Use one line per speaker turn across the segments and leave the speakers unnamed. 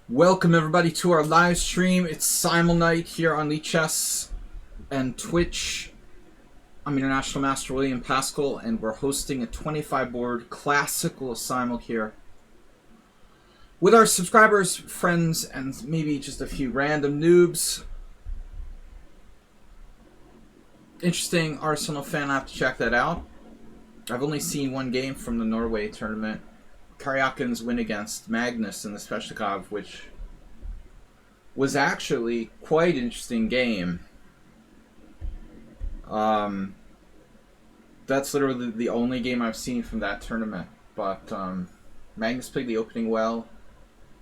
Welcome everybody to our live stream. It's SIMUL night here on lichess and Twitch. I'm International Master William Paschall, and we're hosting a 25-board classical SIMUL here with our subscribers, friends, and maybe just a few random noobs. Interesting Arsenal fan. I have to check that out. I've only seen one game from the Norway tournament. Karyakin's win against Magnus in the Paschall, which was actually quite an interesting game. That's literally the only game I've seen from that tournament. But Magnus played the opening well.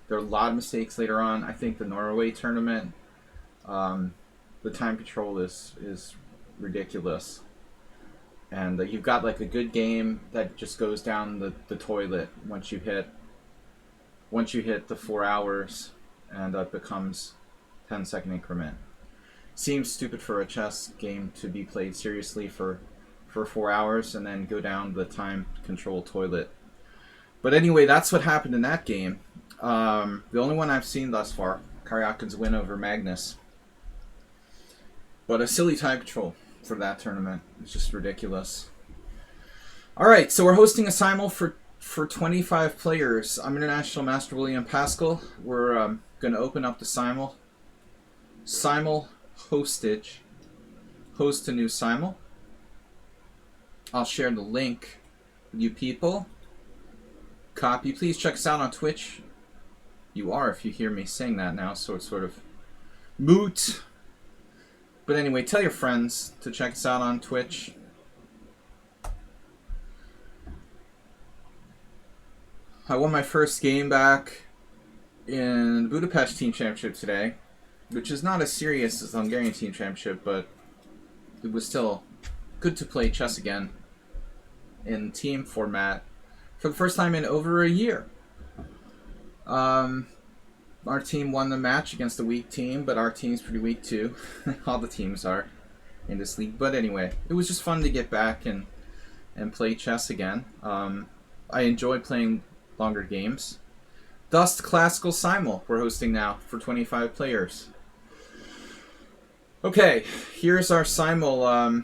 There are a lot of mistakes later on. I think the Norway tournament, the time control is ridiculous. And you've got like a good game that just goes down the toilet once you hit the 4 hours, and it becomes 10-second increment. Seems stupid for a chess game to be played seriously for 4 hours and then go down the time control toilet. But anyway, that's what happened in that game. The only one I've seen thus far, Karyakin's win over Magnus. But a silly time control for that tournament. It's just ridiculous. Alright, so we're hosting a SIMUL for 25 players. I'm International Master William Paschall. We're going to open up the SIMUL. SIMUL hostage. Host a new SIMUL. I'll share the link with you people. Copy. Please check us out on Twitch. You are if you hear me saying that now, so it's sort of moot. But anyway, tell your friends to check us out on Twitch. I won my first game back in the Budapest Team Championship today, which is not as serious as the Hungarian Team Championship, but it was still good to play chess again in team format for the first time in over a year. Our team won the match against a weak team, but our team's pretty weak too. All the teams are in this league. But anyway, it was just fun to get back and play chess again. I enjoy playing longer games. Thus, the Classical SIMUL we're hosting now for 25 players. Okay, here's our SIMUL.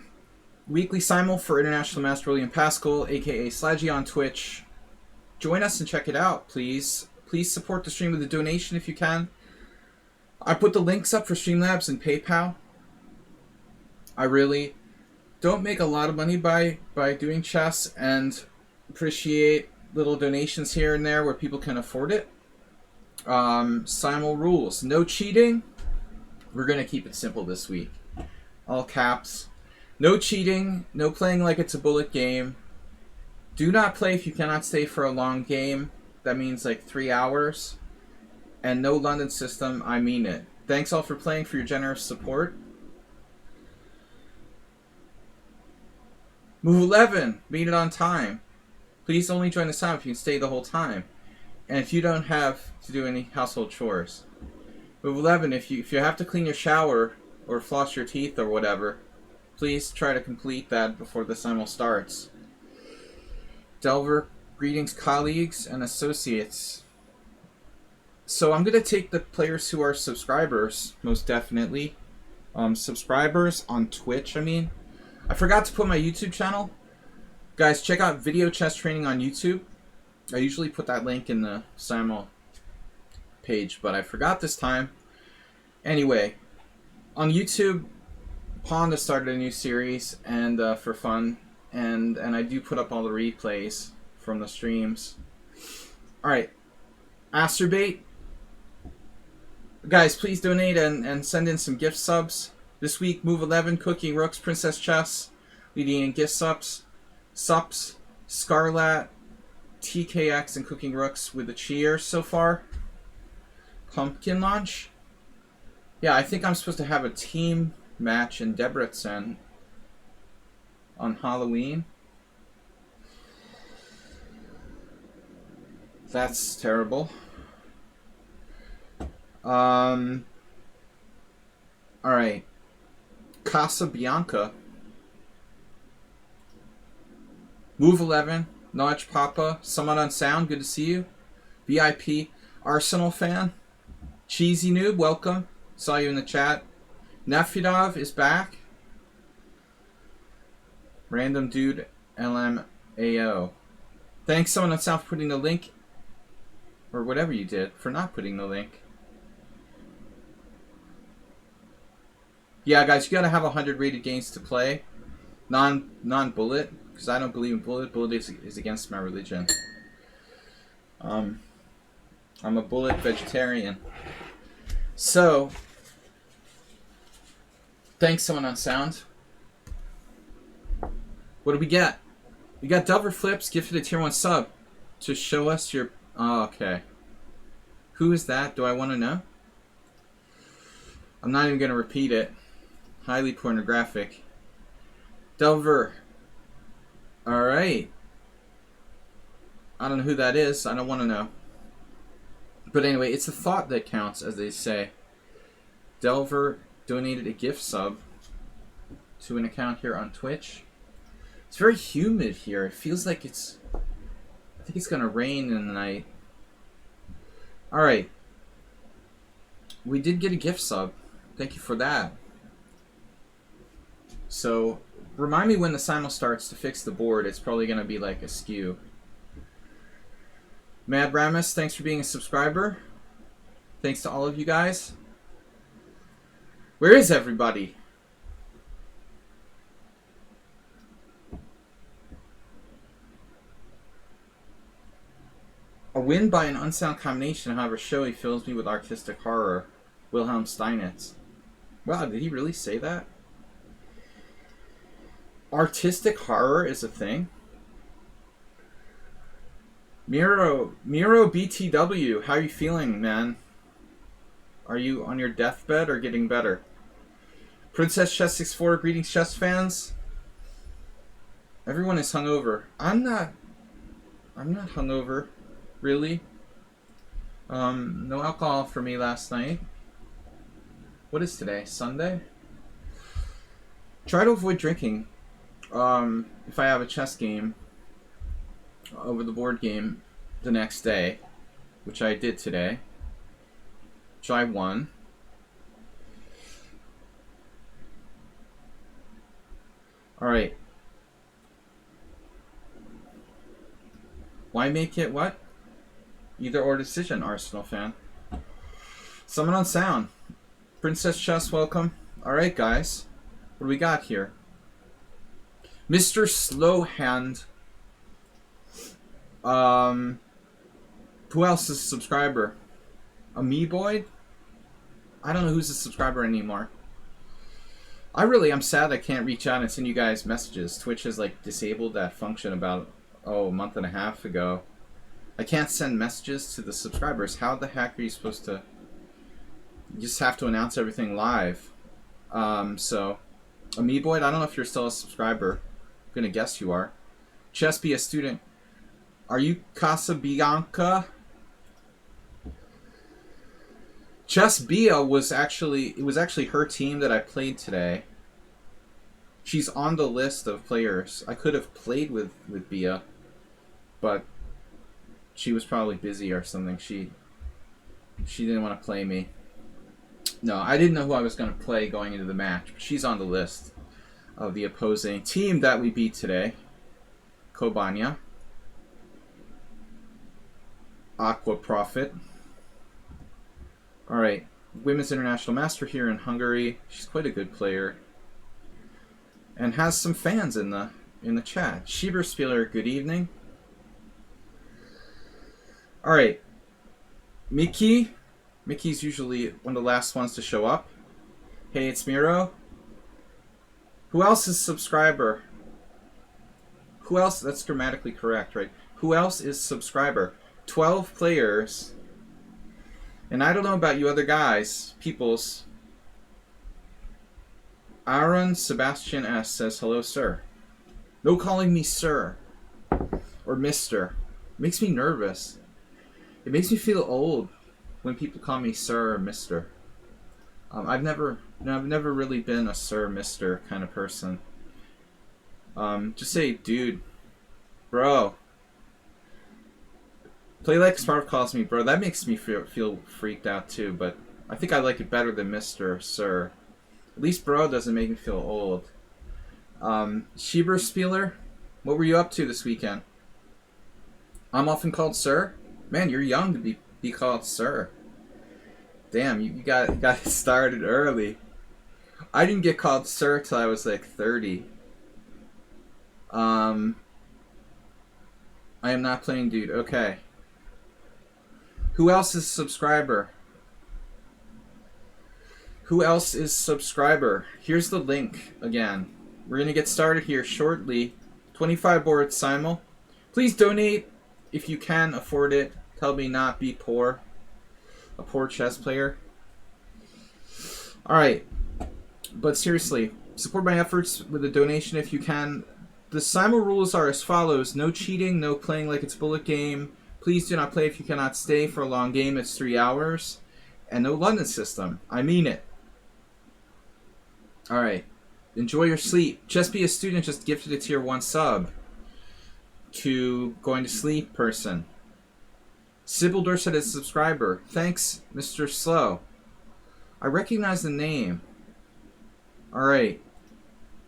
Weekly SIMUL for International Master William Paschall, aka Slaggy on Twitch. Join us and check it out, please. Please support the stream with a donation if you can. I put the links up for Streamlabs and PayPal. I really don't make a lot of money by doing chess, and appreciate little donations here and there where people can afford it. SIMUL rules. No cheating. We're going to keep it simple this week. All caps. No cheating. No playing like it's a bullet game. Do not play if you cannot stay for a long game. That means like 3 hours. And no London system, I mean it. Thanks all for playing, for your generous support. Move 11, made it on time. Please only join the sound if you can stay the whole time. And if you don't have to do any household chores. Move 11, if you have to clean your shower or floss your teeth or whatever, please try to complete that before the SIMUL starts. Delver, greetings colleagues and associates. So I'm going to take the players who are subscribers, most definitely. Subscribers on Twitch, I mean. I forgot to put my YouTube channel. Guys, check out Video Chess Training on YouTube. I usually put that link in the SIMUL page, but I forgot this time. Anyway, on YouTube, Pond has started a new series, and for fun, and I do put up all the replays from the streams. Alright. Asterbait. Guys, please donate and send in some gift subs. This week, Move 11, Cooking Rooks, Princess Chess, leading in gift subs. Scarlet, TKX, and Cooking Rooks with the cheers so far. Pumpkin Launch. Yeah, I think I'm supposed to have a team match in Debrecen on Halloween. That's terrible. Alright. Casa Bianca. Move 11. Notch Papa. Someone on sound. Good to see you. VIP. Arsenal fan. Cheesy Noob, welcome. Saw you in the chat. Nefidov is back. Random Dude LMAO. Thanks someone on South for putting the link, or whatever you did, for not putting the link. Yeah, guys, you gotta have 100 rated games to play. Non-bullet, because I don't believe in bullet. Bullet is against my religion. I'm a bullet vegetarian. So, thanks someone on sound. What do we get? We got Delver Flips gifted a tier 1 sub to show us your... Oh, okay. Who is that? Do I want to know? I'm not even going to repeat it. Highly pornographic. Delver. Alright. I don't know who that is. I don't want to know. But anyway, it's the thought that counts, as they say. Delver donated a gift sub to an account here on Twitch. It's very humid here. It feels like it's... I think it's going to rain in the night. Alright. We did get a gift sub. Thank you for that. So, remind me when the simul starts to fix the board. It's probably going to be like a skew. Mad Ramus, thanks for being a subscriber. Thanks to all of you guys. Where is everybody? A win by an unsound combination, however showy, fills me with artistic horror. Wilhelm Steinitz. Wow, did he really say that? Artistic horror is a thing? Miro BTW, how are you feeling, man? Are you on your deathbed or getting better? Princess Chess 64, greetings chess fans. Everyone is hungover. I'm not hungover, really. No alcohol for me last night. What is today? Sunday? Try to avoid drinking. If I have a chess game over the board game the next day, which I did today, which I won. Alright. Why make it what? Either or decision, Arsenal fan. Someone on sound. Princess Chess, welcome. Alright, guys. What do we got here? Mr. Slowhand. Who else is a subscriber? Amoeboid? I don't know who's a subscriber anymore. I'm sad I can't reach out and send you guys messages. Twitch has like disabled that function about a month and a half ago. I can't send messages to the subscribers. How the heck are you supposed to? You just have to announce everything live. So Amoeboid, I don't know if you're still a subscriber. I'm gonna guess you are. Chess be a student. Are you Casabianca? Chess Bia was actually her team that I played today. She's on the list of players. I could have played with Bia, but she was probably busy or something. She didn't want to play me. No, I didn't know who I was going to play going into the match, but she's on the list of the opposing team that we beat today. Kobania. Aqua Profit. Alright, Women's International Master here in Hungary. She's quite a good player. And has some fans in the chat. Schieberspieler, good evening. Alright. Mickey. Mickey's usually one of the last ones to show up. Hey, it's Miro. Who else is subscriber? Who else? That's grammatically correct, right? Who else is subscriber? 12 players. And I don't know about you other guys, peoples. Aaron Sebastian S. says, hello, sir. No calling me sir. Or mister. It makes me nervous. It makes me feel old when people call me sir or mister. I've never really been a sir, mister kind of person. Just say, dude, bro. Play like Smart calls me, bro. That makes me feel freaked out too, but I think I like it better than Mr. Sir. At least bro doesn't make me feel old. Schieberspieler, what were you up to this weekend? I'm often called Sir? Man, you're young to be called Sir. Damn, you got started early. I didn't get called Sir till I was like 30. I am not playing, dude. Okay. Who else is subscriber? Who else is subscriber? Here's the link again. We're going to get started here shortly. 25 board simul. Please donate if you can afford it. Tell me not be poor. A poor chess player. Alright. But seriously, support my efforts with a donation if you can. The simul rules are as follows. No cheating, no playing like it's a bullet game. Please do not play if you cannot stay for a long game. It's 3 hours. And no London system. I mean it. Alright. Enjoy your sleep. Just be a student. Just gifted a tier 1 sub. To going to sleep person. Sybil Dorset is a subscriber. Thanks, Mr. Slow. I recognize the name. Alright.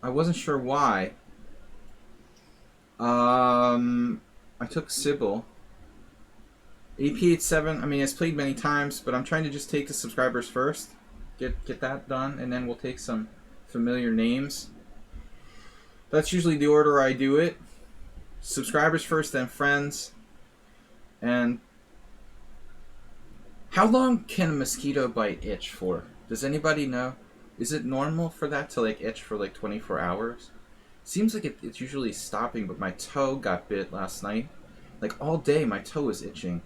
I wasn't sure why. I took Sybil. AP87, I mean, it's played many times, but I'm trying to just take the subscribers first. Get that done, and then we'll take some familiar names. That's usually the order I do it. Subscribers first, then friends. And how long can a mosquito bite itch for? Does anybody know? Is it normal for that to like itch for like 24 hours? Seems like it's usually stopping, but my toe got bit last night. Like all day my toe was itching.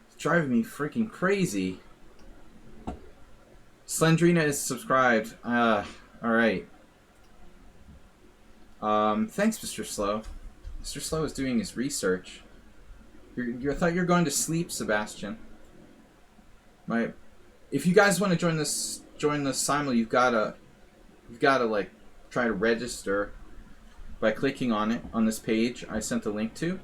It's driving me freaking crazy. Slendrina is subscribed. Alright. Thanks, Mr. Slow. Mr. Slow is doing his research. I thought you were going to sleep, Sebastian. If you guys want to join the simul, you've gotta like try to register by clicking on it on this page I sent the link to.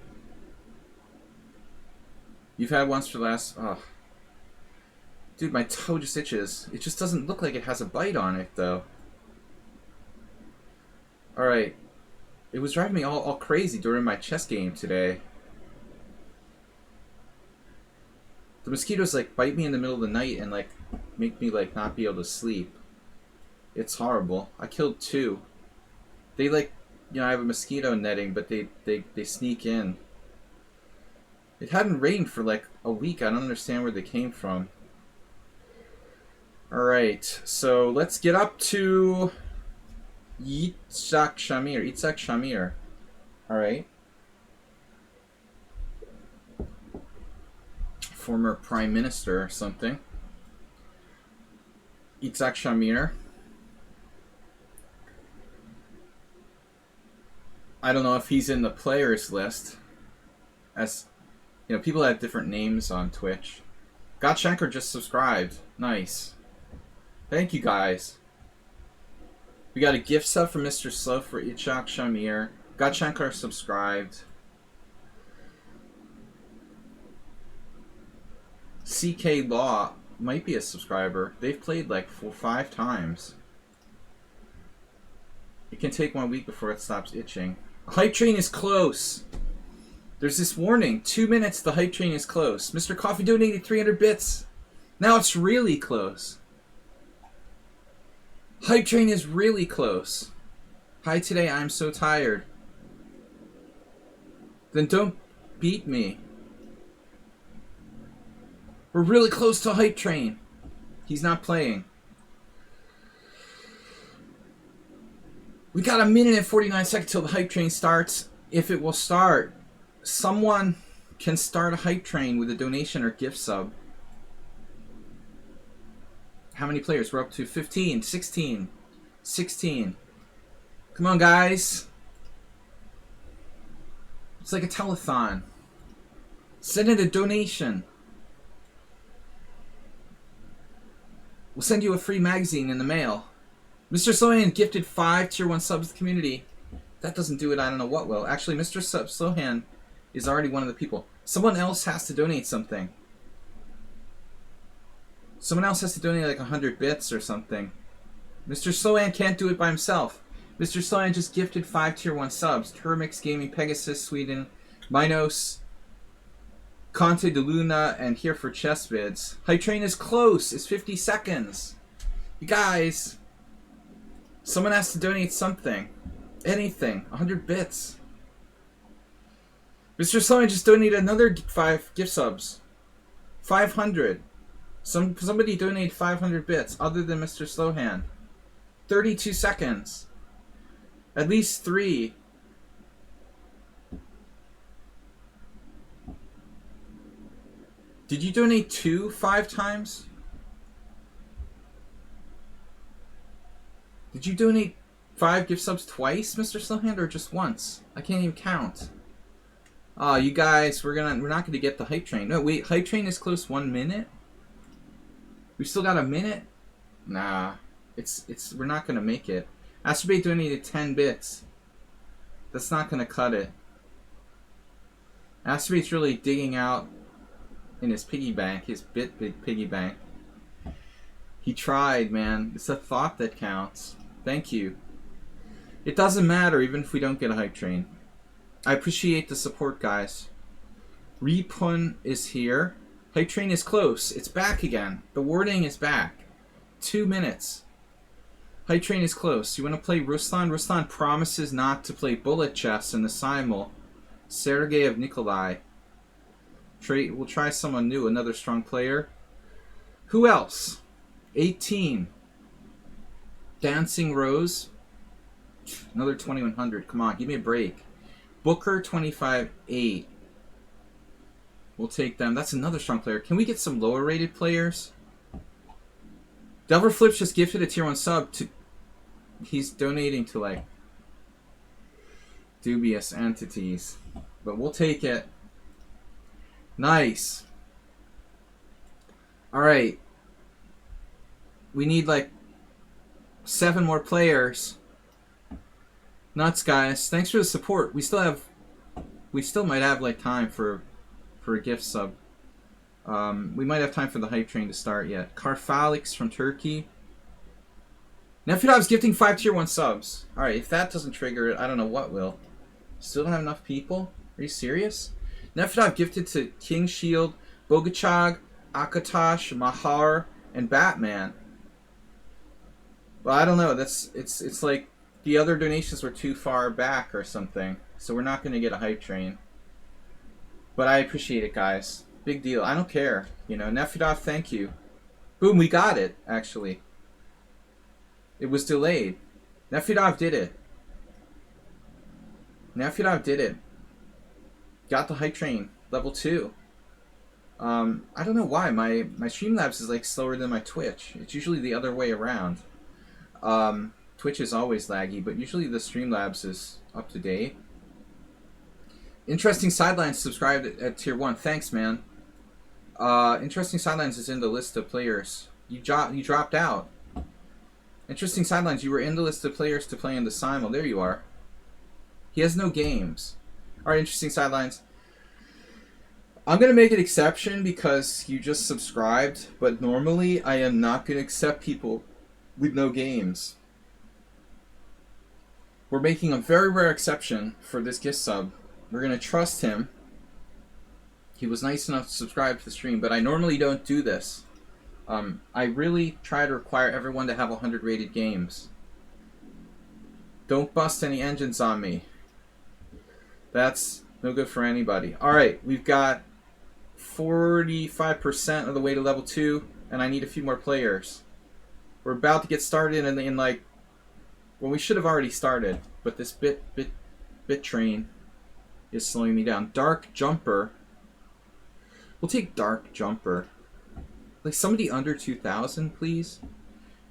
You've had once for the last. Oh. Dude, my toe just itches. It just doesn't look like it has a bite on it though. Alright. It was driving me all crazy during my chess game today. The mosquitoes like bite me in the middle of the night and like make me like not be able to sleep. It's horrible. I killed 2. They like, I have a mosquito netting, but they sneak in. It hadn't rained for like a week. I don't understand where they came from. Alright, so let's get up to Yitzhak Shamir. Alright. Former Prime Minister or something. Yitzhak Shamir. I don't know if he's in the players list. As people have different names on Twitch. Gottschenker just subscribed. Nice. Thank you guys. We got a gift sub from Mr. Slow for Yitzhak Shamir. Gottschenker subscribed. CK Law might be a subscriber. They've played like 5 times. It can take 1 week before it stops itching. Hype train is close. There's this warning. 2 minutes, the hype train is close. Mr. Coffee donated 300 bits. Now it's really close. Hype train is really close. Hi, today I'm so tired. Then don't beat me. We're really close to hype train. He's not playing. We got 1 minute and 49 seconds till the hype train starts. If it will start, someone can start a hype train with a donation or gift sub. How many players? We're up to 15, 16, 16. Come on, guys. It's like a telethon. Send in a donation. We'll send you a free magazine in the mail. Mr. Slohan gifted 5 tier 1 subs to the community. That doesn't do it, I don't know what will. Actually, Mr. Slohan is already one of the people. Someone else has to donate something. Someone else has to donate like 100 bits or something. Mr. Sloan can't do it by himself. Mr. Sloan just gifted 5 tier 1 subs. Termix Gaming, Pegasus, Sweden, Minos, Conte de Luna, and here for chess vids. Hype Train is close. It's 50 seconds. You guys, someone has to donate something. Anything. 100 bits. Mr. Sloan just donated another 5 gift subs. 500. Somebody donated 500 bits other than Mr. Slowhand. 32 seconds. At least 3. Did you donate 5 times? Did you donate 5 gift subs twice, Mr. Slowhand, or just once? I can't even count. Oh, you guys, we're not gonna get the hype train. No, wait, hype train is close 1 minute. We still got a minute. Nah, we're not gonna make it. Astrobate donated 10 bits. That's not gonna cut it. Astrobate's really digging out in his piggy bank, his big piggy bank. He tried, man. It's a thought that counts. Thank you. It doesn't matter even if we don't get a hype train. I appreciate the support, guys. Repun is here. Hype train is close. It's back again. The wording is back. 2 minutes. Hype train is close. You want to play Ruslan? Ruslan promises not to play bullet chess in the Simul. Sergey of Nikolai. We'll try someone new, another strong player. Who else? 18. Dancing Rose. Another 2100. Come on, give me a break. Booker 25-8. We'll take them. That's another strong player. Can we get some lower rated players? Delver Flips just gifted a tier 1 sub to... He's donating to like dubious entities. But we'll take it. Nice. Alright. We need like 7 more players. Nuts, guys. Thanks for the support. We still might have like time for a gift sub. We might have time for the hype train to start yet. Carfalix from Turkey. Nefidov's gifting 5 tier 1 subs. Alright, if that doesn't trigger it, I don't know what will. Still don't have enough people? Are you serious? Nefidov gifted to King Shield, Bogachag, Akatosh, Mahar, and Batman. Well, I don't know. It's like the other donations were too far back or something. So we're not going to get a hype train. But I appreciate it, guys. Big deal. I don't care. You know, Nefidov, thank you. Boom, we got it, actually. It was delayed. Nefidov did it. Nefidov did it. Got the hype train. Level 2. I don't know why. My Streamlabs is like slower than my Twitch. It's usually the other way around. Twitch is always laggy, but usually the Streamlabs is up to date. Interesting Sidelines subscribed at tier 1. Thanks, man. Interesting Sidelines is in the list of players. You dropped out. Interesting Sidelines, you were in the list of players to play in the Simul. There you are. He has no games. Alright, Interesting Sidelines. I'm going to make an exception because you just subscribed, but normally I am not going to accept people with no games. We're making a very rare exception for this gift sub. We're going to trust him. He was nice enough to subscribe to the stream, but I normally don't do this. I really try to require everyone to have 100 rated games. Don't bust any engines on me. That's no good for anybody. Alright, we've got 45% of the way to level 2, and I need a few more players. We're about to get started in like... Well, we should have already started, but this bit train is slowing me down. Dark Jumper. We'll take Dark Jumper. Like somebody under 2,000, please.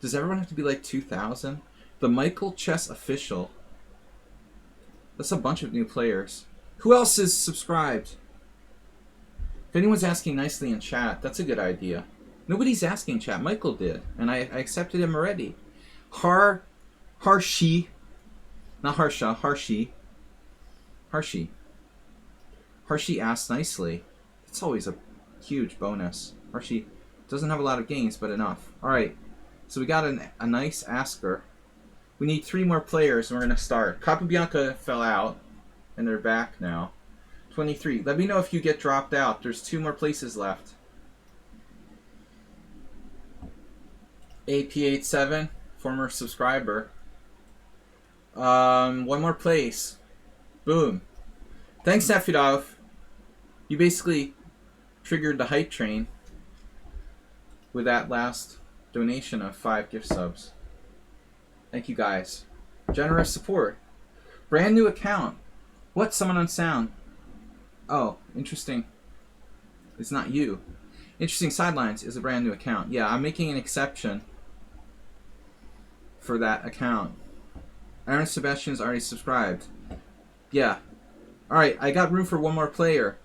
Does everyone have to be like 2,000? The Michael Chess Official. That's a bunch of new players. Who else is subscribed? If anyone's asking nicely in chat, that's a good idea. Nobody's asking chat. Michael did, and I accepted him already. Harshi. Not Harsha, Harshi. Harshi. Harshi asked nicely. It's always a huge bonus. Harshi doesn't have a lot of games, but enough. Alright, so we got a nice asker. We need 3 more players and we're going to start. Capabianca fell out and they're back now. 23. Let me know if you get dropped out. There's 2 more places left. AP87, former subscriber. 1 more place. Boom. Thanks, Nefidov. You basically triggered the hype train with that last donation of 5 gift subs. Thank you guys. Generous support. Brand new account. What? Someone on sound. Oh, interesting. It's not you. Interesting Sidelines is a brand new account. Yeah, I'm making an exception for that account. Aaron Sebastian's already subscribed. Yeah. Alright, I got room for 1 more player.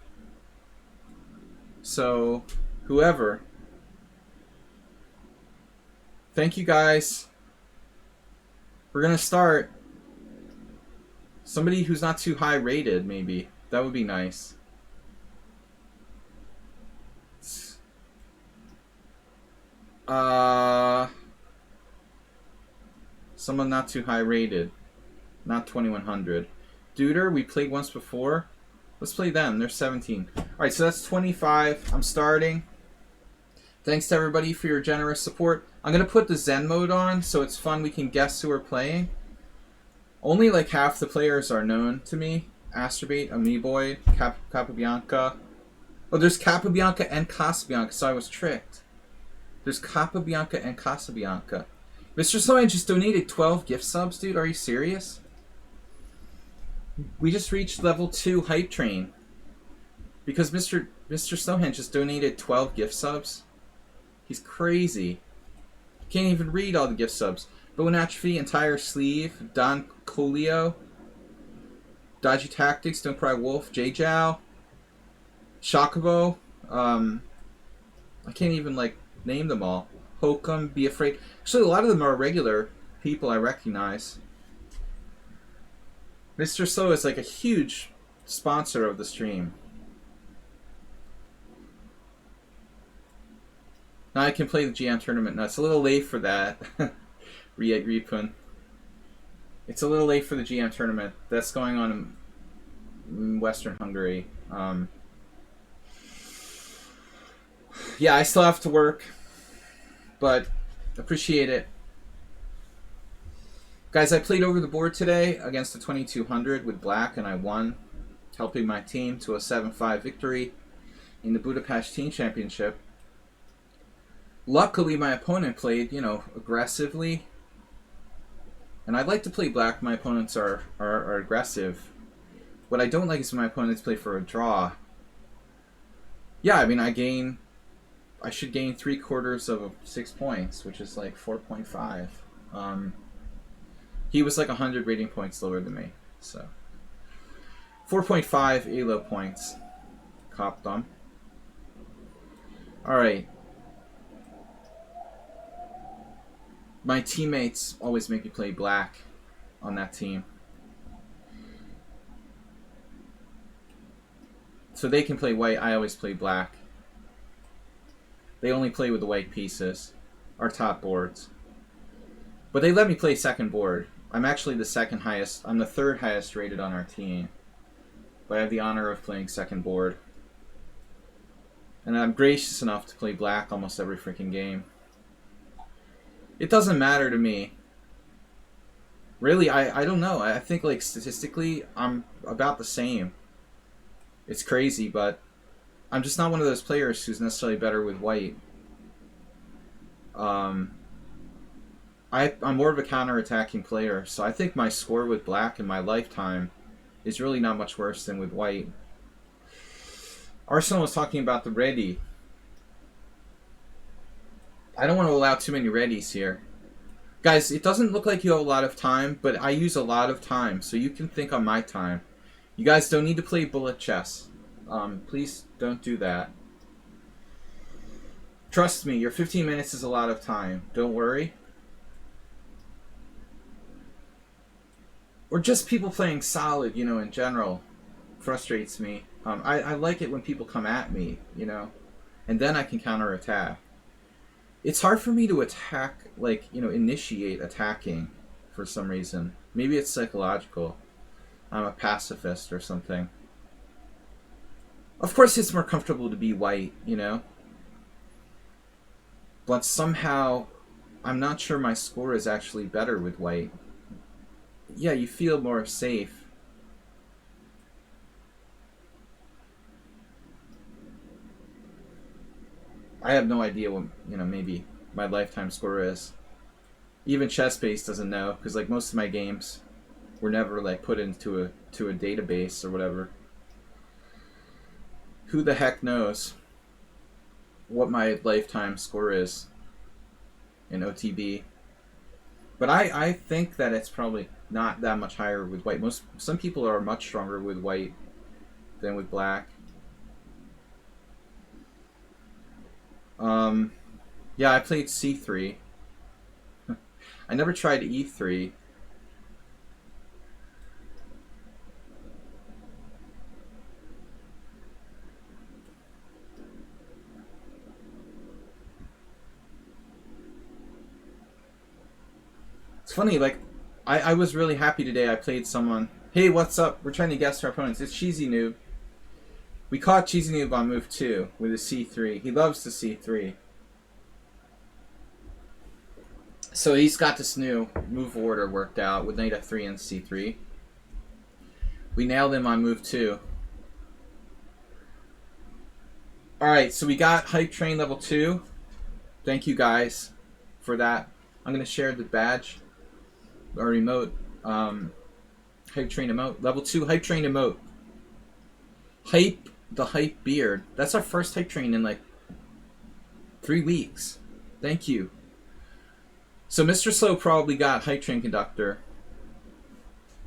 So, whoever. Thank you guys. We're gonna start. Somebody who's not too high rated, maybe. That would be nice. Someone not too high rated. Not 2100. Duder, we played once before. Let's play them. They're 17. Alright, so that's 25. I'm starting. Thanks to everybody for your generous support. I'm going to put the Zen mode on so it's fun. We can guess who we're playing. Only like half the players are known to me. Astrobate, Amiiboy, Capabianca. Oh, there's Capabianca and Casabianca, so I was tricked. There's Capabianca and Casabianca. Mr. Sloan just donated 12 gift subs, dude. Are you serious? We just reached level 2 hype train. Because Mr. Snowhand just donated 12 gift subs. He's crazy. Can't even read all the gift subs. Bone Atrophy, Entire Sleeve, Don Colio, Dodgy Tactics, Don't Cry Wolf, J-Jow, Shockabo. I can't even like name them all. Hokum, Be Afraid. Actually, a lot of them are regular people I recognize. Mr. Slow is like a huge sponsor of the stream. Now I can play the GM tournament. No, it's a little late for that. Repun. It's a little late for the GM tournament. That's going on in Western Hungary. Yeah, I still have to work, but appreciate it. Guys, I played over the board today against the 2200 with black, and I won, helping my team to a 7-5 victory in the Budapest Team Championship. Luckily, my opponent played, you know, aggressively. And I like to play black. My opponents are aggressive. What I don't like is when my opponents play for a draw. Yeah, I mean, I should gain 3/4 of 6 points, which is like 4.5. He was like 100 rating points lower than me, so 4.5 ELO points. Copped them. All right. My teammates always make me play black on that team. So they can play white, I always play black. They only play with the white pieces, our top boards. But they let me play second board. I'm actually the second highest, I'm the 3rd highest rated on our team. But I have the honor of playing second board. And I'm gracious enough to play black almost every freaking game. It doesn't matter to me. Really, I don't know. I think like statistically, I'm about the same. It's crazy, but I'm just not one of those players who's necessarily better with white. I'm more of a counter-attacking player, so I think my score with black in my lifetime is really not much worse than with white. Arsenal was talking about the ready. I don't want to allow too many readies here. Guys, it doesn't look like you have a lot of time, but I use a lot of time, so you can think on my time. You guys don't need to play bullet chess. Please don't do that. Trust me, your 15 minutes is a lot of time. Don't worry. Or just people playing solid, you know, in general. Frustrates me. I like it when people come at me, and then I can counterattack. It's hard for me to attack, like, initiate attacking for some reason. Maybe it's psychological. I'm a pacifist or something. Of course, it's more comfortable to be white. But somehow, I'm not sure my score is actually better with white. Yeah, you feel more safe. I have no idea what, maybe my lifetime score is. Even ChessBase doesn't know, because, like, most of my games were never, like, put into a database or whatever. Who the heck knows what my lifetime score is in OTB? But I think that it's probably not that much higher with white. Some people are much stronger with white than with black. Yeah, I played C3. I never tried E3. It's funny, like, I was really happy today. I played someone. Hey, what's up? We're trying to guess our opponents. It's Cheesy Noob. We caught Cheesy Noob on move 2 with a C3. He loves the C3. So he's got this new move order worked out with knight f3 and c3. We nailed him on move 2. Alright, so we got Hype Train level 2. Thank you guys for that. I'm going to share the badge or emote. Hype Train emote. Level 2 Hype Train emote. Hype the Hype Beard. That's our first Hype Train in like 3 weeks. Thank you. So Mr. Slow probably got Hype Train Conductor.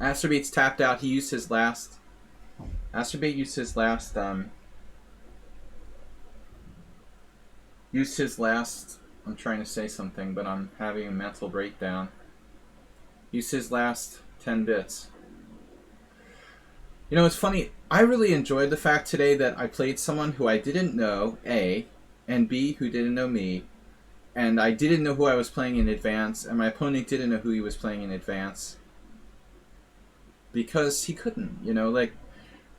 Astrobait's tapped out. He used his last... Astrobait used his last... I'm trying to say something, but I'm having a mental breakdown. Used his last 10 bits. It's funny. I really enjoyed the fact today that I played someone who I didn't know, A, and B, who didn't know me. And I didn't know who I was playing in advance, and my opponent didn't know who he was playing in advance. Because he couldn't, like,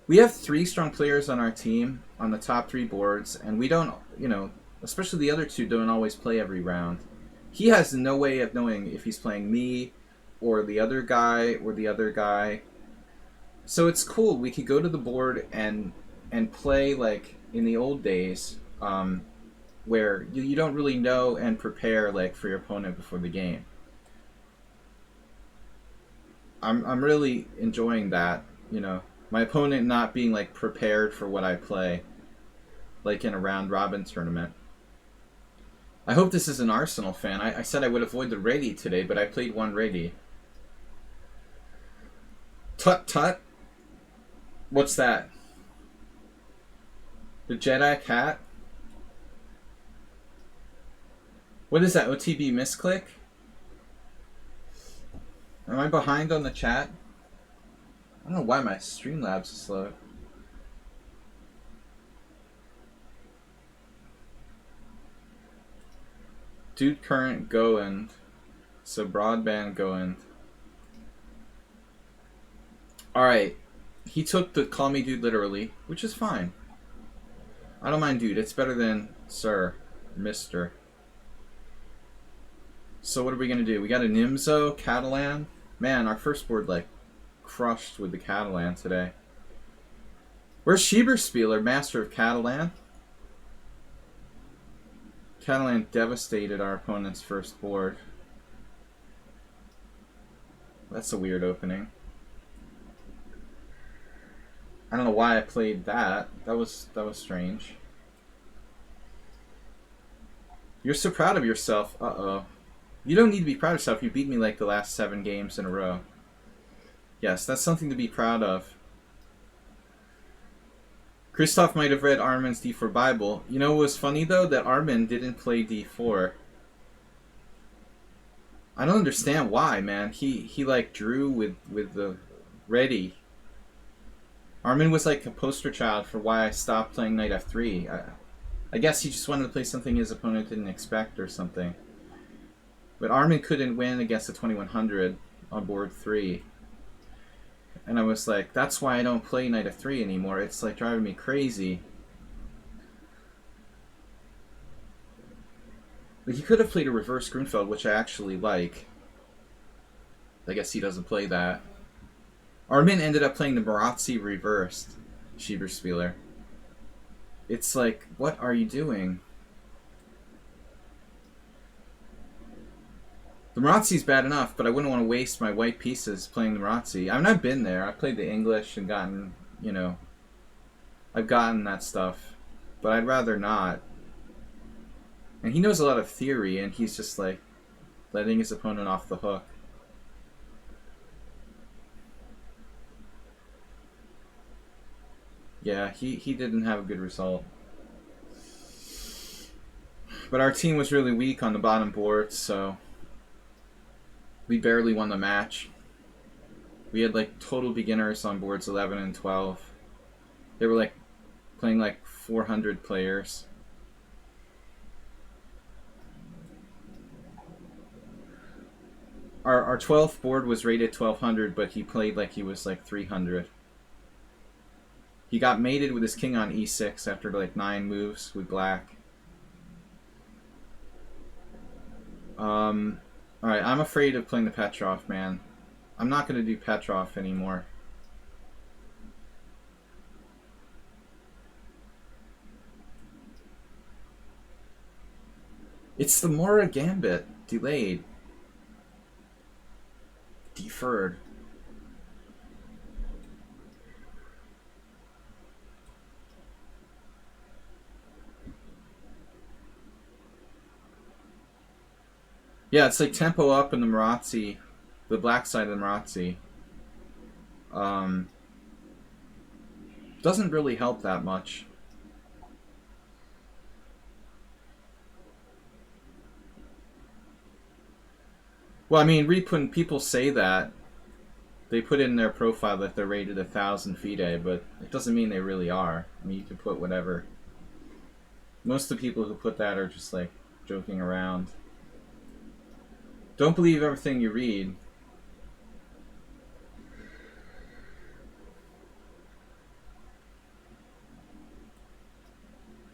we have 3 strong players on our team, on the top 3 boards, and we don't, especially the other 2 don't always play every round. He has no way of knowing if he's playing me, or the other guy, or the other guy. So it's cool, we could go to the board and play, like, in the old days, where you don't really know and prepare like for your opponent before the game. I'm really enjoying that, my opponent not being like prepared for what I play, like in a round robin tournament. I hope this is an Arsenal fan. I said I would avoid the ready today, but I played one ready. Tut tut. What's that? The Jedi cat? What is that, OTB misclick? Am I behind on the chat? I don't know why my Streamlabs is slow. Dude current going. So broadband going. Alright. He took the call me dude literally, which is fine. I don't mind dude. It's better than sir, mister. So what are we going to do? We got a Nimzo, Catalan. Man, our first board, like, crushed with the Catalan today. Where's Schieberspieler, master of Catalan? Catalan devastated our opponent's first board. That's a weird opening. I don't know why I played that. That was strange. You're so proud of yourself. Uh-oh. You don't need to be proud of yourself. You beat me like the last 7 games in a row. Yes, that's something to be proud of. Christoph might have read Armin's D4 Bible. You know what was funny, though? That Armin didn't play D4. I don't understand why, man. He like, drew with the ready. Armin was like a poster child for why I stopped playing knight f3. I guess he just wanted to play something his opponent didn't expect or something. But Armin couldn't win against the 2100 on board 3. And I was like, that's why I don't play knight f3 anymore. It's like driving me crazy. But he could have played a reverse Grunfeld, which I actually like. I guess he doesn't play that. Armin ended up playing the Marazzi reversed Schieberspieler. It's like, what are you doing? The Marazzi's bad enough, but I wouldn't want to waste my white pieces playing the Marazzi. I mean, I've been there. I've played the English and gotten, you know, I've gotten that stuff. But I'd rather not. And he knows a lot of theory, and he's just like letting his opponent off the hook. Yeah, he didn't have a good result. But our team was really weak on the bottom board, so we barely won the match. We had like total beginners on boards 11 and 12. They were like playing like 400 players. Our 12th board was rated 1200, but he played like he was like 300. He got mated with his king on e6 after like 9 moves with black. Alright, I'm afraid of playing the Petrov, man. I'm not going to do Petrov anymore. It's the Mora Gambit. Delayed. Deferred. Yeah, it's like tempo up in the Marazzi, the black side of the Marazzi. Doesn't really help that much. Well, I mean, when people say that, they put in their profile that they're rated 1,000 FIDE, but it doesn't mean they really are. I mean, you can put whatever. Most of the people who put that are just like joking around. Don't believe everything you read.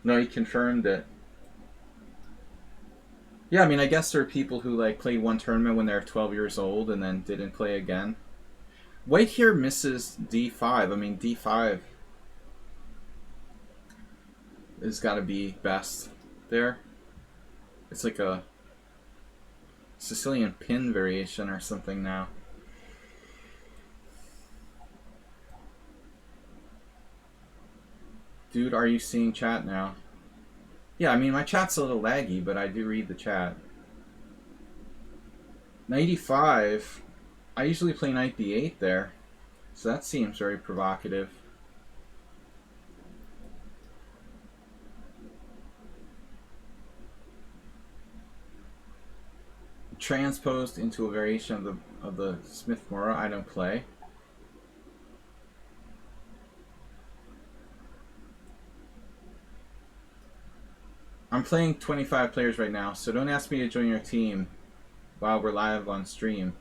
No, he confirmed it. Yeah, I mean, I guess there are people who like played one tournament when they're 12 years old and then didn't play again. White here misses d5. I mean, d5 has got to be best there. It's like a Sicilian pin variation or something now. Dude, are you seeing chat now? Yeah, I mean, my chat's a little laggy, but I do read the chat. Knight e5. I usually play knight b8 there, so that seems very provocative. Transposed into a variation of the Smith-Morra I don't play. I'm playing 25 players right now, so don't ask me to join your team while we're live on stream.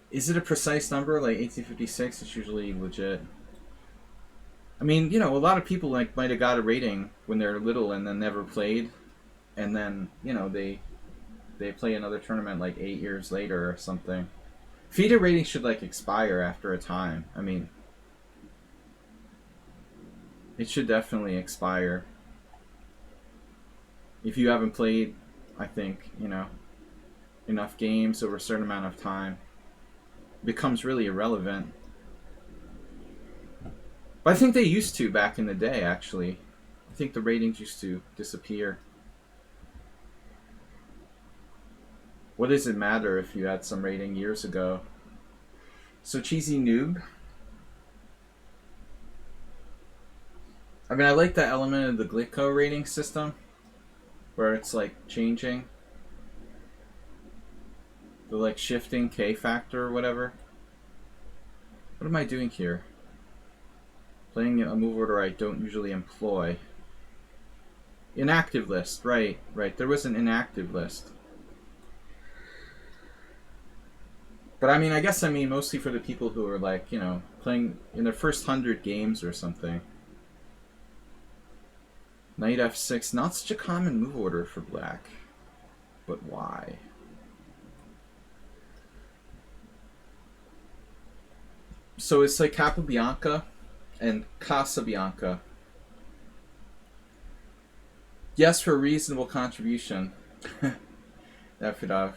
Is it a precise number, like 1856? It's usually legit. I mean, you know, a lot of people like might have got a rating when they're little and then never played, and then, you know, they play another tournament like 8 years later or something. FIDE rating should like expire after a time. I mean, it should definitely expire. If you haven't played, I think, you know, enough games over a certain amount of time, it becomes really irrelevant. But I think they used to back in the day, actually. I think the ratings used to disappear. What does it matter if you had some rating years ago? So cheesy noob. I mean, I like that element of the Glitco rating system, where it's like changing. The like shifting K factor or whatever. What am I doing here? Playing a move order I don't usually employ. Inactive list, right. There was an inactive list. But I mean, I guess I mean mostly for the people who are like, you know, playing in their first 100 games or something. Knight f6, not such a common move order for black. But why? So it's like Capobianca and Casabianca. Yes, for a reasonable contribution. Davidoff.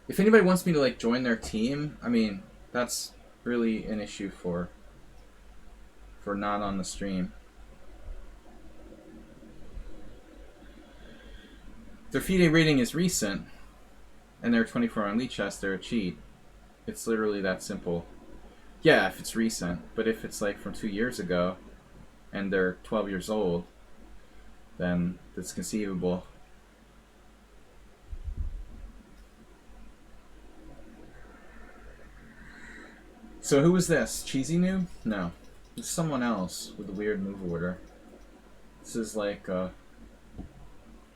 If anybody wants me to like join their team, I mean, that's really an issue for not on the stream. Their FIDE rating is recent, and they're 24 on lichess, they're a cheat. It's literally that simple. Yeah, if it's recent, but if it's like from 2 years ago, and they're 12 years old, then that's conceivable. So who was this? Cheesy Noob? No. It's someone else with a weird move order. This is like,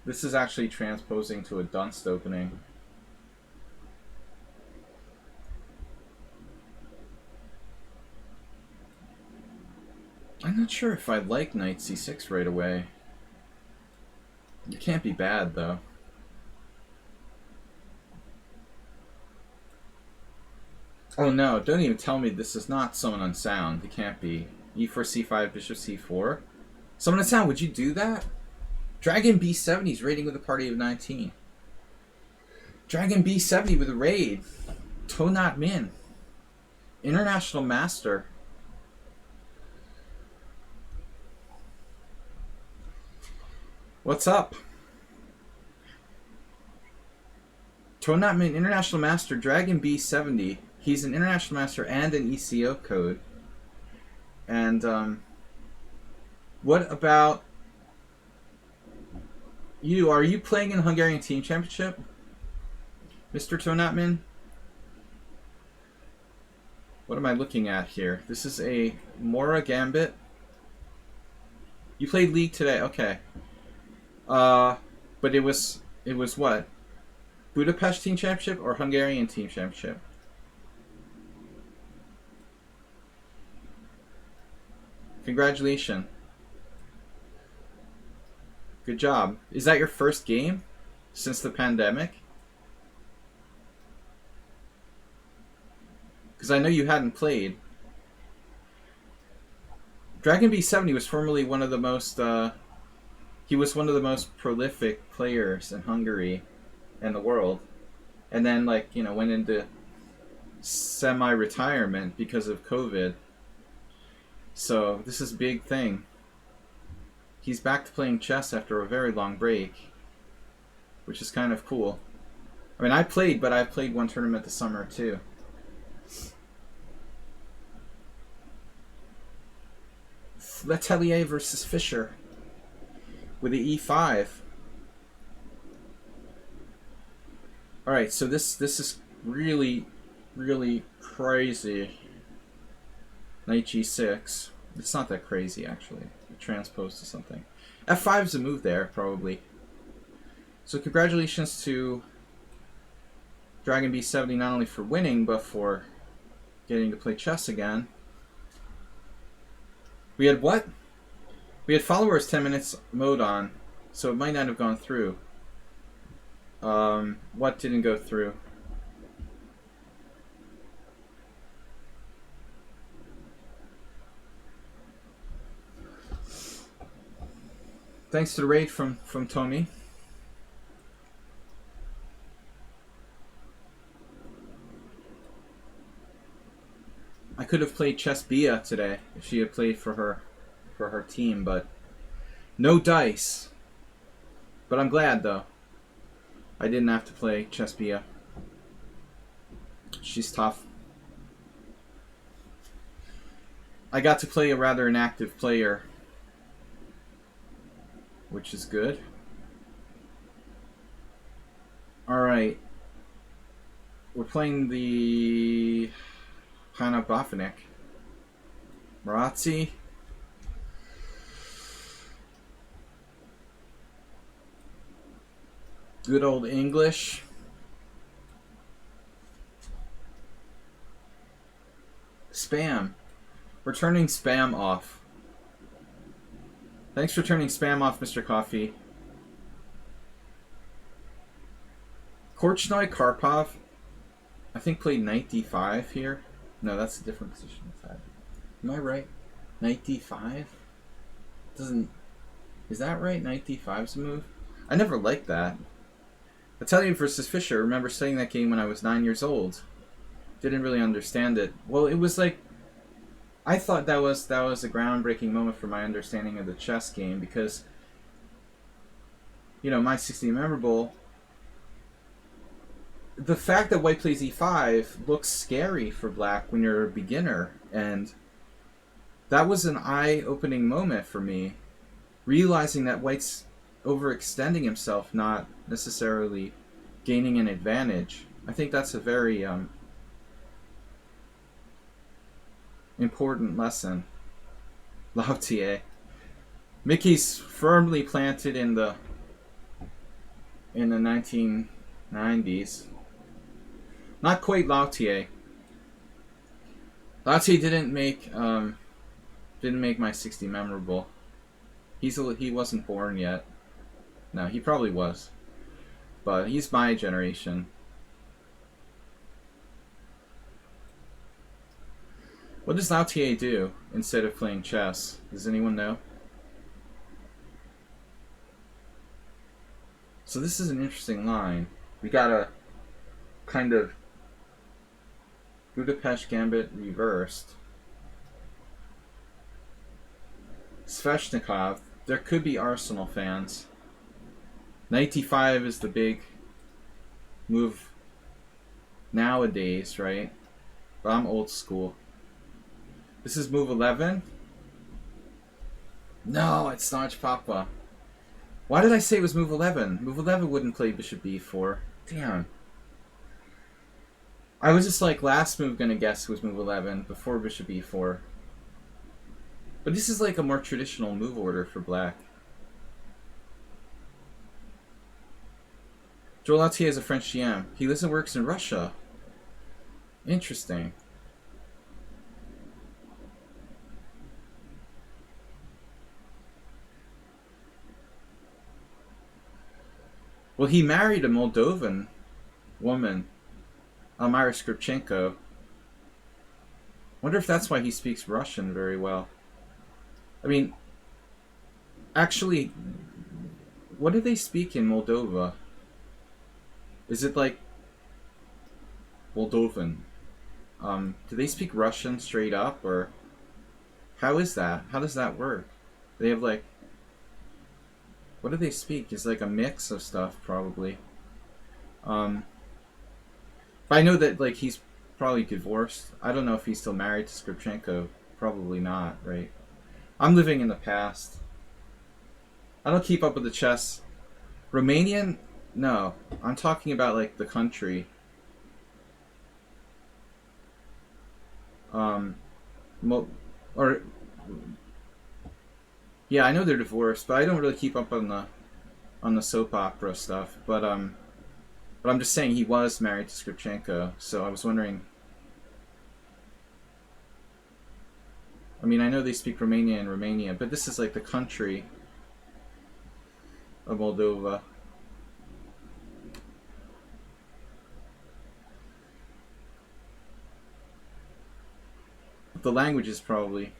this is actually transposing to a Dunst opening. I'm not sure if I like Knight c6 right away. It can't be bad, though. Oh no, don't even tell me this is not someone unsound. It can't be. E4, c5, bishop c4? Someone unsound, would you do that? Dragon b70 rating with a party of 19. Dragon b70 with a raid. Tonat Min. International Master. What's up? Tonat Min, International Master, Dragon b70. He's an International Master and an ECO code. And, what about you? Are you playing in the Hungarian Team Championship, Mr. Tonat Min? What am I looking at here? This is a Mora Gambit. You played League today, okay. But it was what? Budapest Team Championship or Hungarian Team Championship? Congratulations. Good job. Is that your first game since the pandemic? Because I know you hadn't played. Dragon b70 was formerly one of the most, he was one of the most prolific players in Hungary and the world. And then, like, you know, went into semi-retirement because of COVID. So, this is a big thing. He's back to playing chess after a very long break, which is kind of cool. I mean, I played, but I played one tournament this summer, too. Letelier versus Fischer with the e5. Alright, so this is really, really crazy. Knight g6. It's not that crazy, actually. It transposed to something. f5 is a move there, probably. So congratulations to Dragon b70 not only for winning, but for getting to play chess again. We had what? We had followers 10 minutes mode on, so it might not have gone through. What didn't go through? Thanks to the raid from Tommy. I could have played Chess Bia today if she had played for her team, but no dice. But I'm glad though. I didn't have to play Chess Bia. She's tough. I got to play a rather inactive player, which is good. Alright. We're playing the Hanna Bofinic. Marazzi. Good old English. Spam. We're turning spam off. Thanks for turning spam off, Mr. Coffee. Korchnoi Karpov, I think, played knight d5 here. No, that's a different position. Am I right? Knight d5? Doesn't... Is that right? Knight d5's a move? I never liked that. Italian versus Fischer. I remember studying that game when I was 9 years old. Didn't really understand it. Well, it was like... I thought that was a groundbreaking moment for my understanding of the chess game because, you know, my 60 memorable... The fact that white plays e5 looks scary for black when you're a beginner, and that was an eye-opening moment for me, realizing that white's overextending himself, not necessarily gaining an advantage. I think that's a very important lesson. Lautier. Mickey's firmly planted in the 1990s. Not quite Lautier. Lautier didn't make my 60 memorable. He wasn't born yet. No, he probably was. But he's my generation. What does Lautier do instead of playing chess? Does anyone know? So this is an interesting line. We got a kind of Budapest Gambit reversed. Sveshnikov. There could be Arsenal fans. Knight d5 is the big move nowadays, right? But I'm old school. This is move 11. No, it's Snarch Papa. Why did I say it was move 11? Move 11 wouldn't play bishop b4. Damn. I was just like last move gonna guess was move 11 before bishop e4. But this is like a more traditional move order for black. Joel Lautier is a French GM. He lives and works in Russia. Interesting. Well, he married a Moldovan woman, Almira Skripchenko. Wonder if that's why he speaks Russian very well. I mean, actually, what do they speak in Moldova? Is it like Moldovan? Do they speak Russian straight up, or how is that? How does that work? They have like, what do they speak? It's like a mix of stuff, probably. But I know that like he's probably divorced. I don't know if he's still married to Skripchenko. Probably not, right? I'm living in the past. I don't keep up with the chess. Romanian? No. I'm talking about like the country. Yeah, I know they're divorced, but I don't really keep up on the soap opera stuff. But I'm just saying he was married to Skripchenko, so I was wondering. I mean, I know they speak Romania in Romania, but this is like the country of Moldova. The language is probably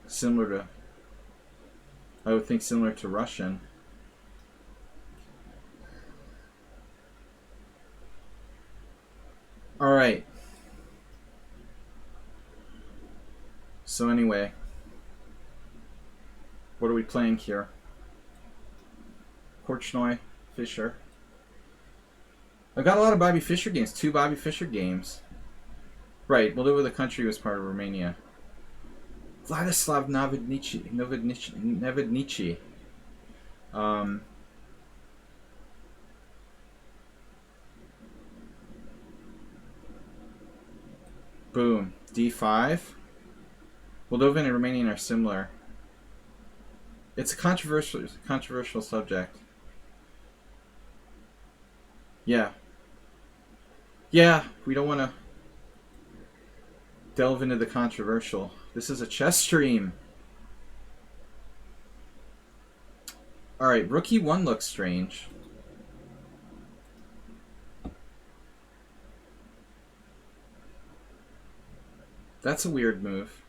similar to, I would think, similar to Russian. All right. So anyway, what are we playing here? Korchnoi, Fischer. I've got a lot of Bobby Fischer games. 2 Bobby Fischer games. Right, Moldova, the country, was part of Romania. Vladislav Nevednici. Boom. D5. Moldova and Romanian are similar. It's a controversial subject. Yeah. Yeah, we don't want to delve into the controversial. This is a chess stream. Alright, rook e1 looks strange. That's a weird move.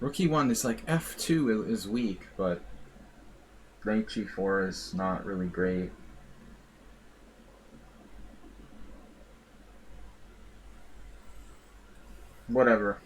Rook e1 is like f2 is weak, but knight g4 is not really great. Whatever.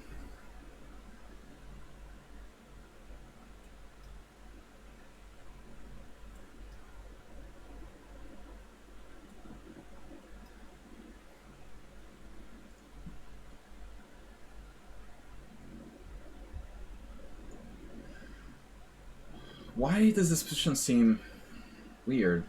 Why does this position seem weird?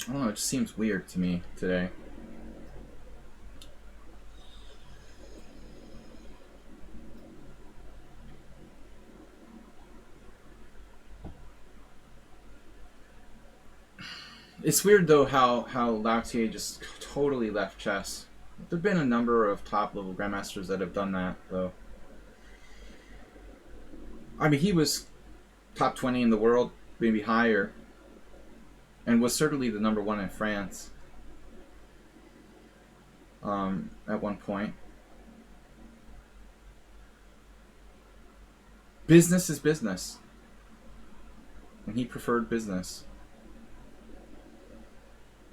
I don't know, it just seems weird to me today. It's weird though how Lautier just totally left chess. There have been a number of top level grandmasters that have done that though. I mean, he was top 20 in the world, maybe higher, and was certainly the number one in France at one point. Business is business, and he preferred business.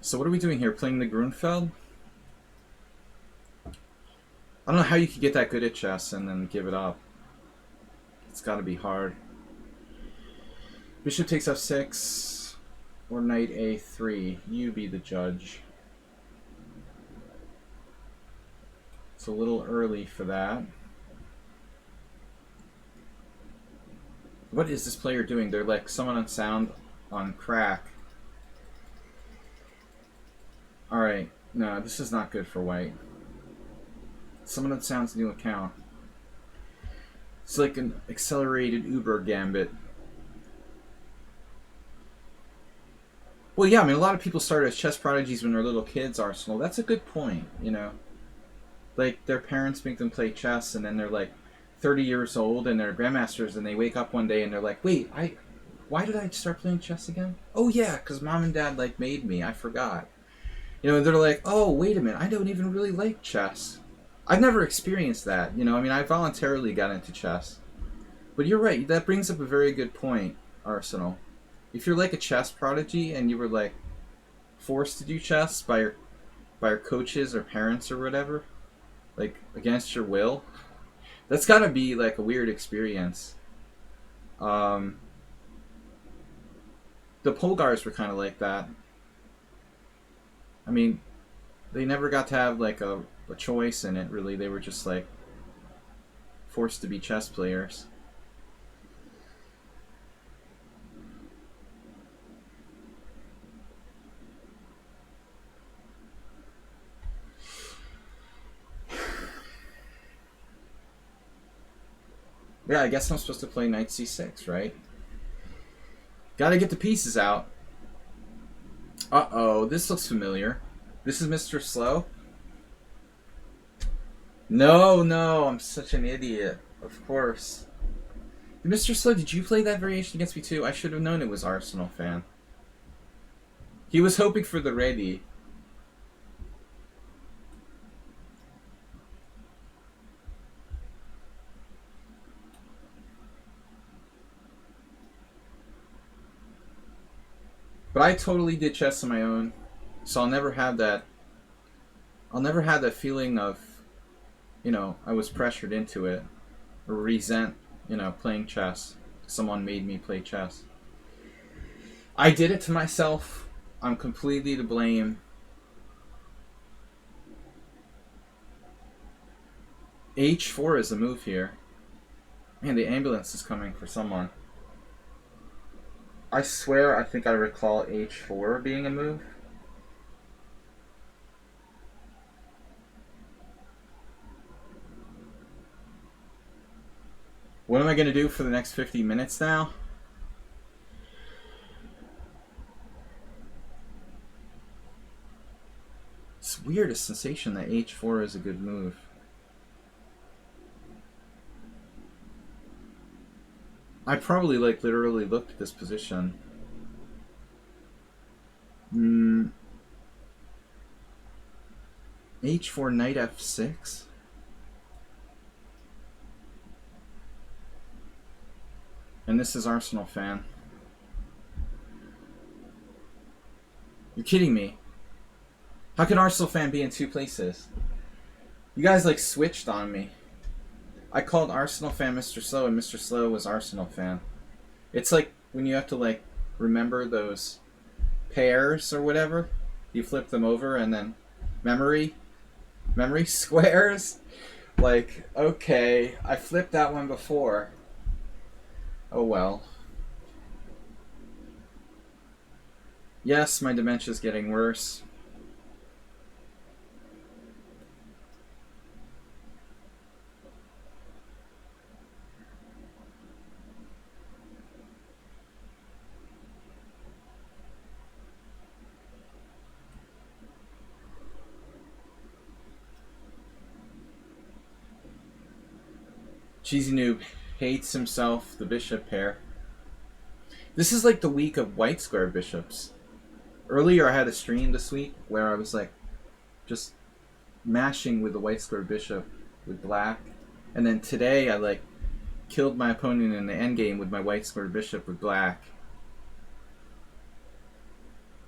So what are we doing here? Playing the Grunfeld? I don't know how you could get that good at chess and then give it up. It's got to be hard. Bishop takes f6 or knight a3. You be the judge. It's a little early for that. What is this player doing? They're like someone on sound on crack. Alright, no, this is not good for white. Someone on sound's new account. It's like an accelerated Uber gambit. Well, yeah, I mean, a lot of people started as chess prodigies when they're little kids, Arsenal. That's a good point, you know. Like, their parents make them play chess, and then they're like 30 years old, and they're grandmasters, and they wake up one day, and they're like, wait, why did I start playing chess again? Oh, yeah, because mom and dad, like, made me. I forgot. You know, they're like, oh, wait a minute, I don't even really like chess. I've never experienced that, you know. I mean, I voluntarily got into chess. But you're right, that brings up a very good point, Arsenal. If you're like a chess prodigy and you were like forced to do chess by your coaches or parents or whatever, like against your will, that's gotta be like a weird experience. The Polgars were kind of like that. I mean, they never got to have like a choice in it, really. They were just like forced to be chess players. Yeah, I guess I'm supposed to play knight c6, right? Gotta get the pieces out. Uh-oh, this looks familiar. This is Mr. Slow? No, I'm such an idiot. Of course. Mr. Slow, did you play that variation against me too? I should have known it was Arsenal fan. He was hoping for the ready. But I totally did chess on my own, so I'll never have that. I'll never have that feeling of, you know, I was pressured into it, or resent, you know, playing chess. Someone made me play chess. I did it to myself. I'm completely to blame. H4 is a move here. Man, the ambulance is coming for someone. I swear I think I recall h4 being a move. What am I going to do for the next 50 minutes now? It's weird, a sensation that h4 is a good move. I probably like literally looked at this position. H4 knight f6. And this is Arsenal fan. You're kidding me. How can Arsenal fan be in two places? You guys like switched on me. I called Arsenal fan Mr. Slow and Mr. Slow was Arsenal fan. It's like when you have to like remember those pairs or whatever. You flip them over and then memory squares. Like, okay, I flipped that one before. Oh well. Yes, my dementia's getting worse. Cheesy Noob hates himself, the bishop pair. This is like the week of white square bishops. Earlier I had a stream this week where I was like just mashing with the white square bishop with black. And then today I like killed my opponent in the endgame with my white square bishop with black.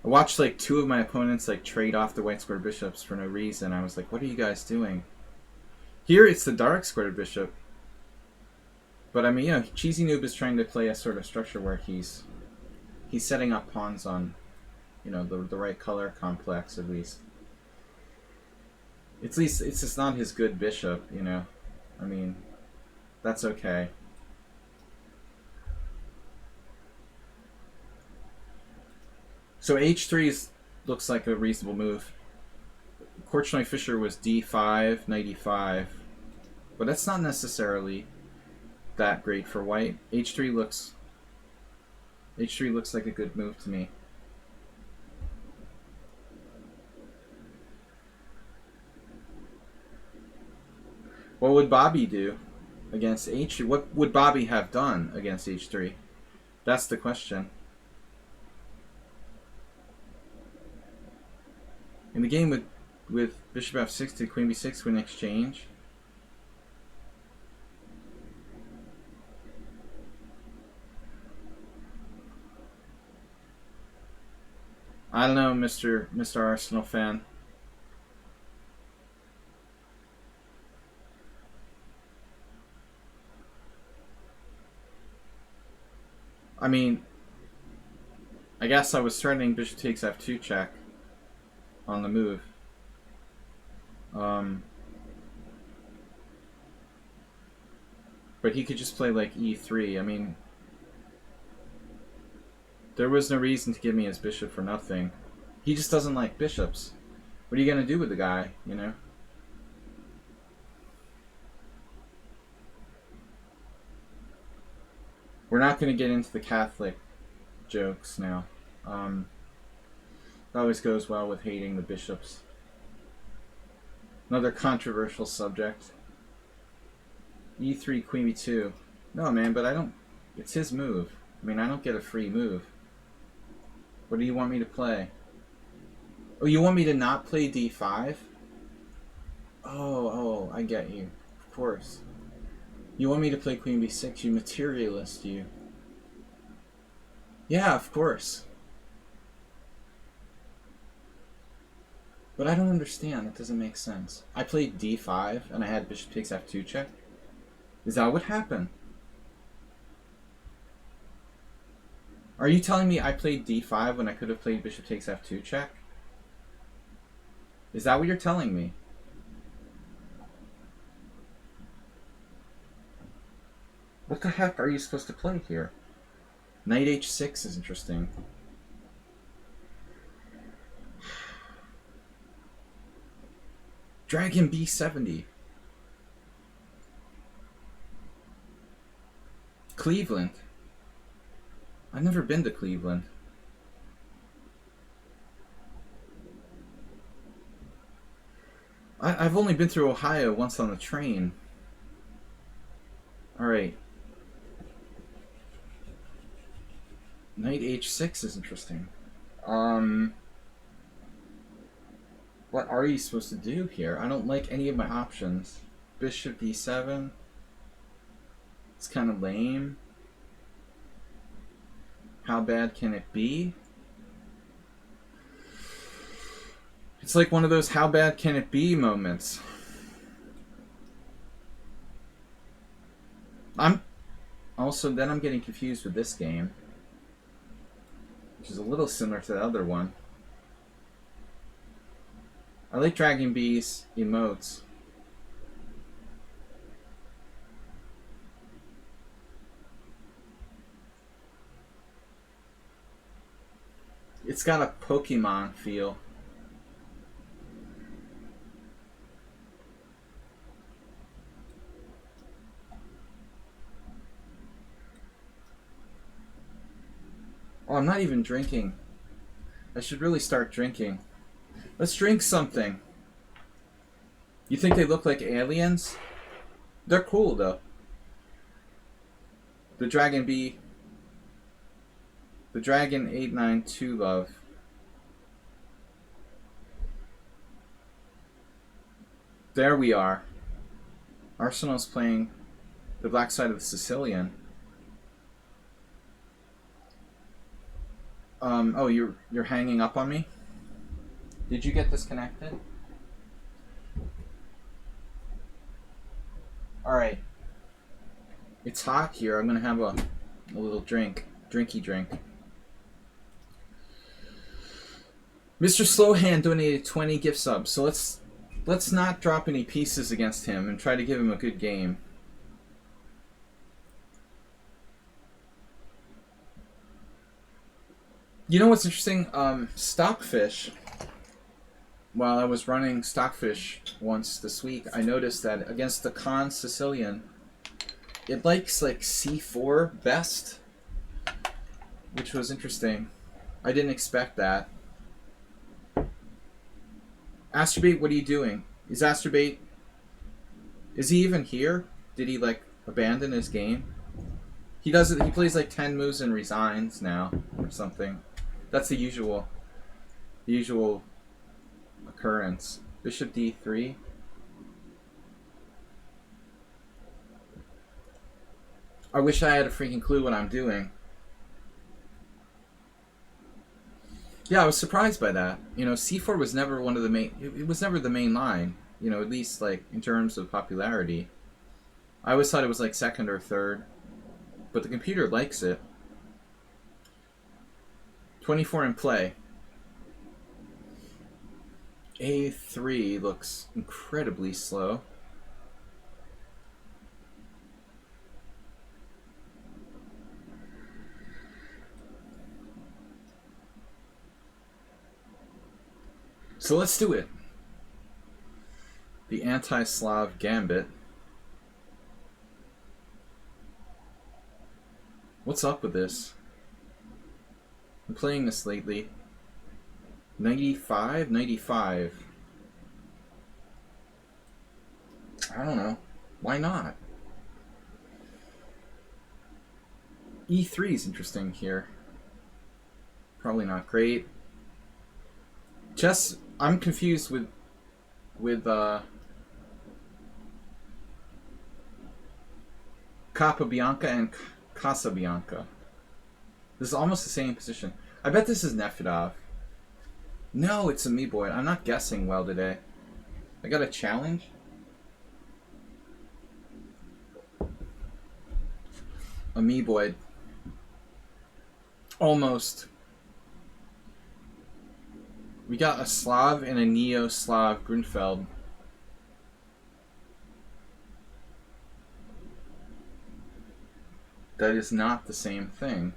I watched like two of my opponents like trade off the white square bishops for no reason. I was like, what are you guys doing? Here it's the dark square bishop. But I mean, you know, Cheesy Noob is trying to play a sort of structure where he's setting up pawns on, you know, the right color complex at least. At least it's just not his good bishop, you know. I mean, that's okay. So h3 looks like a reasonable move. Korchnoi Fischer was d5, knight e5, but that's not necessarily that great for white. h3 looks like a good move to me. What would Bobby do against h3? What would Bobby have done against h3? That's the question. In the game with bishop f6 to queen b6 win exchange. I don't know, Mr. Arsenal fan. I mean, I guess I was threatening bishop takes f2 check on the move. But he could just play like e3. I mean, there was no reason to give me his bishop for nothing. He just doesn't like bishops. What are you going to do with the guy, you know? We're not going to get into the Catholic jokes now. It always goes well with hating the bishops. Another controversial subject. e3, queen b2. No, man, but I don't... It's his move. I mean, I don't get a free move. What do you want me to play? Oh, you want me to not play d5? Oh, I get you. Of course. You want me to play queen b6, you materialist, you. Yeah, of course. But I don't understand. That doesn't make sense. I played d5 and I had bishop takes f2 check. Is that what happened? Are you telling me I played d5 when I could have played bishop takes f2 check? Is that what you're telling me? What the heck are you supposed to play here? Knight h6 is interesting. Dragon b70. Cleveland. I've never been to Cleveland. I've only been through Ohio once on the train. Alright. Knight h6 is interesting. What are you supposed to do here? I don't like any of my options. Bishop d7. It's kind of lame. How bad can it be? It's like one of those how bad can it be moments. I'm getting confused with this game, which is a little similar to the other one. I like Dragon B's emotes. It's got a Pokemon feel. Oh, I'm not even drinking. I should really start drinking. Let's drink something. You think they look like aliens? They're cool, though. The Dragon 892 love. There we are. Arsenal's playing the black side of the Sicilian. Oh, you're hanging up on me? Did you get disconnected? Alright. It's hot here. I'm gonna have a little drinky drink. Mr. Slowhand donated 20 gift subs, so let's not drop any pieces against him and try to give him a good game. You know what's interesting? Stockfish. While I was running Stockfish once this week, I noticed that against the Con Sicilian, it likes like c4 best, which was interesting. I didn't expect that. Astrobate, what are you doing? Is he even here? Did he like abandon his game? He does it. He plays like 10 moves and resigns now or something. That's the usual occurrence. Bishop d3. I wish I had a freaking clue what I'm doing. Yeah, I was surprised by that. You know, c4 was never one of the main. It was never the main line. You know, at least like in terms of popularity. I always thought it was like second or third, but the computer likes it. 24 in play. A3 looks incredibly slow. So let's do it. The anti-Slav gambit. What's up with this? I'm playing this lately. 95? 95. I don't know. Why not? E3 is interesting here. Probably not great. Chess, I'm confused with Capabianca and Casabianca. This is almost the same position. I bet this is Nefedov. No, it's Amiiboid. I'm not guessing well today. I got a challenge? Amiiboid. Almost. We got a Slav and a Neo-Slav Grunfeld. That is not the same thing.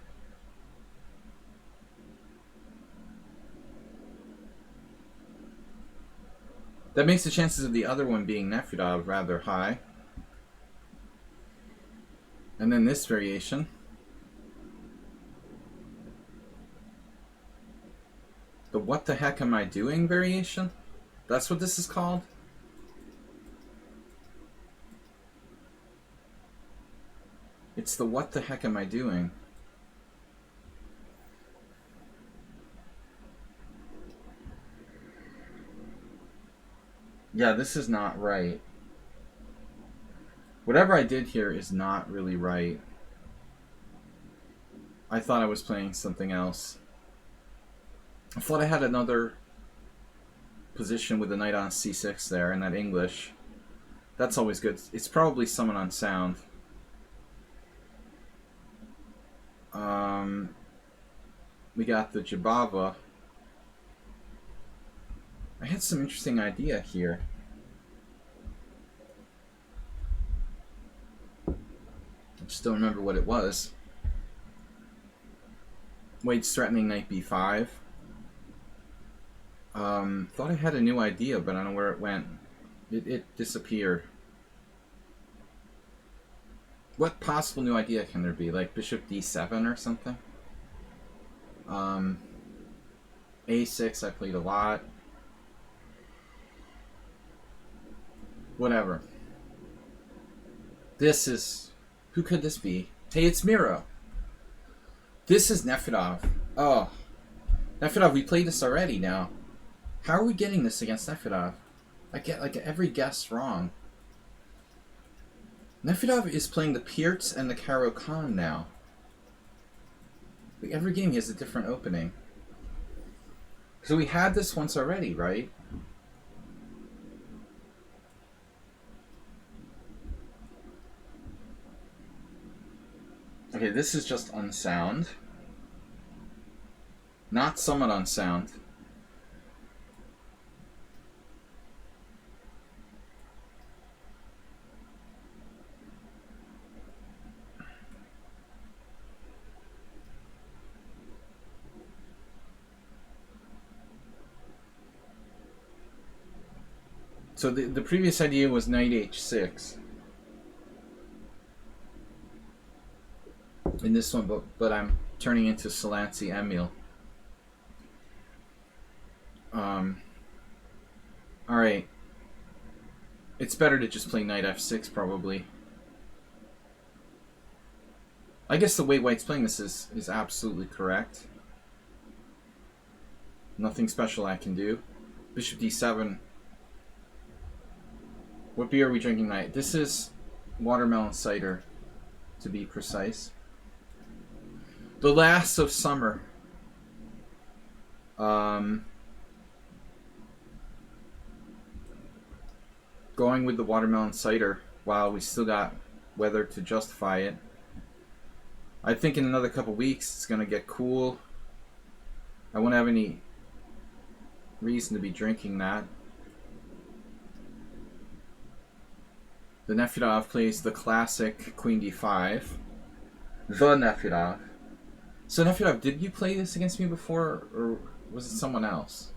That makes the chances of the other one being Nefedov rather high. And then this variation. The what the heck am I doing variation? That's what this is called? It's the what the heck am I doing? Yeah, this is not right. Whatever I did here is not really right. I thought I was playing something else. I thought I had another position with the knight on c6 there in that English. That's always good. It's probably someone on sound. We got the Jabava. I had some interesting idea here. I just don't remember what it was. Wade's threatening knight b5. Thought I had a new idea, but I don't know where it went. It disappeared. What possible new idea can there be? Like bishop d7 or something? A6 I played a lot. Whatever. This is... Who could this be? Hey, it's Miro. This is Nefedov. Oh. Nefedov, we played this already now. How are we getting this against Nefedov? I get like every guess wrong. Nefedov is playing the Pirts and the Caro-Kann now. Like every game he has a different opening. So we had this once already, right? Okay, this is just unsound. Not somewhat unsound. So the previous idea was knight h6. In this one, but I'm turning into Salanci Emil. Alright. It's better to just play knight f6, probably. I guess the way White's playing this is absolutely correct. Nothing special I can do. Bishop d7. What beer are we drinking tonight? This is watermelon cider, to be precise. The last of summer. Going with the watermelon cider while we still got weather to justify it. I think in another couple weeks it's gonna get cool. I won't have any reason to be drinking that. The Nefedov plays the classic Queen d5. The Nefedov. So Nefedov, did you play this against me before, or was it someone else?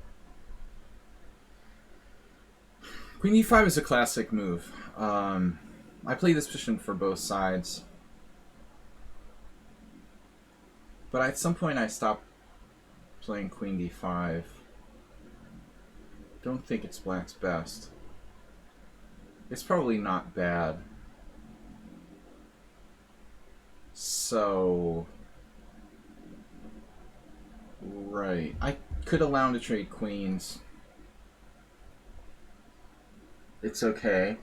Queen d5 is a classic move. I play this position for both sides. But at some point I stopped playing Queen d5. Don't think it's Black's best. It's probably not bad. So... Right. I could allow him to trade queens. It's okay.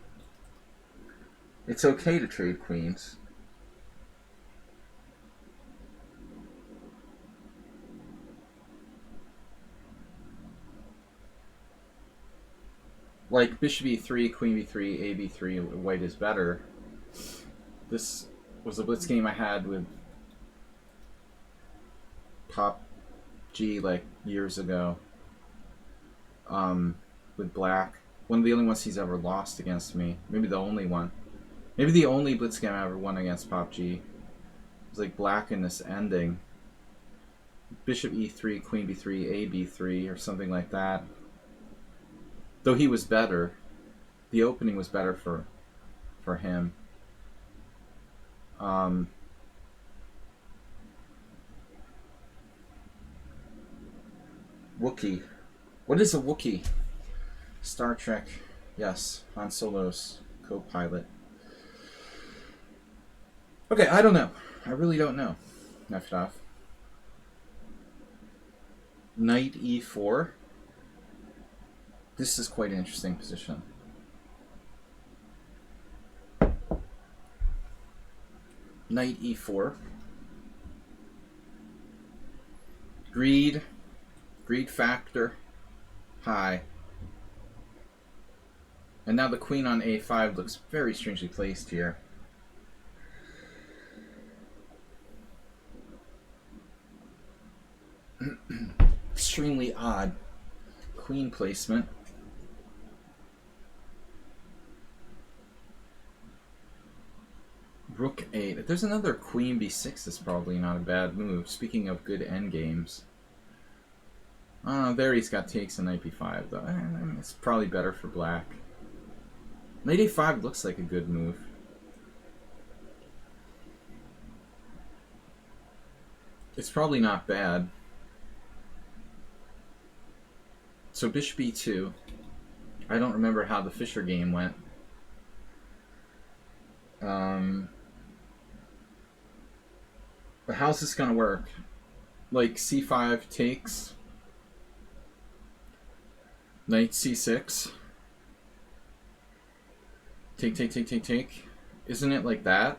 It's okay to trade queens. Like bishop e3, queen b3, a b3, white is better. This was a blitz game I had with Pop G like years ago. With Black. One of the only ones he's ever lost against me. Maybe the only one. Maybe the only blitz game I ever won against Pop G. It was like Black in this ending. Bishop e3, queen b3, a b3, or something like that. Though he was better. The opening was better for him. Wookiee. What is a Wookiee? Star Trek. Yes. Han Solo's co-pilot. Okay, I don't know. I really don't know. F. Knight e4. This is quite an interesting position. Knight e4. Greed factor high. And now the queen on a5 looks very strangely placed here. Extremely odd queen placement. Rook 8. If there's another queen b6, is probably not a bad move. Speaking of good endgames. There he's got takes on knight b5, though. It's probably better for black. Knight a5 looks like a good move. It's probably not bad. So bishop e2. I don't remember how the Fischer game went. But how's this gonna work? Like c5 takes. Knight c6. Take. Isn't it like that?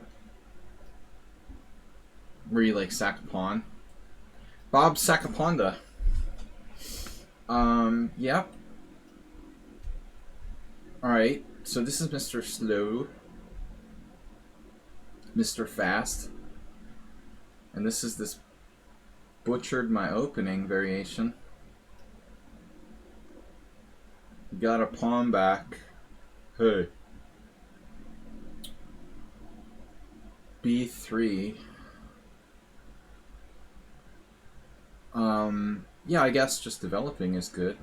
Where you like sack a pawn? Bob Sakaponda. Yep. Alright, so this is Mr. Slow. Mr. Fast. And this is this butchered my opening variation. Got a pawn back. Hey. B3. Yeah, I guess just developing is good.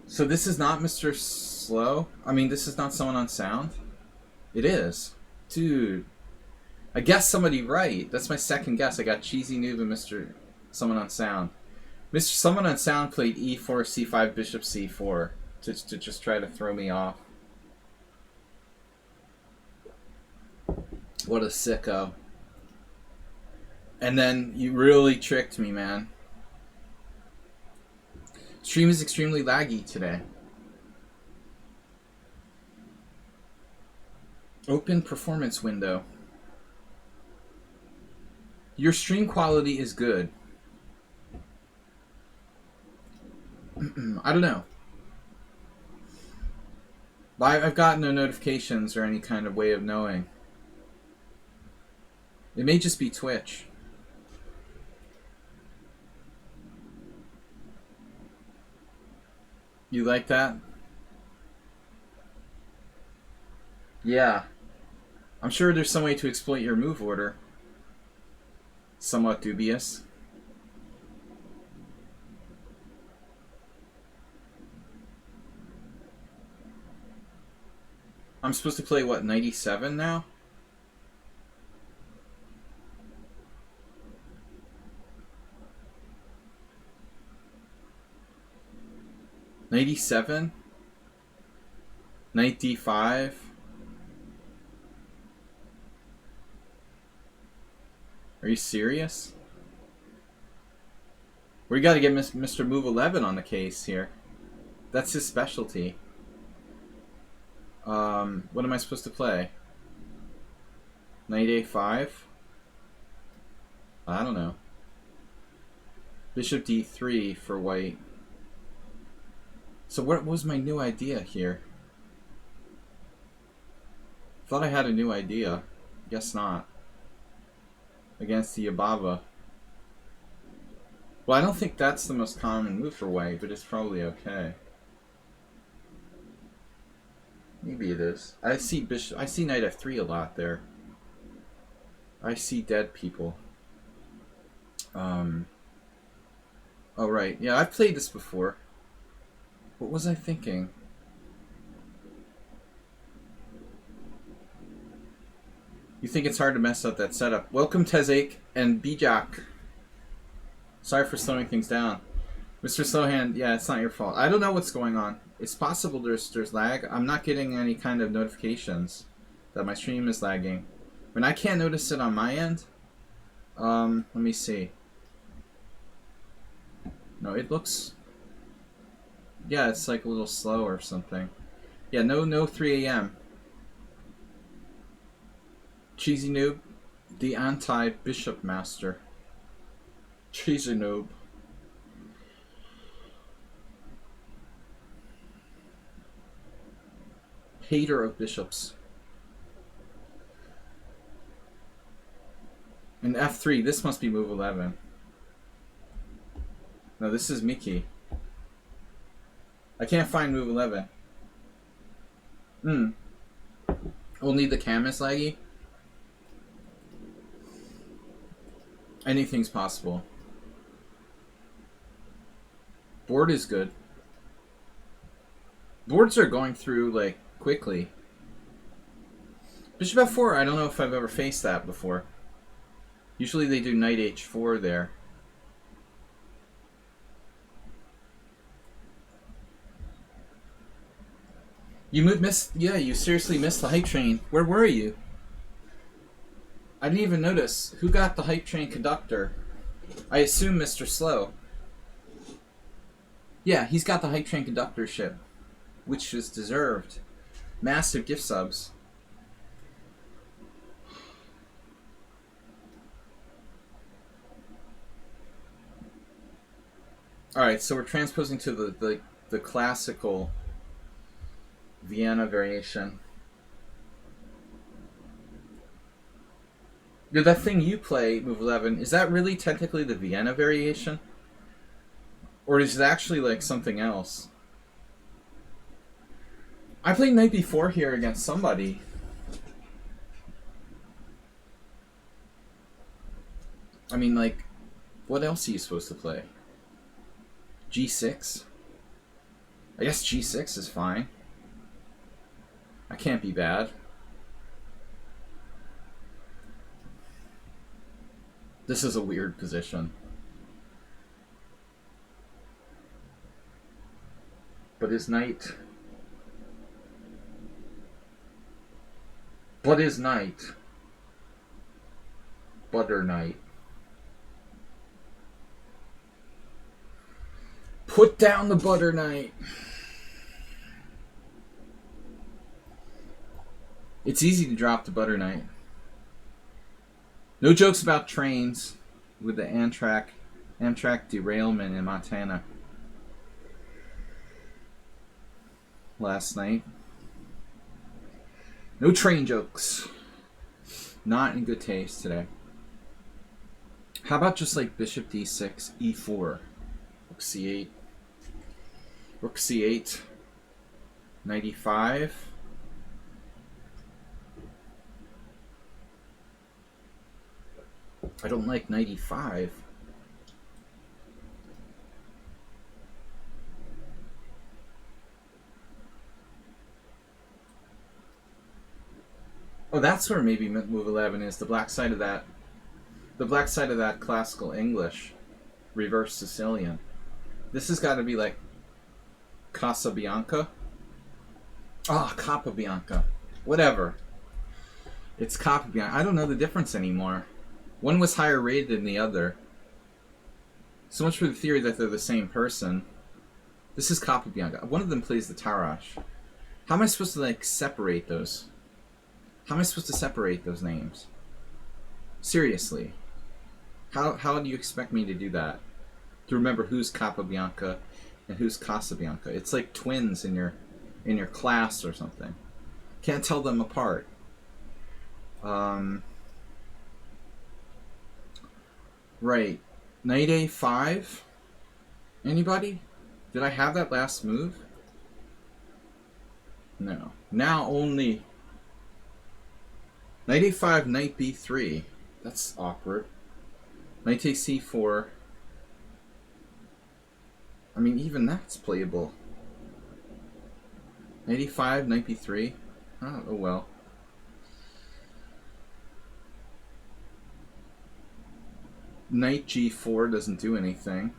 So this is not Mr. Slow? I mean, this is not someone on sound? It is. Dude. I guessed somebody right. That's my second guess. I got Cheesy Noob and Mr. Someone on sound. Mr. Someone on sound played e4, c5, bishop c4 to just try to throw me off. What a sicko. And then you really tricked me, man. Stream is extremely laggy today. Open performance window. Your stream quality is good. I don't know. I've got no notifications or any kind of way of knowing. It may just be Twitch. You like that? Yeah. I'm sure there's some way to exploit your move order. Somewhat dubious. I'm supposed to play, what, 97 now? '97? Knight d5? Are you serious? We gotta get Mr. Move 11 on the case here. That's his specialty. What am I supposed to play? Knight a5? I don't know. Bishop d3 for white. So what was my new idea here? Thought I had a new idea. Guess not. Against the Yababa. Well, I don't think that's the most common move for white, but it's probably okay. Maybe it is. I see knight f3 a lot there. I see dead people. Oh, right. Yeah, I've played this before. What was I thinking? You think it's hard to mess up that setup. Welcome, Tezake and Bijak. Sorry for slowing things down. Mr. Slowhand, yeah, it's not your fault. I don't know what's going on. It's possible there's lag. I'm not getting any kind of notifications that my stream is lagging. I mean, I can't notice it on my end. Let me see. No, it looks... Yeah, it's like a little slow or something. Yeah, no 3 a.m. Cheesy Noob, the anti-Bishop Master. Cheesy Noob. Hater of bishops. And F3, this must be move 11. No, this is Mickey. I can't find move 11. Only the cam is laggy? Anything's possible. Board is good. Boards are going through, like, quickly. Bishop F4, I don't know if I've ever faced that before. Usually they do knight H4 there. You missed... Yeah, you seriously missed the hype train. Where were you? I didn't even notice. Who got the hype train conductor? I assume Mr. Slow. Yeah, he's got the hype train conductorship, which is deserved. Massive gift subs. Alright, so we're transposing to the classical Vienna variation. Yeah, that thing you play, move 11, is that really technically the Vienna variation? Or is it actually like something else? I played knight b4 here against somebody. I mean, like, what else are you supposed to play? G6? I guess G6 is fine. I can't be bad. This is a weird position. But his knight... Butter knight. Put down the butter knight. It's easy to drop the butter knight. No jokes about trains with the Amtrak derailment in Montana last night. No train jokes. Not in good taste today. How about just like bishop d6, e4, rook c8, rook c8, knight e5. I don't like knight e5. Oh, that's where maybe move 11 is, the black side of that. The black side of that classical English, reverse Sicilian. This has got to be like Casabianca. Ah, oh, Capabianca. Whatever. It's Capabianca. I don't know the difference anymore. One was higher rated than the other. So much for the theory that they're the same person. This is Capabianca. One of them plays the Tarash. How am I supposed to like separate those? How am I supposed to separate those names? Seriously. How do you expect me to do that? To remember who's Capabianca and who's Casabianca? It's like twins in your class or something. Can't tell them apart. Right. Knight a5? Anybody? Did I have that last move? No. Now only... Knight a5, knight b3. That's awkward. Knight takes c4. I mean, even that's playable. 85, knight b3. Oh well. Knight g4 doesn't do anything.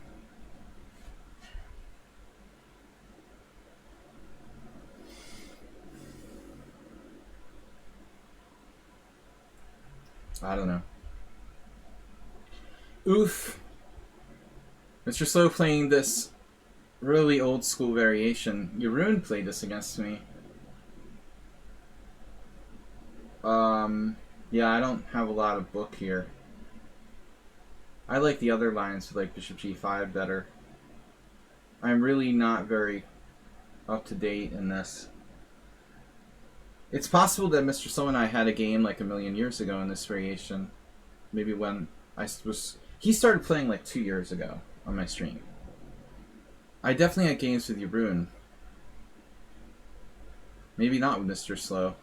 I don't know. Oof. Mr. Slow playing this really old school variation. Jeroen played this against me. Yeah, I don't have a lot of book here. I like the other lines with like bishop g5 better. I'm really not very up to date in this. It's possible that Mr. Slow and I had a game like a million years ago in this variation. Maybe when I was... He started playing like 2 years ago on my stream. I definitely had games with Jeroen. Maybe not with Mr. Slow.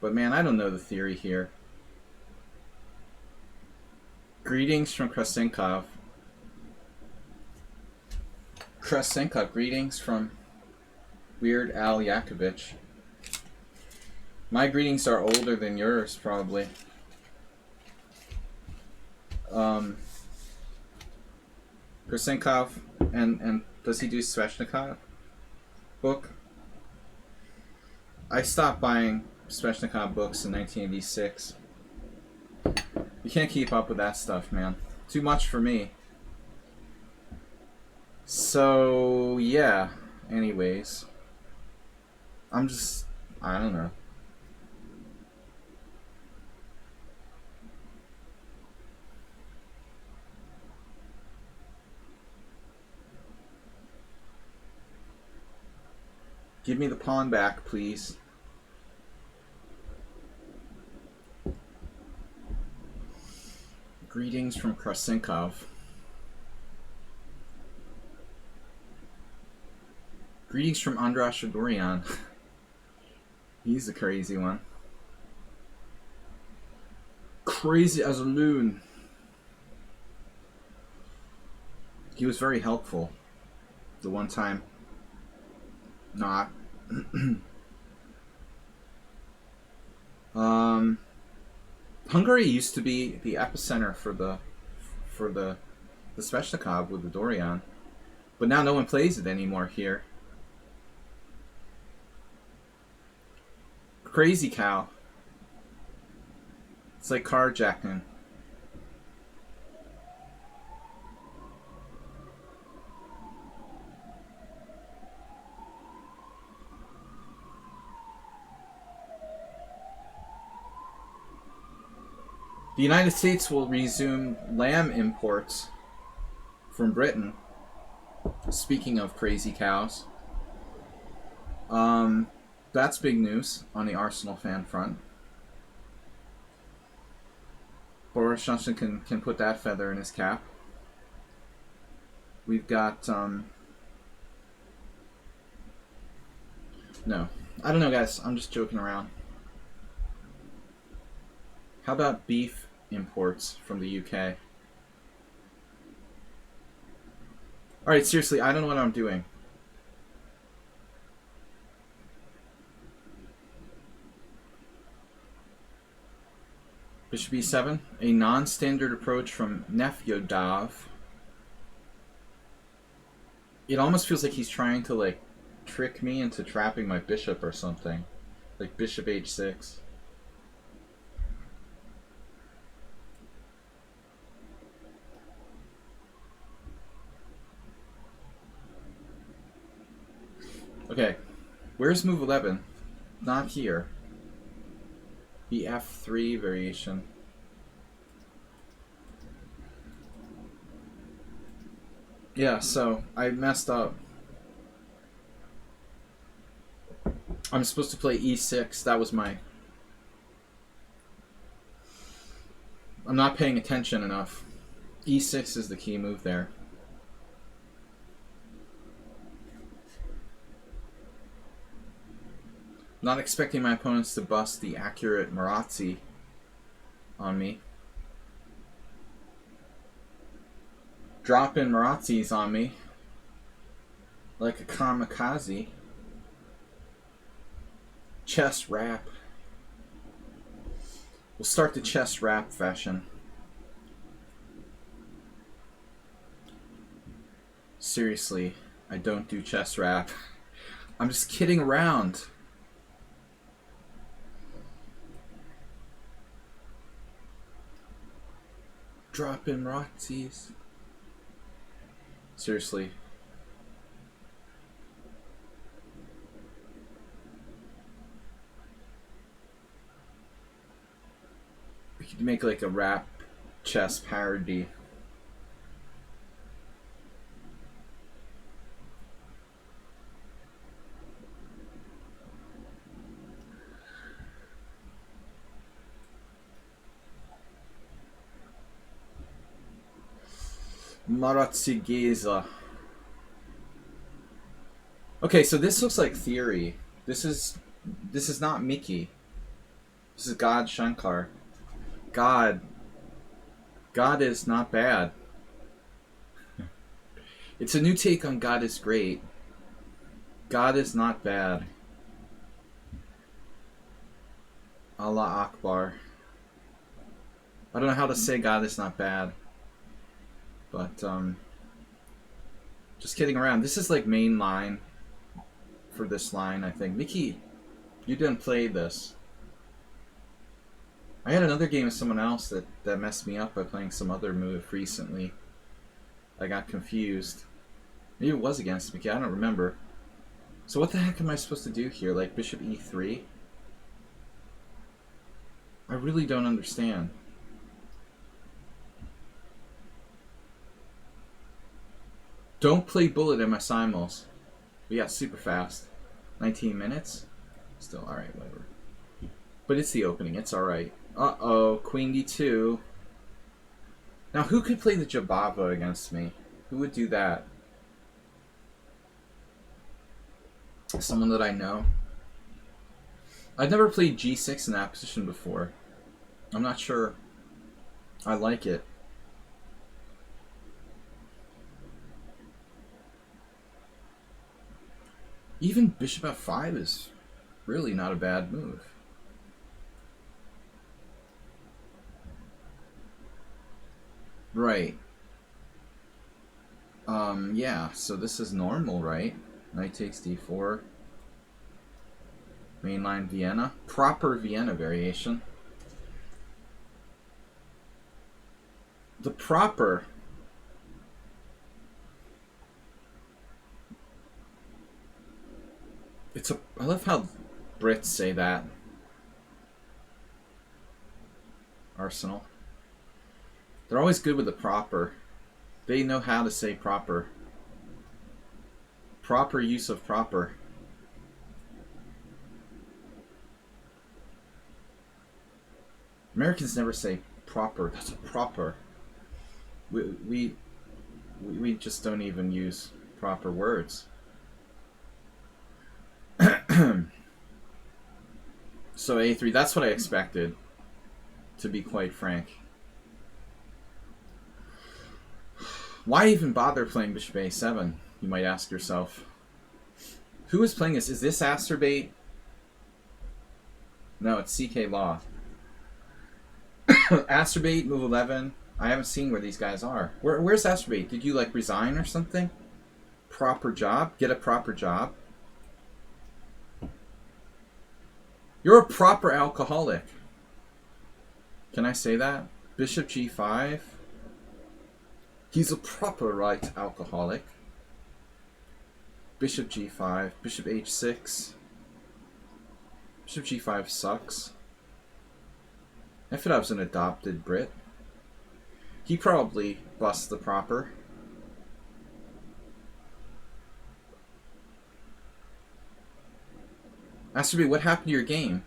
But man, I don't know the theory here. Greetings from Krasenkov. Krasenkov, greetings from Weird Al Yakovich. My greetings are older than yours, probably. Krasenkov, and does he do Sveshnikov book? I stopped buying Sveshnikov books in 1986. You can't keep up with that stuff, man. Too much for me. So, yeah. Anyways. I don't know. Give me the pawn back, please. Greetings from Krasenkov. Greetings from Andras Shadorian. He's a crazy one. Crazy as a loon. He was very helpful. The one time. Not. Hungary used to be the epicenter for the Sveshnikov with the Dorian, but now no one plays it anymore here. Crazy cow. It's like carjacking. The United States will resume lamb imports from Britain. Speaking of crazy cows. That's big news on the Arsenal fan front. Boris Johnson can put that feather in his cap. We've got, no. I don't know, guys. I'm just joking around. How about beef imports from the UK? Alright, seriously, I don't know what I'm doing. Bishop e7, a non-standard approach from Nefyodov. It almost feels like he's trying to, like, trick me into trapping my bishop or something. Like bishop h6. Okay, where's move 11? Not here. The f3 variation. Yeah, so I messed up. I'm supposed to play e6. That was my... I'm not paying attention enough. e6 is the key move there. Not expecting my opponents to bust the accurate Marazzi on me. Drop in Marazzis on me. Like a kamikaze. Chess wrap. We'll start the chess wrap fashion. Seriously, I don't do chess wrap. I'm just kidding around. Dropping Roxy's. Seriously. We could make like a rap chess parody. Maratsigeza. Okay, so this looks like theory. This is not Mickey. This is God Shankar. God is not bad. It's a new take on God is great. God is not bad. Allah Akbar. I don't know how to say God is not bad. But, just kidding around. This is like main line for this line, I think. Mickey, you didn't play this. I had another game with someone else that messed me up by playing some other move recently. I got confused. Maybe it was against Mickey, I don't remember. So what the heck am I supposed to do here? Like bishop e3? I really don't understand. Don't play bullet in my simuls. We got super fast. 19 minutes? Still, alright, whatever. But it's the opening, it's alright. Uh-oh, queen d2. Now, who could play the Jabava against me? Who would do that? Someone that I know? I've never played g6 in that position before. I'm not sure I like it. Even bishop f5 is really not a bad move. Right. Yeah, so this is normal, right? Knight takes d4. Mainline Vienna. Proper Vienna variation. The proper... It's a... I love how Brits say that. Arsenal. They're always good with the proper. They know how to say proper. Proper use of proper. Americans never say proper. That's a proper. We just don't even use proper words. So a3, that's what I expected, to be quite frank. Why even bother playing bishop a7, you might ask yourself. Who is playing this? Is this Asterbait? No, it's CK Law. Asterbait, move 11. I haven't seen where these guys are. Where's Asterbait? Did you like resign or something? Proper job? Get a proper job? You're a proper alcoholic. Can I say that? Bishop g5. He's a proper right alcoholic. Bishop g5. Bishop h6. Bishop g5 sucks. Efedov's an adopted Brit. He probably busts the proper. Asterbait, what happened to your game?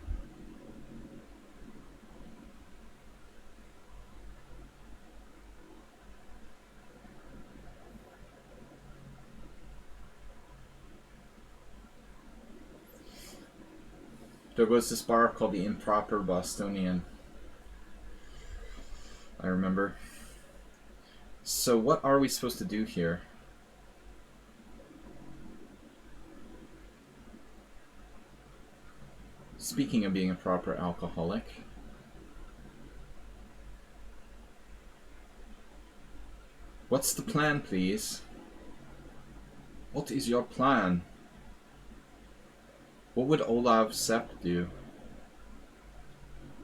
There was this bar called the Improper Bostonian. I remember. So what are we supposed to do here? Speaking of being a proper alcoholic, what's the plan, please? What is your plan? What would Olav Sepp do?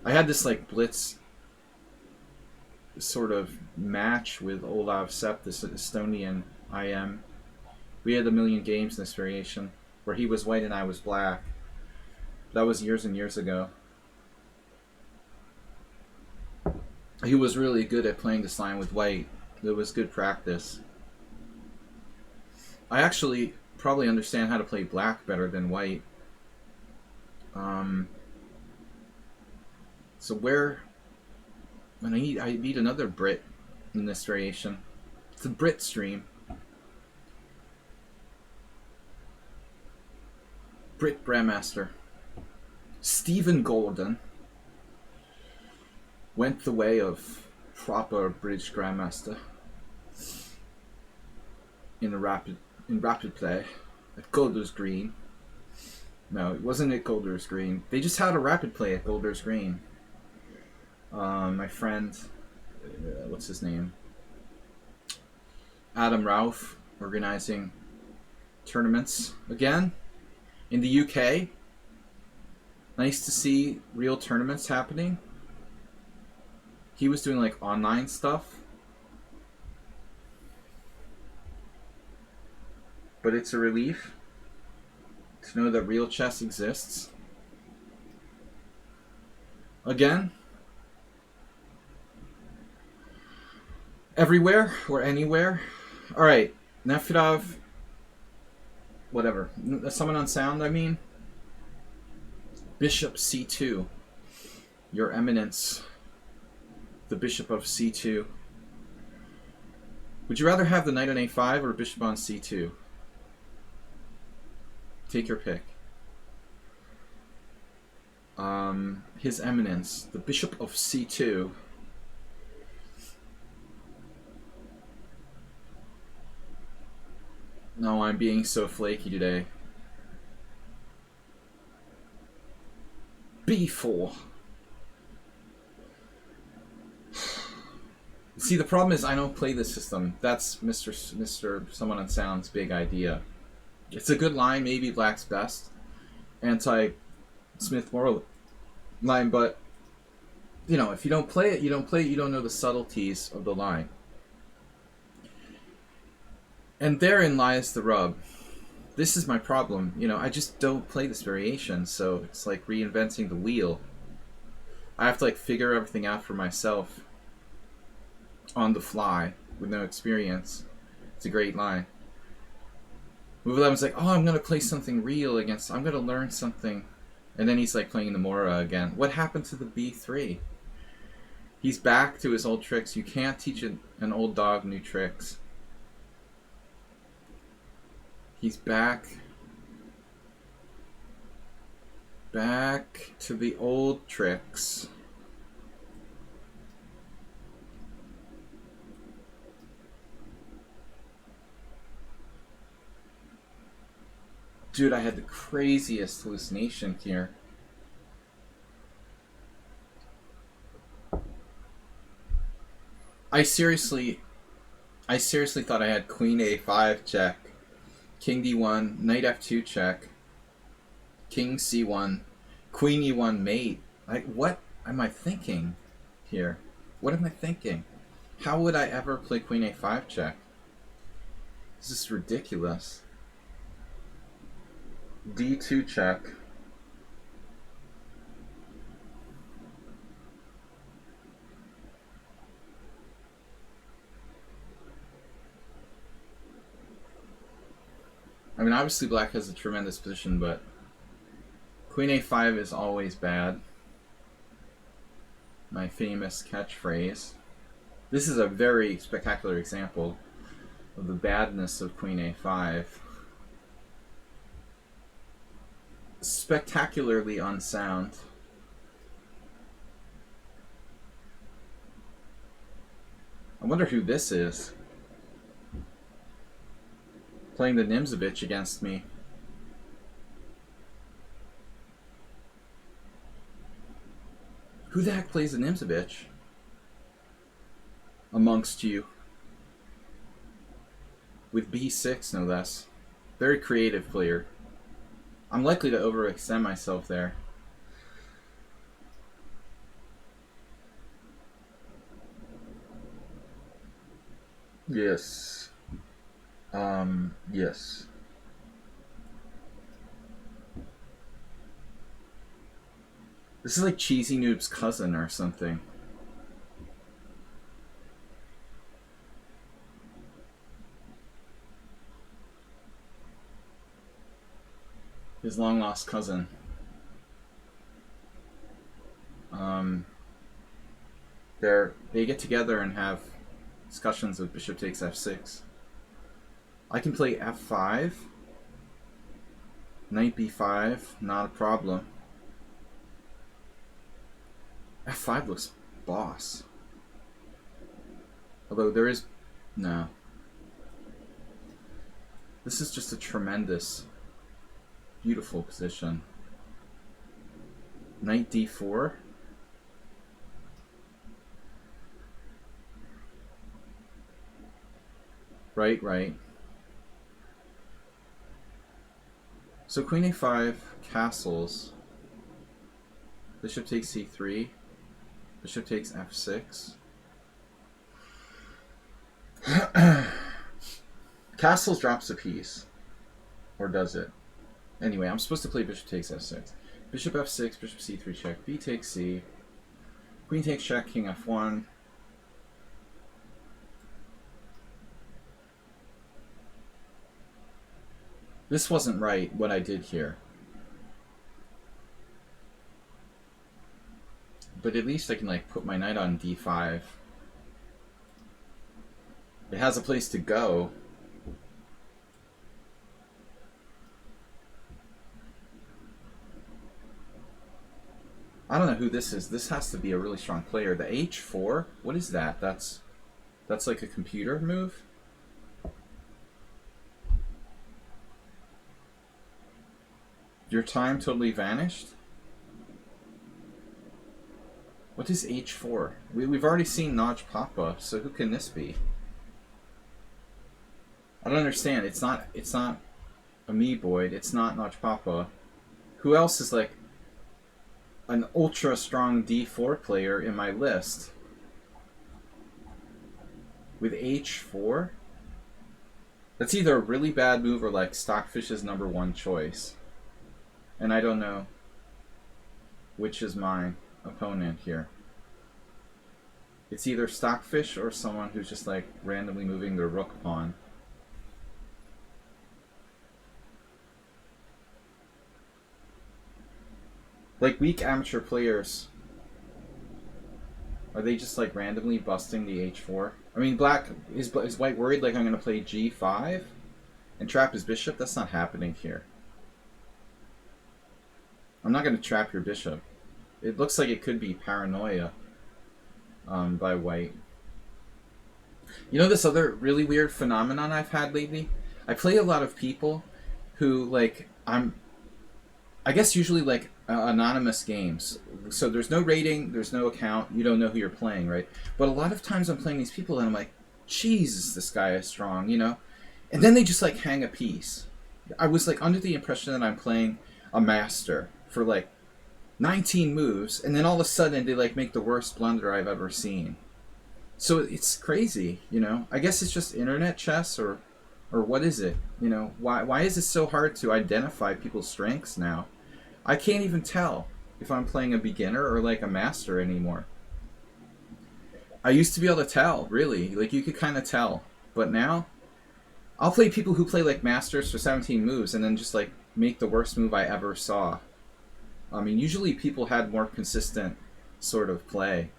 I had this like blitz sort of match with Olav Sepp, this Estonian IM. We had a million games in this variation where he was white and I was black. That was years and years ago. He was really good at playing this line with white. It was good practice. I actually probably understand how to play black better than white. So where... And I need another Brit in this variation. It's a Brit stream. Brit Grandmaster. Stephen Golden went the way of proper British Grandmaster in rapid play at Golders Green. No, it wasn't at Golders Green. They just had a rapid play at Golders Green. My friend, what's his name? Adam Ralph, organizing tournaments again in the UK. Nice to see real tournaments happening. He was doing like online stuff. But it's a relief to know that real chess exists. Again, everywhere or anywhere. Alright, Nefedov, whatever. Someone on sound, I mean. Bishop c2. Your Eminence, the Bishop of c2. Would you rather have the knight on a5 or bishop on c2? Take your pick. His Eminence, the Bishop of c2. No, I'm being so flaky today. b4. See, the problem is I don't play this system. That's Mr. Someone on Sound's big idea. It's a good line, maybe black's best. Anti-Smith-Morrill line, but you know, if you don't play it, you don't play it, you don't know the subtleties of the line. And therein lies the rub. This is my problem. You know, I just don't play this variation, so it's like reinventing the wheel. I have to like figure everything out for myself on the fly with no experience. It's a great line. Move 11's like, oh, I'm going to play something real against... I'm going to learn something. And then he's like playing the Mora again. What happened to the b3? He's back to his old tricks. You can't teach an old dog new tricks. He's back to the old tricks. Dude, I had the craziest hallucination here. I seriously thought I had queen a5 check, king d1, knight f2 check, king c1, queen e1 mate. Like, what am I thinking here? What am I thinking? How would I ever play queen a5 check? This is ridiculous. d2 check. I mean, obviously black has a tremendous position, but queen a5 is always bad. My famous catchphrase. This is a very spectacular example of the badness of queen a5. Spectacularly unsound. I wonder who this is. Playing the Nimzovich against me. Who the heck plays a Nimzovich amongst you? With b6, no less. Very creative player. I'm likely to overextend myself there. Yes. Yes. This is like Cheesy Noob's cousin or something. His long lost cousin. They get together and have discussions of bishop takes f6. I can play f5. Knight b5, not a problem. f5 looks boss. Although there is... no. This is just a tremendous, beautiful position. Knight d4. Right. So queen a5, castles. Bishop takes c3. Bishop takes f6. Castles drops a piece. Or does it? Anyway, I'm supposed to play bishop takes f6. Bishop f6, bishop c3 check, b takes c. Queen takes check, king f1. This wasn't right, what I did here. But at least I can like put my knight on d5. It has a place to go. I don't know who this is. This has to be a really strong player. The h4? What is that? That's like a computer move? Your time totally vanished? What is h4? We've already seen Notch Papa, so who can this be? I don't understand. It's not Amoeboid. It's not Notch Papa. Who else is like an ultra strong d4 player in my list? With h4? That's either a really bad move or like Stockfish's #1 choice. And I don't know which is my opponent here. It's either Stockfish or someone who's just like randomly moving their rook pawn. Like weak amateur players, are they just like randomly busting the h4? I mean, is white worried like I'm going to play g5 and trap his bishop? That's not happening here. I'm not going to trap your bishop. It looks like it could be paranoia by white. You know this other really weird phenomenon I've had lately? I play a lot of people who like I guess usually like anonymous games. So there's no rating, there's no account, you don't know who you're playing, right? But a lot of times I'm playing these people and I'm like, Jesus, this guy is strong, you know? And then they just like hang a piece. I was like under the impression that I'm playing a master for like 19 moves, and then all of a sudden they like make the worst blunder I've ever seen. So it's crazy, you know? I guess it's just internet chess or what is it? You know, why is it so hard to identify people's strengths now? I can't even tell if I'm playing a beginner or like a master anymore. I used to be able to tell, really. Like you could kind of tell. But now, I'll play people who play like masters for 17 moves and then just like make the worst move I ever saw. I mean, usually people had more consistent sort of play.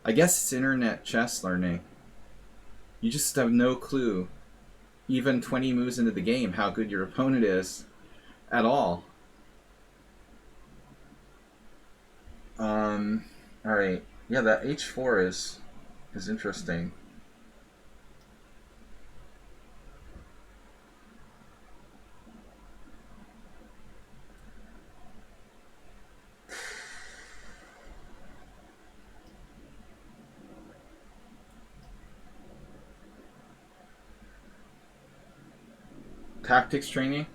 I guess it's internet chess learning. You just have no clue, even 20 moves into the game, how good your opponent is at all. Alright. Yeah, that h4 is interesting. tactics training.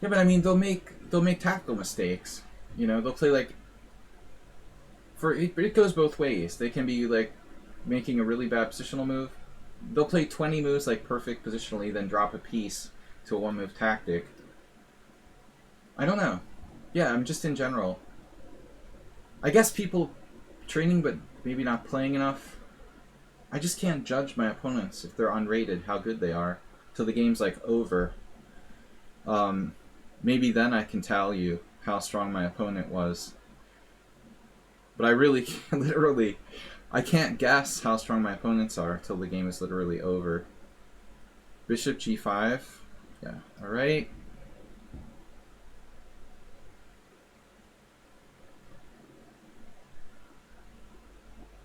Yeah, but I mean, they'll make tactical mistakes. You know, they'll play like but it goes both ways. They can be like making a really bad positional move. They'll play 20 moves like perfect positionally, then drop a piece to a 1-move tactic. I don't know. Yeah, I'm just in general. I guess people training but maybe not playing enough. I just can't judge my opponents if they're unrated, how good they are, till the game's like over. Maybe then I can tell you how strong my opponent was. But I really, literally, I can't guess how strong my opponents are till the game is literally over. Bishop g5. Yeah, alright.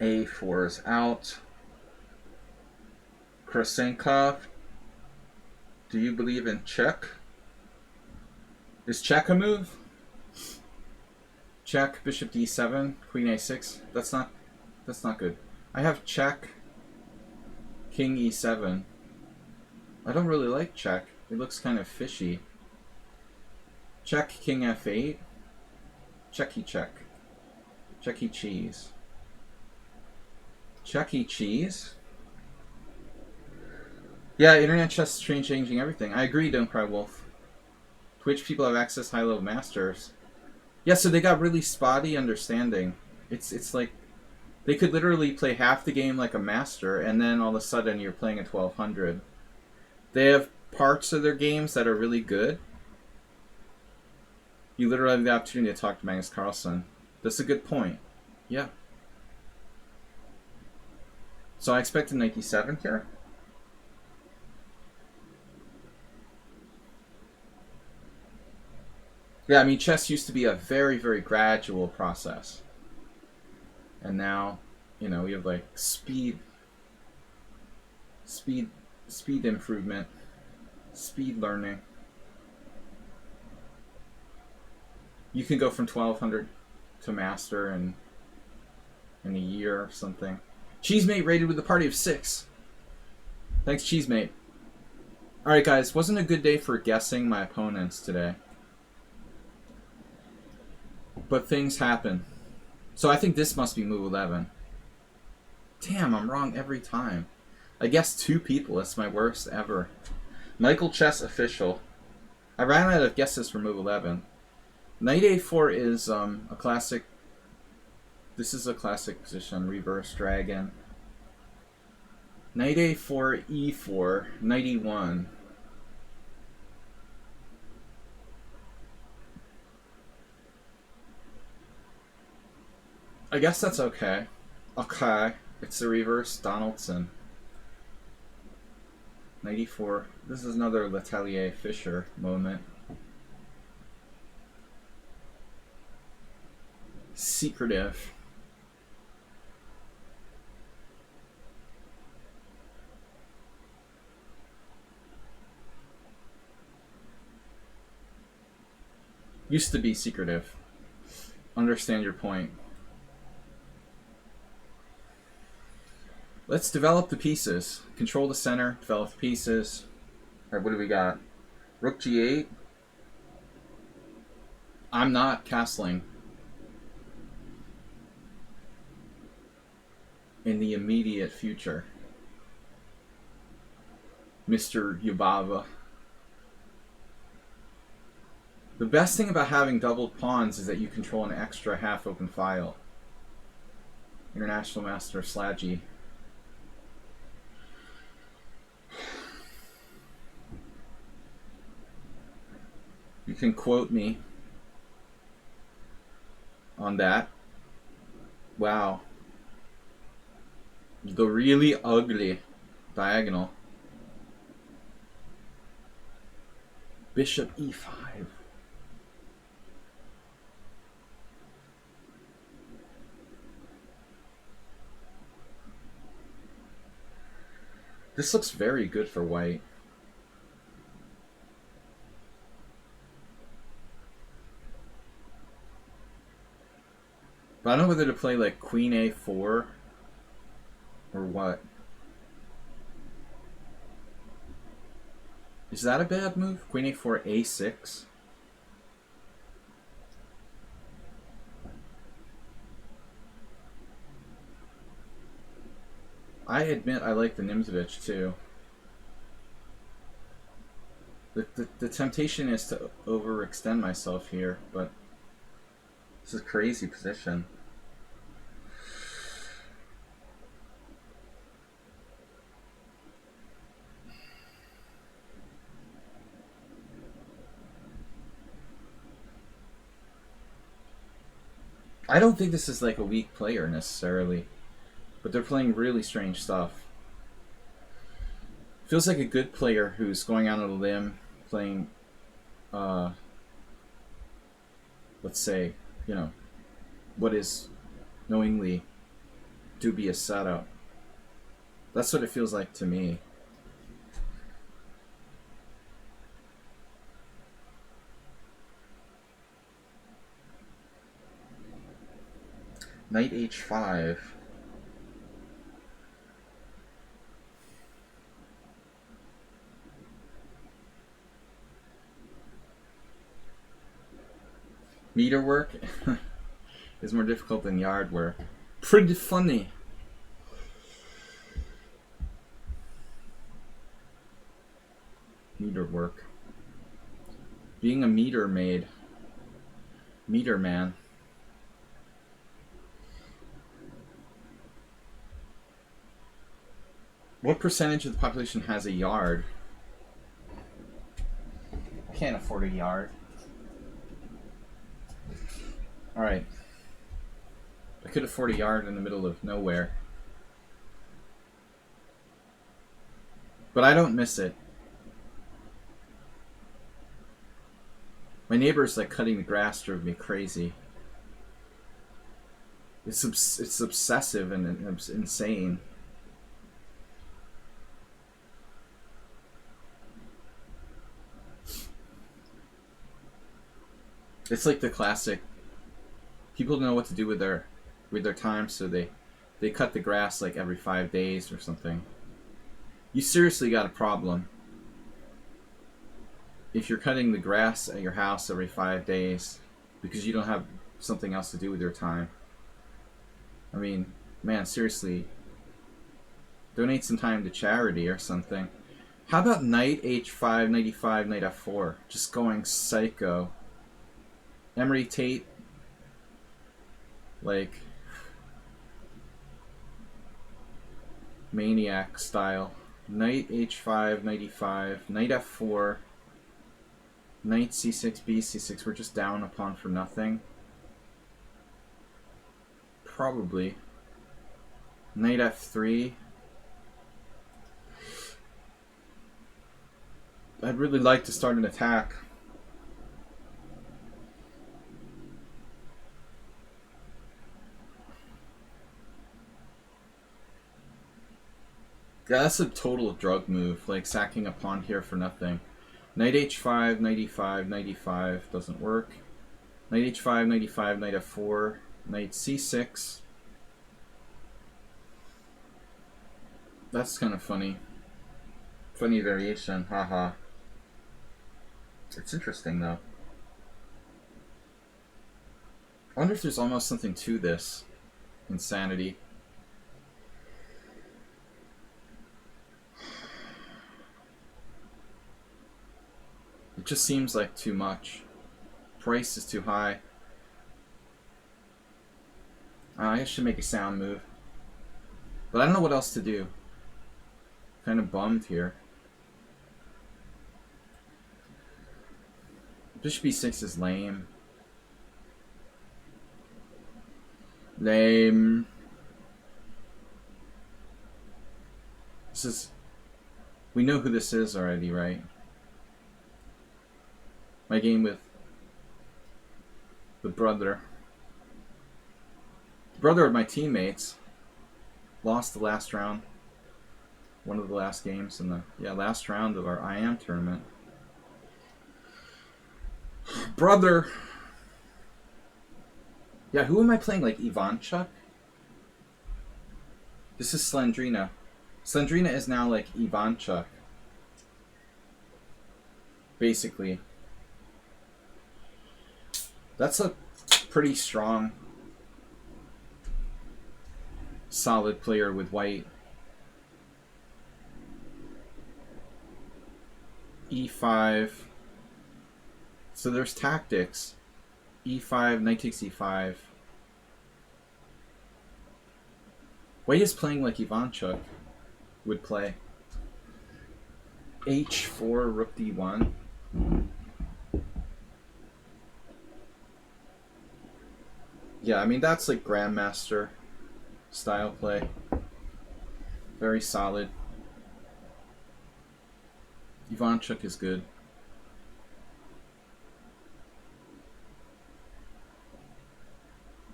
a4 is out. Krasenkov, do you believe in check? Is check a move? Check, bishop d7, queen a6. That's not good. I have check, king e7. I don't really like check. It looks kind of fishy. Check, king f8. Checky check. Checky cheese. Checky cheese? Yeah, internet chess is changing everything. I agree, Don't Cry Wolf. Twitch people have access to high-level masters. Yeah, so they got really spotty understanding. It's like they could literally play half the game like a master, and then all of a sudden you're playing at 1200. They have parts of their games that are really good. You literally have the opportunity to talk to Magnus Carlsen. That's a good point. Yeah. So I expect a 97 here. Yeah, I mean, chess used to be a very, very gradual process. And now, you know, we have like speed improvement, speed learning. You can go from 1200 to master in a year or something. Cheesemate rated with a party of 6. Thanks, Cheesemate. Alright, guys, wasn't a good day for guessing my opponents today. But things happen. So I think this must be move 11. Damn, I'm wrong every time. I guessed 2 people. That's my worst ever. Michael Chess official. I ran out of guesses for move 11. Knight a4 is a classic. This is a classic position. Reverse dragon. Knight a4, e4, knight e1. I guess that's okay. Okay. It's the reverse Donaldson. Knight e4. This is another Letelier Fischer moment. Secretive. Used to be secretive. Understand your point. Let's develop the pieces. Control the center, develop the pieces. Alright, what do we got? Rook g8. I'm not castling in the immediate future. Mr. Yubava. The best thing about having doubled pawns is that you control an extra half-open file. International Master Slaggy. You can quote me on that. Wow. The really ugly diagonal. Bishop e5. This looks very good for white. But I don't know whether to play like queen a4 or what. Is that a bad move? Queen a4, a6? I admit I like the Nimzovich too. The temptation is to overextend myself here, but this is a crazy position. I don't think this is like a weak player necessarily, but they're playing really strange stuff. Feels like a good player who's going out on a limb, playing, let's say, you know, what is knowingly dubious setup. That's what it feels like to me. Knight h5. Meter work is more difficult than yard work. Pretty funny. Meter work. Being a meter maid. Meter man. What percentage of the population has a yard? I can't afford a yard. Alright. I could afford a yard in the middle of nowhere. But I don't miss it. My neighbor's like cutting the grass drove me crazy. It's obsessive and insane. It's like the classic. People know what to do with their time, so they cut the grass like every 5 days or something. You seriously got a problem if you're cutting the grass at your house every 5 days because you don't have something else to do with your time. I mean, man, seriously, donate some time to charity or something. How about knight h5, knight e5, knight f4? Just going psycho. Emery Tate, like, maniac style. Knight h5, knight e5, knight f4, knight c6, b6. We're just down a pawn for nothing. Probably. Knight f3. I'd really like to start an attack. Yeah, that's a total drug move, like sacking a pawn here for nothing. Knight h5, knight e5, knight e5 doesn't work. Knight h5, knight e5, knight f4, knight c6. That's kind of funny. Funny variation, haha. It's interesting though. I wonder if there's almost something to this insanity. It just seems like too much. Price is too high. I should make a sound move. But I don't know what else to do. Kind of bummed here. Bishop e6 is lame. Lame. This is... We know who this is already, right? My game with the brother. The brother of my teammates lost the last round. One of the last games in the last round of our IM tournament. Brother. Yeah, who am I playing? Like Ivanchuk? This is Slendrina. Slendrina is now like Ivanchuk. basically. That's a pretty strong, solid player with white. E5. So there's tactics. E5, knight takes E5. White is playing like Ivanchuk would play. H4, rook D1. Yeah, I mean, that's like Grandmaster style play. Very solid. Ivanchuk is good.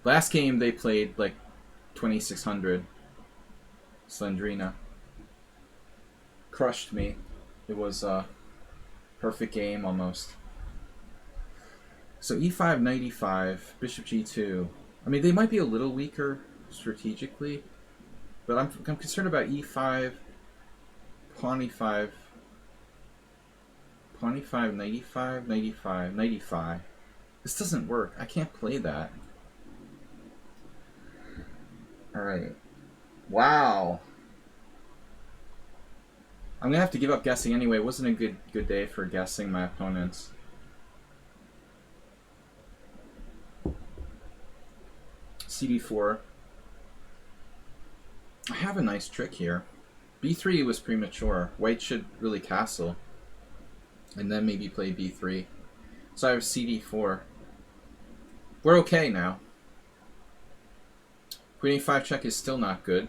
Last game they played like 2600. Slendrina crushed me. It was a perfect game almost. So E5, knight E5, bishop G2. I mean, they might be a little weaker strategically, but I'm concerned about E5, pawn E5, pawn E5, knight E5, knight E5, knight E5. This doesn't work. I can't play that. All right. Wow. I'm gonna have to give up guessing anyway. It wasn't a good day for guessing my opponents. CD4. I have a nice trick here. B3 was premature. White should really castle. And then maybe play B3. So I have CD4. We're okay now. Queen A5 check is still not good.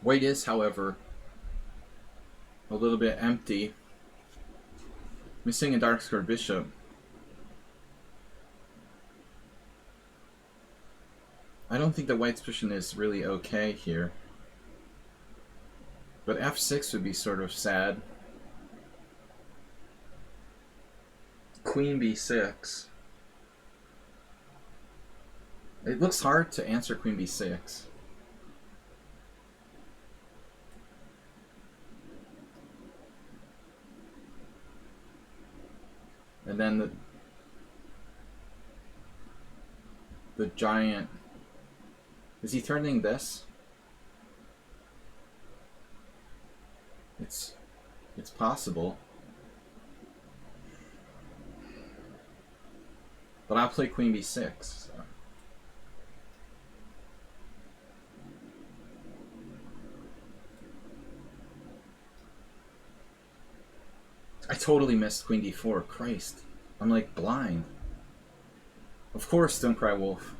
White is, however, a little bit empty. Missing a dark squared bishop. I don't think the white's position is really okay here. But F6 would be sort of sad. Queen B6. It looks hard to answer Queen B6. And then the giant. Is he turning this? It's possible. But I'll play Queen B6. So. I totally missed Queen D4. Christ. I'm like blind. Of course, don't cry wolf.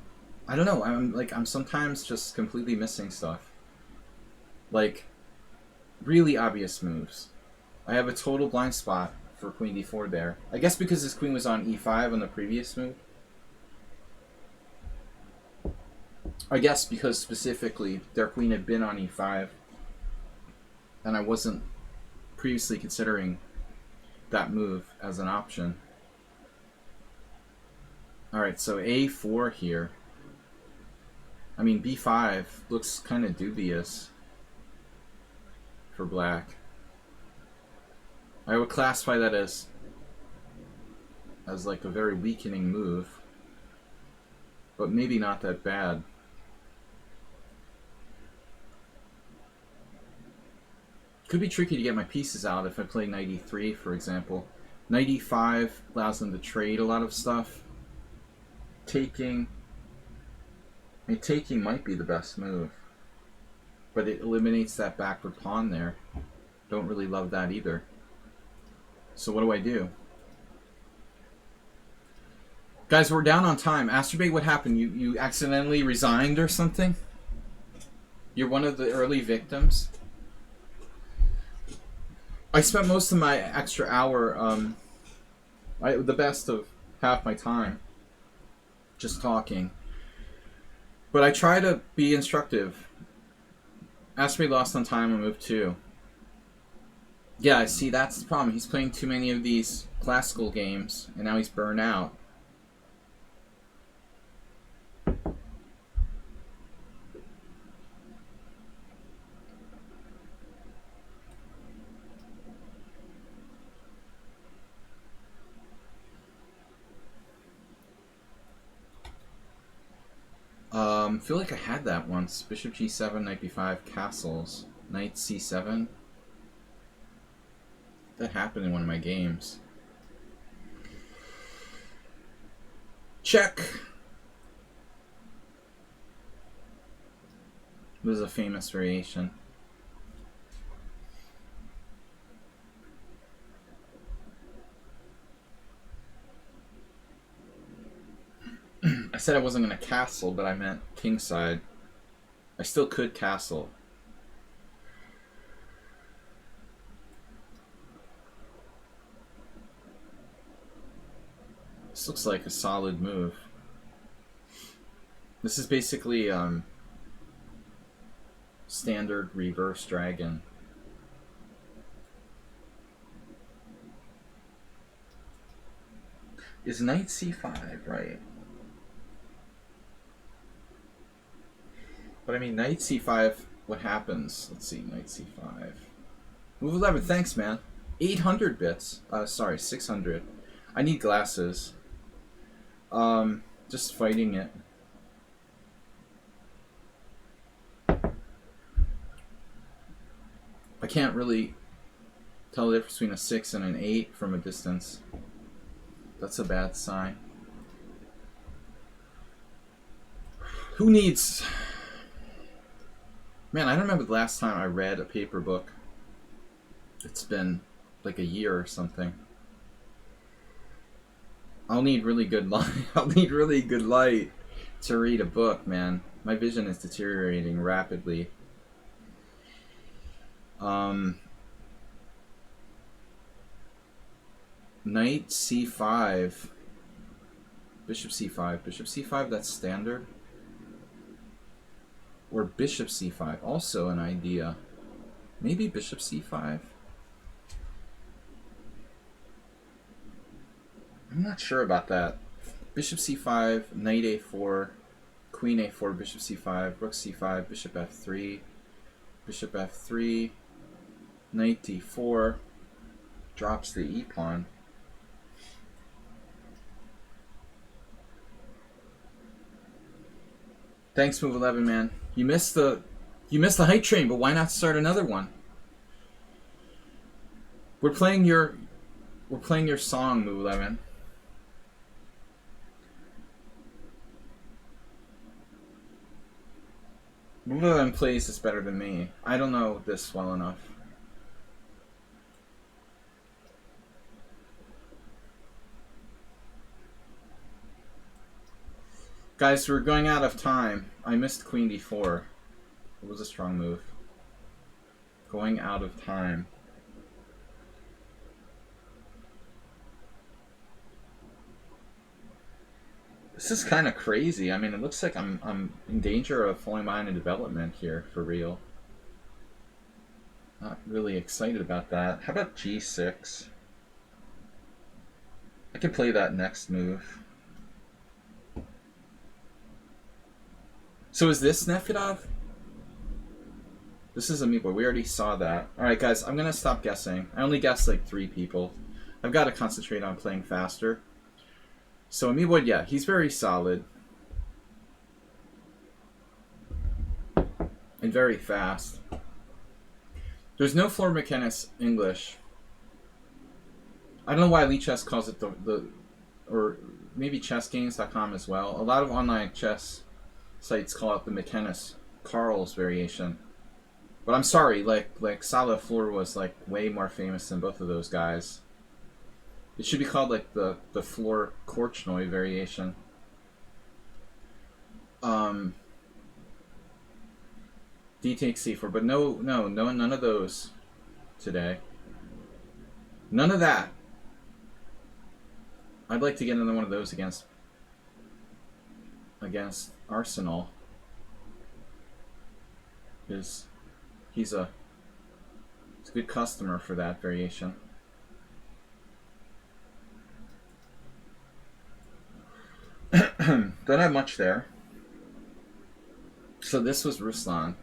I don't know. I'm sometimes just completely missing stuff. Like really obvious moves. I have a total blind spot for Queen D4 there. I guess because his queen was on E5 on the previous move. I guess because specifically their queen had been on E5 and I wasn't previously considering that move as an option. Alright, so A4 here. I mean, B5 looks kind of dubious for black. I would classify that as like a very weakening move, but maybe not that bad. Could be tricky to get my pieces out if I play knight E3, for example. Knight E5 allows them to trade a lot of stuff. Taking... I mean, taking might be the best move. But it eliminates that backward pawn there. Don't really love that either. So what do I do? Guys, we're down on time. Astrobate, what happened? You accidentally resigned or something? You're one of the early victims? I spent most of my extra hour, the best of half my time, just talking. But I try to be instructive. Astrobate lost on time on move 2. Yeah, see, that's the problem. He's playing too many of these classical games, and now he's burned out. feel like I had that once. Bishop g7, knight b5, castles, knight c7. That happened in one of my games. Check. This is a famous variation. I said I wasn't going to castle, but I meant kingside. I still could castle. This looks like a solid move. This is basically standard reverse dragon. Is knight c5 right? But I mean, knight c5, what happens? Let's see, knight c5. Move 11, thanks, man. 800 bits. Sorry, 600. I need glasses. Just fighting it. I can't really tell the difference between a 6 and an 8 from a distance. That's a bad sign. Who needs... Man, I don't remember the last time I read a paper book. It's been like a year or something. I'll need really good light. I'll need really good light to read a book, man. My vision is deteriorating rapidly. Knight c5. Bishop c5. Bishop c5, that's standard. Or bishop c5, also an idea. Maybe bishop c5. I'm not sure about that. Bishop c5, knight a4, queen a4, bishop c5, rook c5, bishop f3, bishop f3, knight d4, drops the e-pawn. Thanks, Move 11, man. You missed the hype train, but why not start another one? We're playing your song, Move 11. Move 11 plays this better than me. I don't know this well enough. Guys, we're going out of time. I missed queen d4. It was a strong move. Going out of time. This is kind of crazy. I mean, it looks like I'm in danger of falling behind in development here, for real. Not really excited about that. How about g6? I can play that next move. So is this Nefedov? This is Amiibo. We already saw that. Alright guys, I'm going to stop guessing. I only guessed like 3 people. I've got to concentrate on playing faster. So Amiibo, yeah, he's very solid. And very fast. There's no floor mechanics English. I don't know why lichess calls it or maybe chessgames.com as well. A lot of online chess sites call it the Mechanis Carl's variation. But I'm sorry, like Salah Floor was like way more famous than both of those guys. It should be called like the Floor Korchnoi variation. D takes c4, but no, none of those today. None of that. I'd like to get another one of those against Arsenal. He's a good customer for that variation. Don't have much there. So this was Ruslan.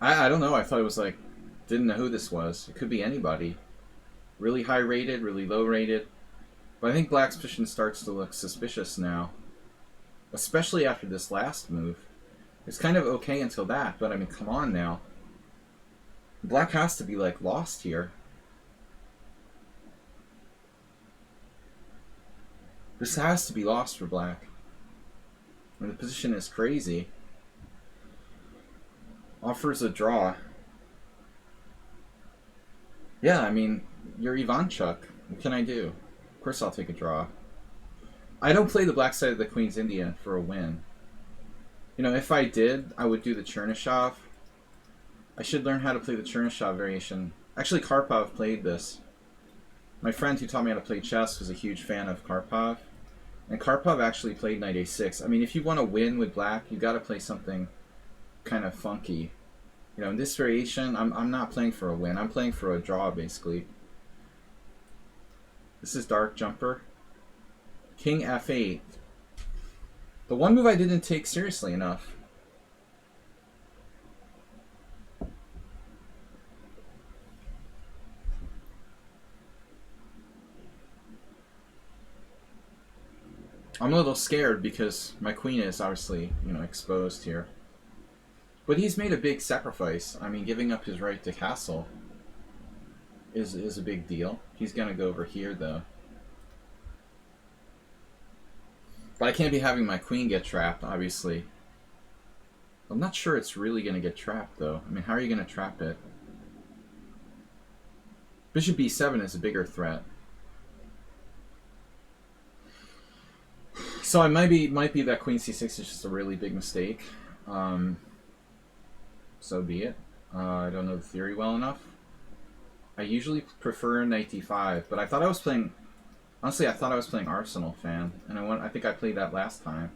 I don't know. I thought it was like, didn't know who this was. It could be anybody. Really high rated, really low rated. But I think Black's position starts to look suspicious now. especially after this last move. It's kind of okay until that, but I mean, come on now. Black has to be, like, lost here. This has to be lost for Black. And the position is crazy. Offers a draw. Yeah, I mean, you're Ivanchuk. What can I do? Of course I'll take a draw. I don't play the black side of the Queen's Indian for a win. You know, if I did, I would do the Chernyshov. I should learn how to play the Chernyshov variation. Actually, Karpov played this. My friend who taught me how to play chess was a huge fan of Karpov. And Karpov actually played knight a6. I mean, if you want to win with black, you got to play something kind of funky. You know, in this variation, I'm not playing for a win. I'm playing for a draw, basically. This is Dark Jumper. King f8. The one move I didn't take seriously enough. I'm a little scared because my queen is obviously, you know, exposed here. But he's made a big sacrifice. I mean, giving up his right to castle is a big deal. He's going to go over here, though. But I can't be having my queen get trapped, obviously. I'm not sure it's really going to get trapped, though. I mean, how are you going to trap it? Bishop b7 is a bigger threat. So it might be that queen c6 is just a really big mistake. So be it. I don't know the theory well enough. I usually prefer knight d5, but I thought I was playing... Honestly, I thought I was playing Arsenal Fan, and I think I played that last time.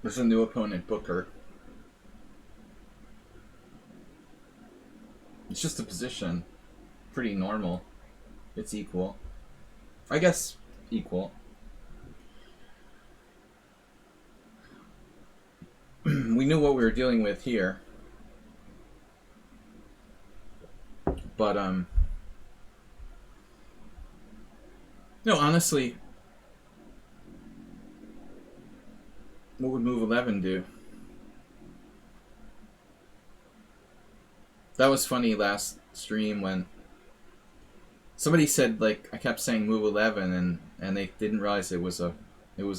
There's a new opponent, Booker. It's just a position. Pretty normal. It's equal. I guess equal. We knew what we were dealing with here. But, no, honestly, what would move 11 do? That was funny last stream when somebody said, like, I kept saying move 11 and they didn't realize it was a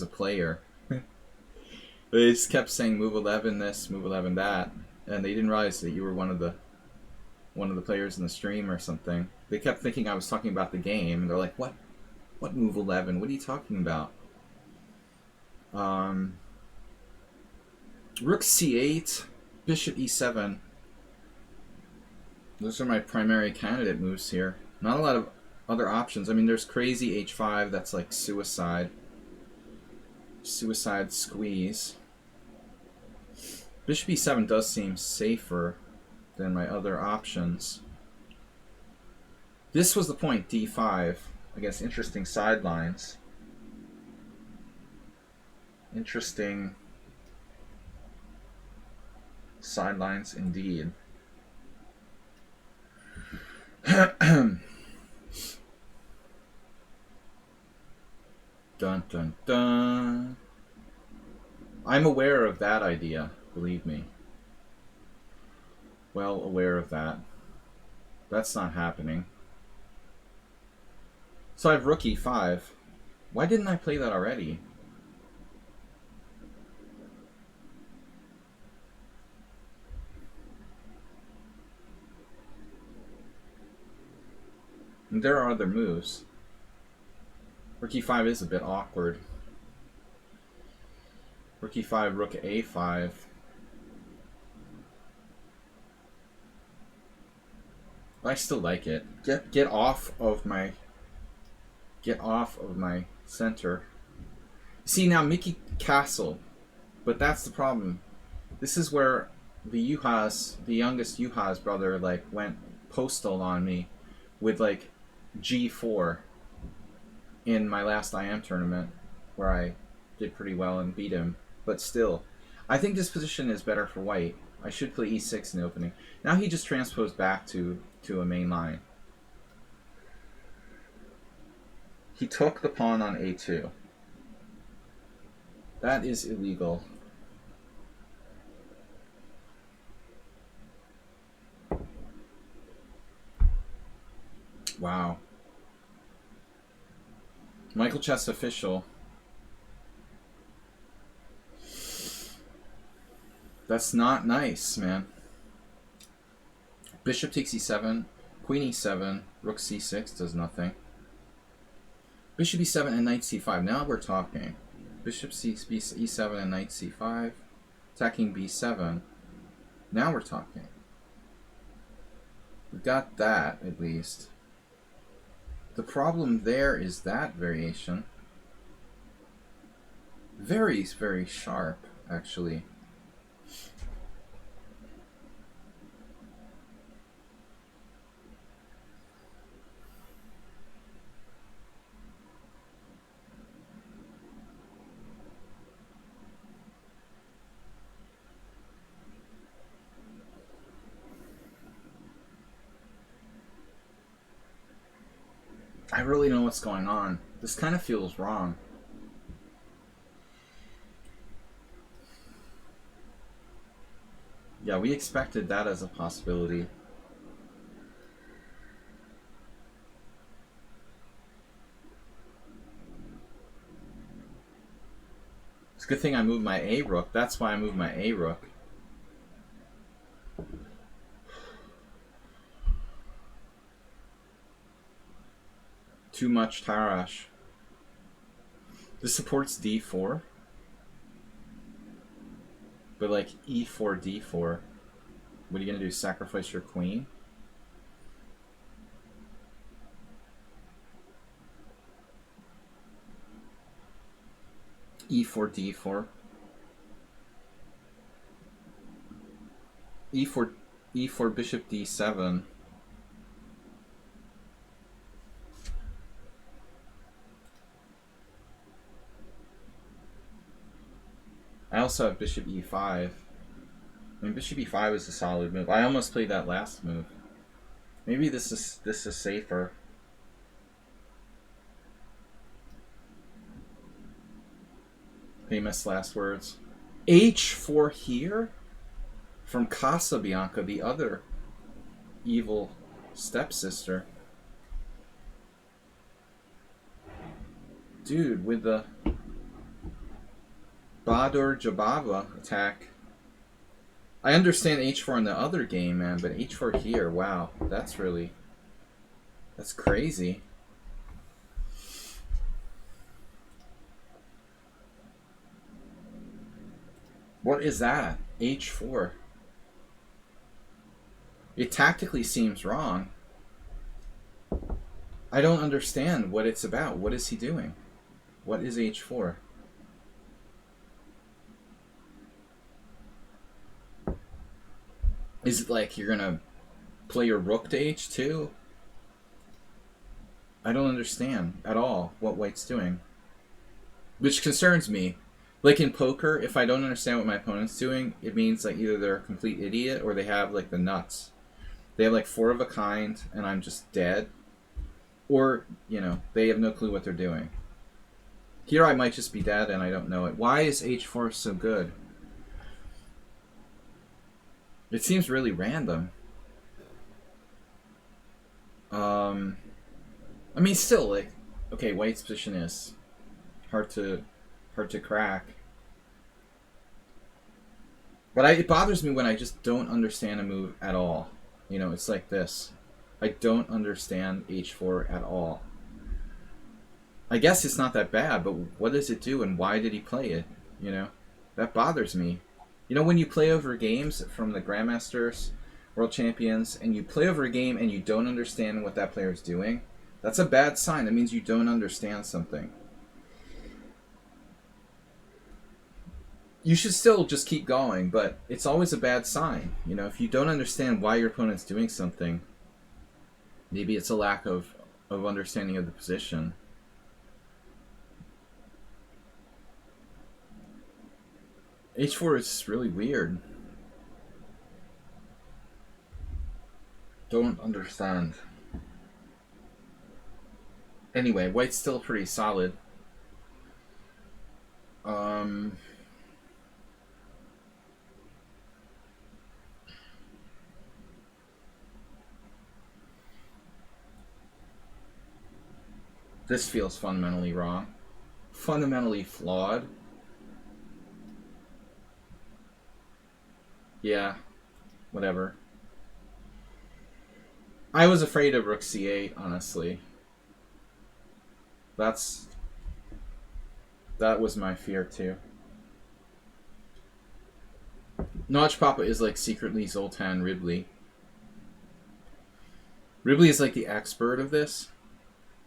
player. They just kept saying move 11 this, move 11 that, and they didn't realize that you were one of the players in the stream or something. They kept thinking I was talking about the game, and they're like, "What move 11? What are you talking about?" Rook c8, bishop e7. Those are my primary candidate moves here. Not a lot of other options. I mean, there's crazy h5 that's like suicide. Suicide squeeze. Bishop e7 does seem safer than my other options. This was the point, d5, against interesting sidelines. Interesting sidelines indeed. Dun dun dun. I'm aware of that idea, believe me. Well aware of that. That's not happening. So I have rook e5. Why didn't I play that already? And there are other moves. Rook e5 is a bit awkward. Rook e5, rook a5. I still like it. Get off of my center. See, now Mickey Castle, but that's the problem. This is where the youngest Juhas brother, like, went postal on me with like g4 in my last IM tournament, where I did pretty well and beat him. But still, I think this position is better for white. I should play e6 in the opening. Now he just transposed back to a main line. He took the pawn on a2. That is illegal. Wow. Michael Chess official. That's not nice, man. Bishop takes e7, queen e7, rook c6 does nothing. Bishop e7 and knight c5. Now we're talking. Bishop e7 and knight c5. Attacking b7. Now we're talking. We got that, at least. The problem there is that variation. Very, very sharp, actually. I really know what's going on. This kind of feels wrong. Yeah, we expected that as a possibility. It's a good thing I moved my A rook. That's why I moved my A rook. Too much Tarash. This supports d4. But like e4, d4. What are you going to do? Sacrifice your queen? e4, d4. e4, bishop d7. I also have bishop e5. I mean, bishop e5 is a solid move. I almost played that last move. Maybe this is safer. Famous last words. h4 here? From Casabianca, the other evil stepsister. Dude, with the Badur Jababa attack. I understand h4 in the other game, man, but h4 here, wow, that's crazy. What is that? h4. It tactically seems wrong. I don't understand what it's about. What is he doing? What is h4? Is it like you're gonna play your rook to h2? I don't understand at all what white's doing. Which concerns me. Like in poker, if I don't understand what my opponent's doing, it means like either they're a complete idiot or they have like the nuts. They have like 4 of a kind and I'm just dead. Or, you know, they have no clue what they're doing. Here I might just be dead and I don't know it. Why is h4 so good? It seems really random. I mean, still, like, okay, white's position is hard to crack. But it bothers me when I just don't understand a move at all. You know, it's like this. I don't understand h4 at all. I guess it's not that bad, but what does it do and why did he play it? You know, that bothers me. You know, when you play over games from the Grandmasters, World Champions, and you play over a game and you don't understand what that player is doing, that's a bad sign. That means you don't understand something. You should still just keep going, but it's always a bad sign. You know, if you don't understand why your opponent's doing something, maybe it's a lack of understanding of the position. h4 is really weird. Don't understand. Anyway, white's still pretty solid. This feels fundamentally wrong. Fundamentally flawed. Yeah, whatever. I was afraid of rook c8, honestly. That was my fear too. Notch Papa is like secretly Zoltan Ribley. Ribley is like the expert of this.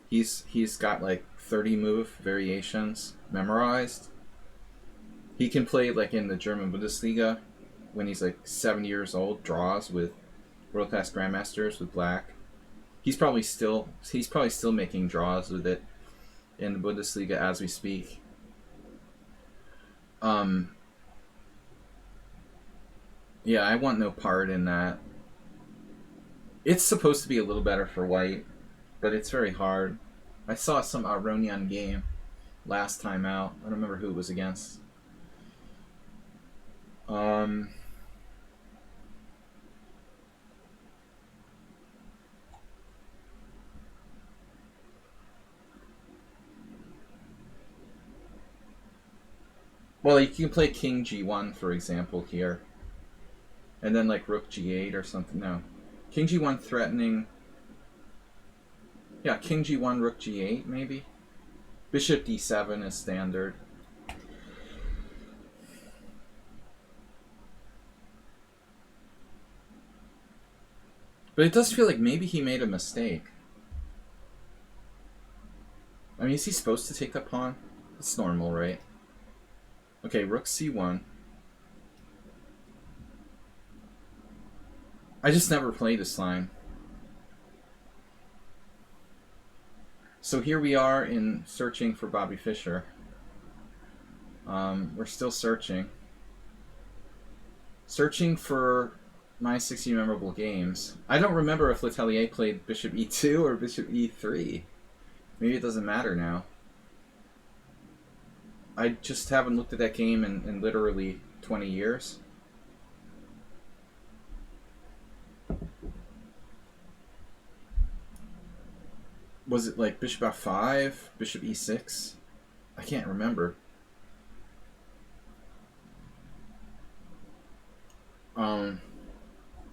He's got like 30 move variations memorized. He can play like in the German Bundesliga when he's like 7 years old, draws with world class grandmasters with black. He's probably still making draws with it in the Bundesliga as we speak. Yeah, I want no part in that. It's supposed to be a little better for white, but it's very hard. I saw some Aronian game last time out. I don't remember who it was against. Well, you can play King G1, for example, here. And then like Rook G8 or something. No. King G1 threatening... Yeah, King G1, Rook G8, maybe? Bishop D7 is standard. But it does feel like maybe he made a mistake. I mean, is he supposed to take that pawn? It's normal, right? Okay, Rook C1. I just never played this line. So here we are in searching for Bobby Fischer. We're still searching. Searching for my 60 memorable games. I don't remember if Letelier played Bishop E2 or Bishop E3. Maybe it doesn't matter now. I just haven't looked at that game in literally 20 years. Was it like Bishop F5, Bishop E6? I can't remember.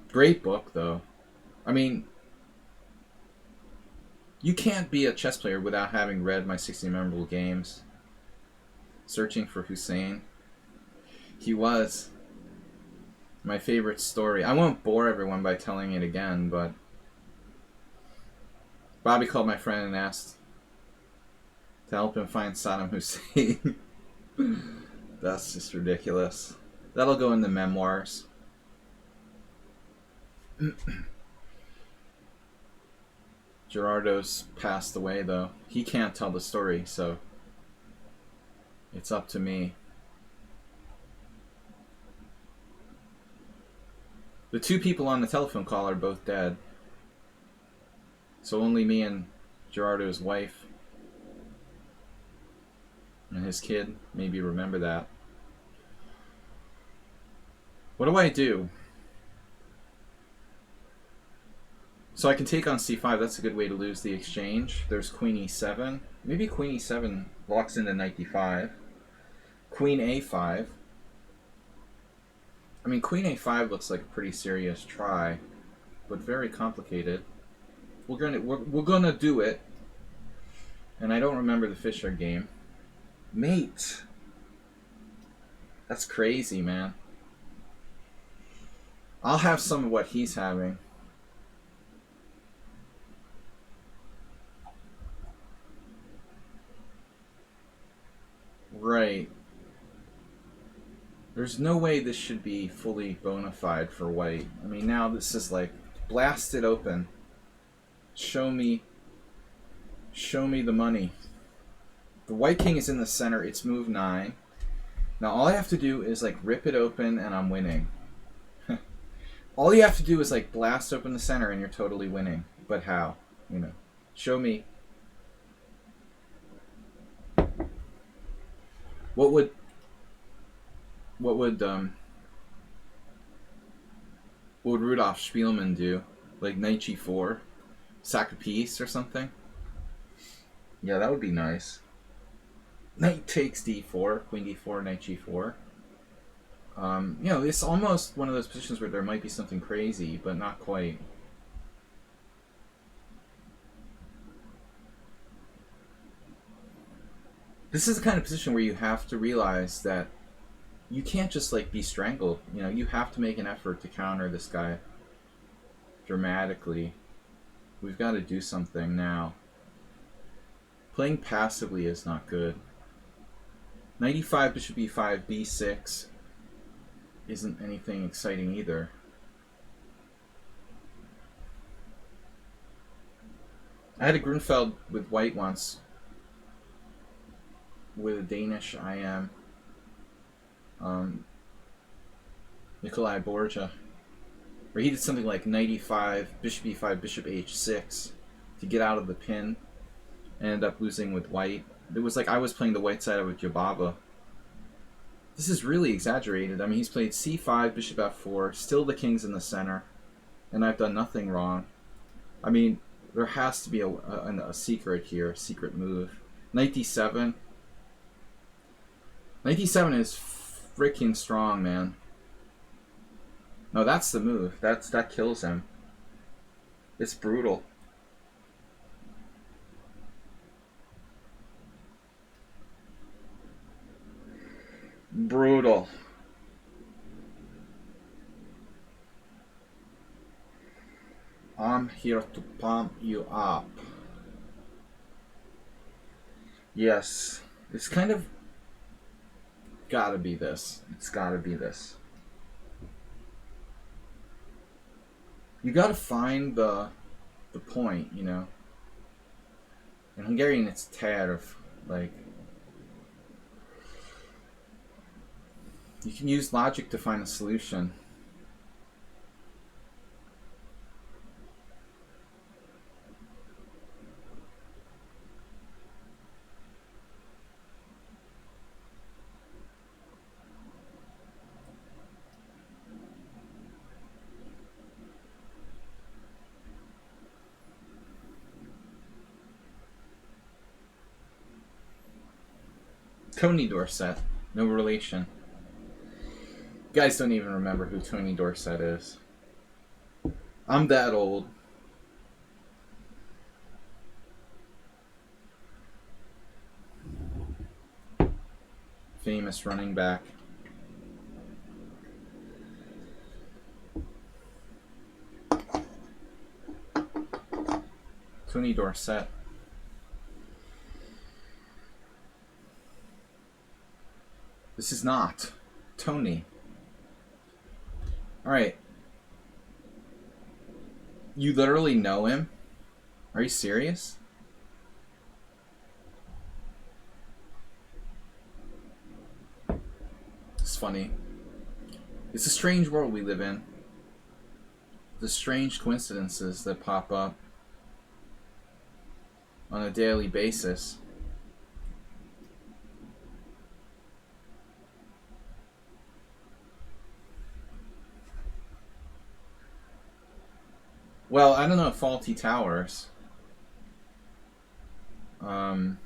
Great book, though. I mean, you can't be a chess player without having read my 60 memorable games. Searching for Hussein. He was my favorite story. I won't bore everyone by telling it again, but Bobby called my friend and asked to help him find Saddam Hussein. That's just ridiculous. That'll go in the memoirs. Gerardo's passed away, though. He can't tell the story, so it's up to me. The two people on the telephone call are both dead. So only me and Gerardo's wife and his kid maybe remember that. What do I do? So I can take on c5. That's a good way to lose the exchange. There's queen e7. Maybe queen e7 locks into knight d5. Queen a5. I mean, queen a5 looks like a pretty serious try, but very complicated. We're gonna do it. And I don't remember the Fischer game. Mate. That's crazy, man. I'll have some of what he's having. Right. There's no way this should be fully bona fide for white. I mean, now this is like blasted open. Show me the money. The white king is in the center. It's move 9. Now all I have to do is like rip it open and I'm winning. All you have to do is like blast open the center and you're totally winning. But how? You know, show me. What would Rudolf Spielman do? Like knight g4, sack a piece or something? Yeah, that would be nice. Knight takes d4, queen d4, knight g4. You know, it's almost one of those positions where there might be something crazy, but not quite. This is the kind of position where you have to realize that you can't just like be strangled. You know, you have to make an effort to counter this guy dramatically. We've got to do something now. Playing passively is not good. Knight e5, bishop e5, b6 isn't anything exciting either. I had a Grunfeld with white once with a Danish IM, Nikolai Borja, where he did something like knight e5, bishop e5, bishop h6 to get out of the pin and end up losing with white. It was like I was playing the white side of a Jababa. This is really exaggerated. I mean, he's played c5, bishop f4, still the king's in the center, and I've done nothing wrong. I mean, there has to be a secret here, a secret move. Knight d7. Knight d7 is freaking strong, man. No, that's the move. That kills him. It's brutal. Brutal. I'm here to pump you up. Yes. It's kind of gotta be this. It's gotta be this. You gotta find the point, you know. In Hungarian it's terv, like you can use logic to find a solution. Tony Dorsett, no relation. You guys don't even remember who Tony Dorsett is. I'm that old. Famous running back. Tony Dorsett. This is not Tony. Alright. You literally know him? Are you serious? It's funny. It's a strange world we live in. The strange coincidences that pop up on a daily basis. Well, I don't know, faulty towers. Lunchpapa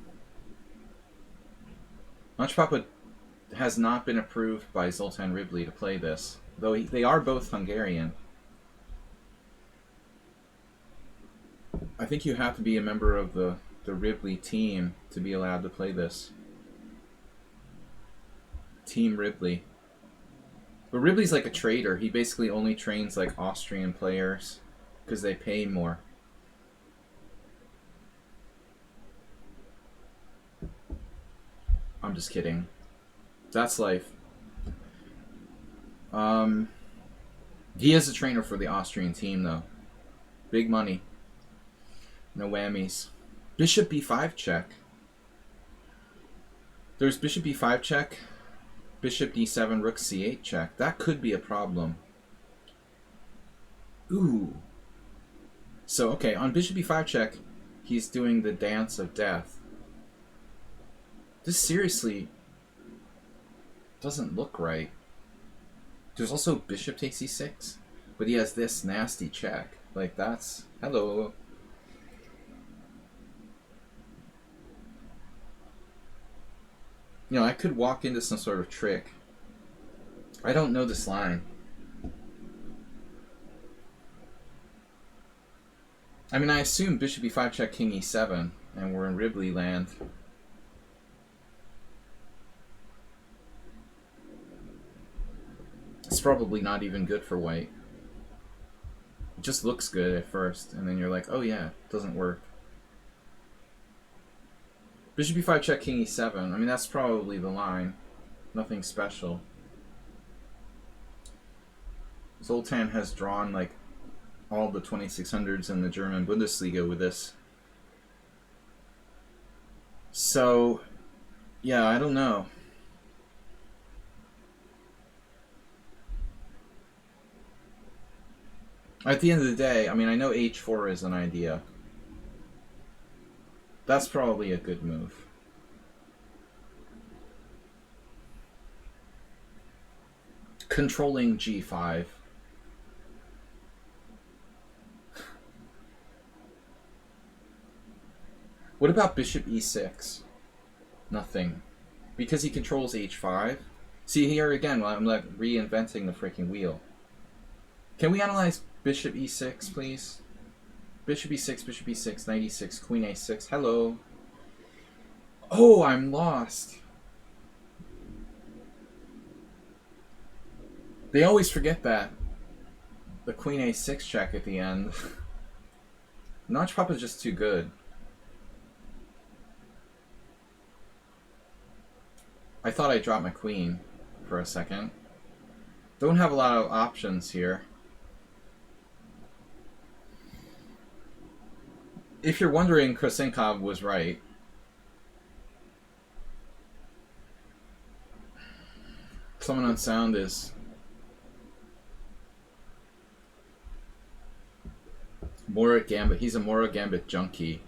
has not been approved by Zoltan Ribley to play this, though they are both Hungarian. I think you have to be a member of the Ribley team to be allowed to play this. Team Ribley. But Ribley's like a trader. He basically only trains like Austrian players because they pay more. I'm just kidding. That's life. He is a trainer for the Austrian team though. Big money. No whammies. Bishop b5 check. There's bishop b5 check. Bishop d7, rook c8 check. That could be a problem. Ooh. So, okay, on bishop e5 check, he's doing the dance of death. This seriously doesn't look right. There's also bishop takes e6, but he has this nasty check. Like, that's... Hello. You know, I could walk into some sort of trick. I don't know this line. I mean, I assume bishop e5 check king e7, and we're in Ribley land. It's probably not even good for white. It just looks good at first, and then you're like, oh yeah, it doesn't work. Bishop e5 check king e7. I mean, that's probably the line. Nothing special. Zoltan has drawn like all the 2600s in the German Bundesliga with this. So, yeah, I don't know. At the end of the day, I mean, I know h4 is an idea. That's probably a good move. Controlling g5. What about bishop e6? Nothing. Because he controls h5? See, here again, I'm like reinventing the freaking wheel. Can we analyze bishop e6, please? Bishop e6, knight e6, queen a6. Hello. Oh, I'm lost. They always forget that. The queen a6 check at the end. Notch Papa's just too good. I thought I dropped my queen for a second. Don't have a lot of options here. If you're wondering, Krasenkov was right. Someone on sound is Mora Gambit. He's a Mora Gambit junkie.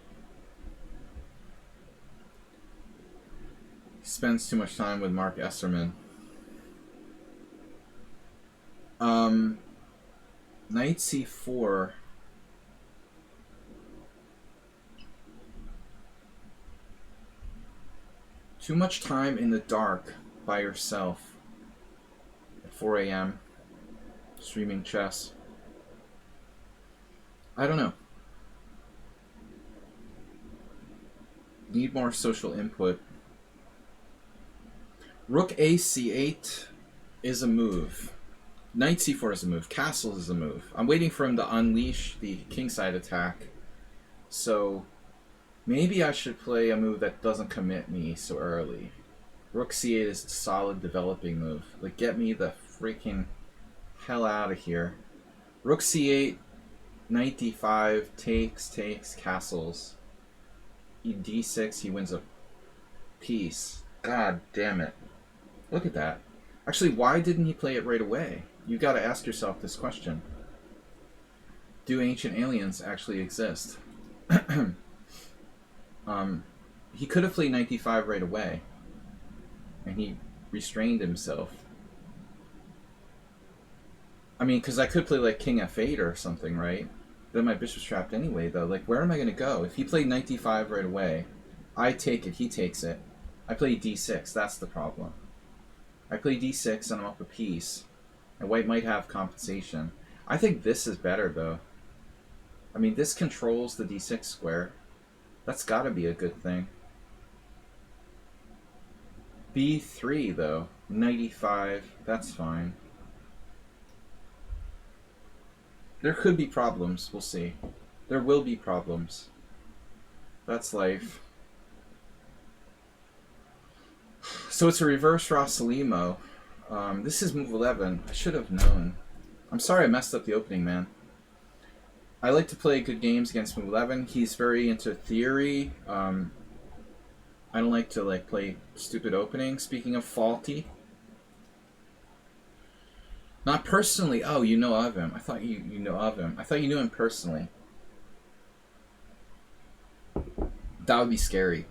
He spends too much time with Mark Esserman. Knight c4. Too much time in the dark by yourself at 4 a.m. streaming chess. I don't know. Need more social input. Rook a c8 is a move. Knight c4 is a move. Castles is a move. I'm waiting for him to unleash the kingside attack. So maybe I should play a move that doesn't commit me so early. Rook c8 is a solid developing move. Like, get me the freaking hell out of here. Rook c8, knight d5, takes, castles. d6, he wins a piece. God damn it. Look at that. Actually, why didn't he play it right away? You gotta ask yourself this question. Do ancient aliens actually exist? He could have played knight d5 right away. And he restrained himself. I mean, because I could play like king f8 or something, right? Then my bishop's trapped anyway, though. Like, where am I going to go? If he played knight d5 right away, I take it, he takes it. I play d6, that's the problem. I play d6 and I'm up a piece. And white might have compensation. I think this is better, though. I mean, this controls the d6 square. That's got to be a good thing. b3, though. Knight e5, that's fine. There could be problems, we'll see. There will be problems. That's life. So it's a reverse Rossalimo. This is move 11. I should have known. I'm sorry I messed up the opening, man. I like to play good games against move 11. He's very into theory. I don't like to play stupid openings. Speaking of faulty. Not personally. Oh, you know of him. I thought you know of him. I thought you knew him personally. That would be scary.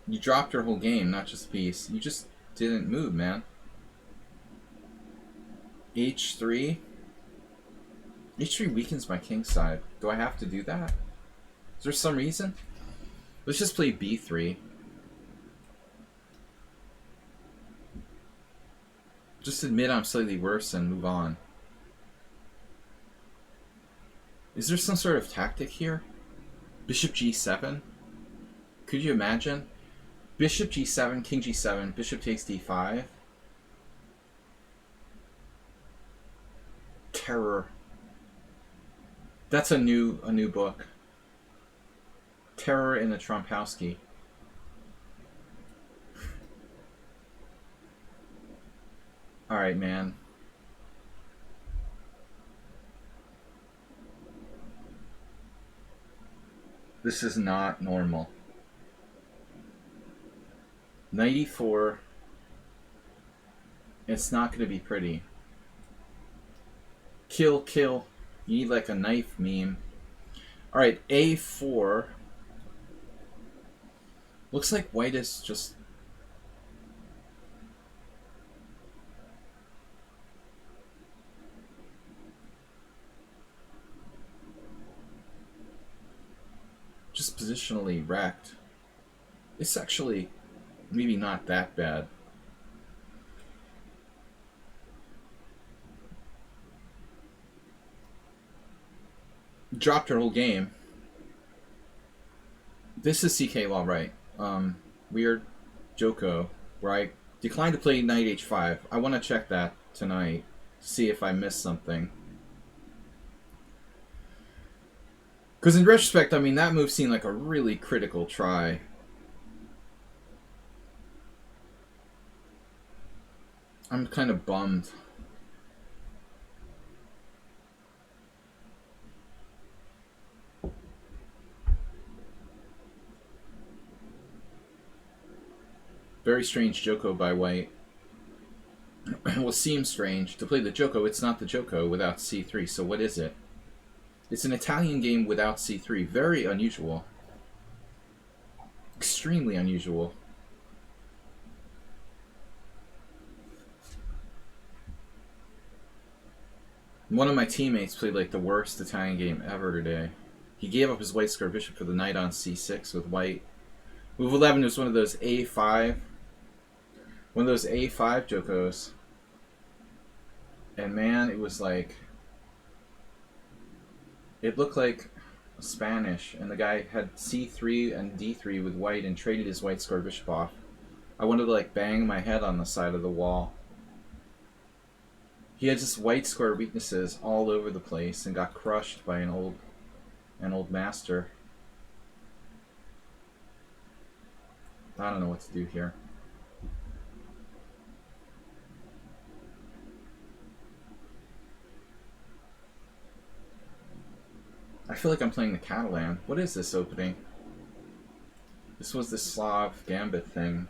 You dropped your whole game, not just a piece. You just didn't move, man. H3. H3 weakens my king side. Do I have to do that? Is there some reason? Let's just play B3. Just admit I'm slightly worse and move on. Is there some sort of tactic here? Bishop G7? Could you imagine? Bishop G7, King G7, Bishop takes D5. Terror. That's a new book. Terror in the Trompowski. Alright, man. This is not normal. Knight E4. It's not going to be pretty. Kill, kill. You need like a knife meme. Alright, A4. Looks like white is just... just positionally wrecked. It's actually maybe not that bad. Dropped her whole game. This is CK Law, right? Weird Joko, where I declined to play knight h5. I want to check that tonight to see if I missed something. Because in retrospect, I mean, that move seemed like a really critical try. I'm kind of bummed. Very strange Joko by white. Will seem strange. To play the Joko, it's not the Joko without c3, so what is it? It's an Italian game without c3. Very unusual. Extremely unusual. One of my teammates played like the worst Italian game ever today. He gave up his white square bishop for the knight on c6 with white. Move 11 was one of those a5. One of those a5 Jokos. And man, it was like... it looked like Spanish, and the guy had c3 and d3 with white and traded his white square bishop off. I wanted to like bang my head on the side of the wall. He had just white square weaknesses all over the place and got crushed by an old master. I don't know what to do here. I feel like I'm playing the Catalan. What is this opening? This was the Slav Gambit thing.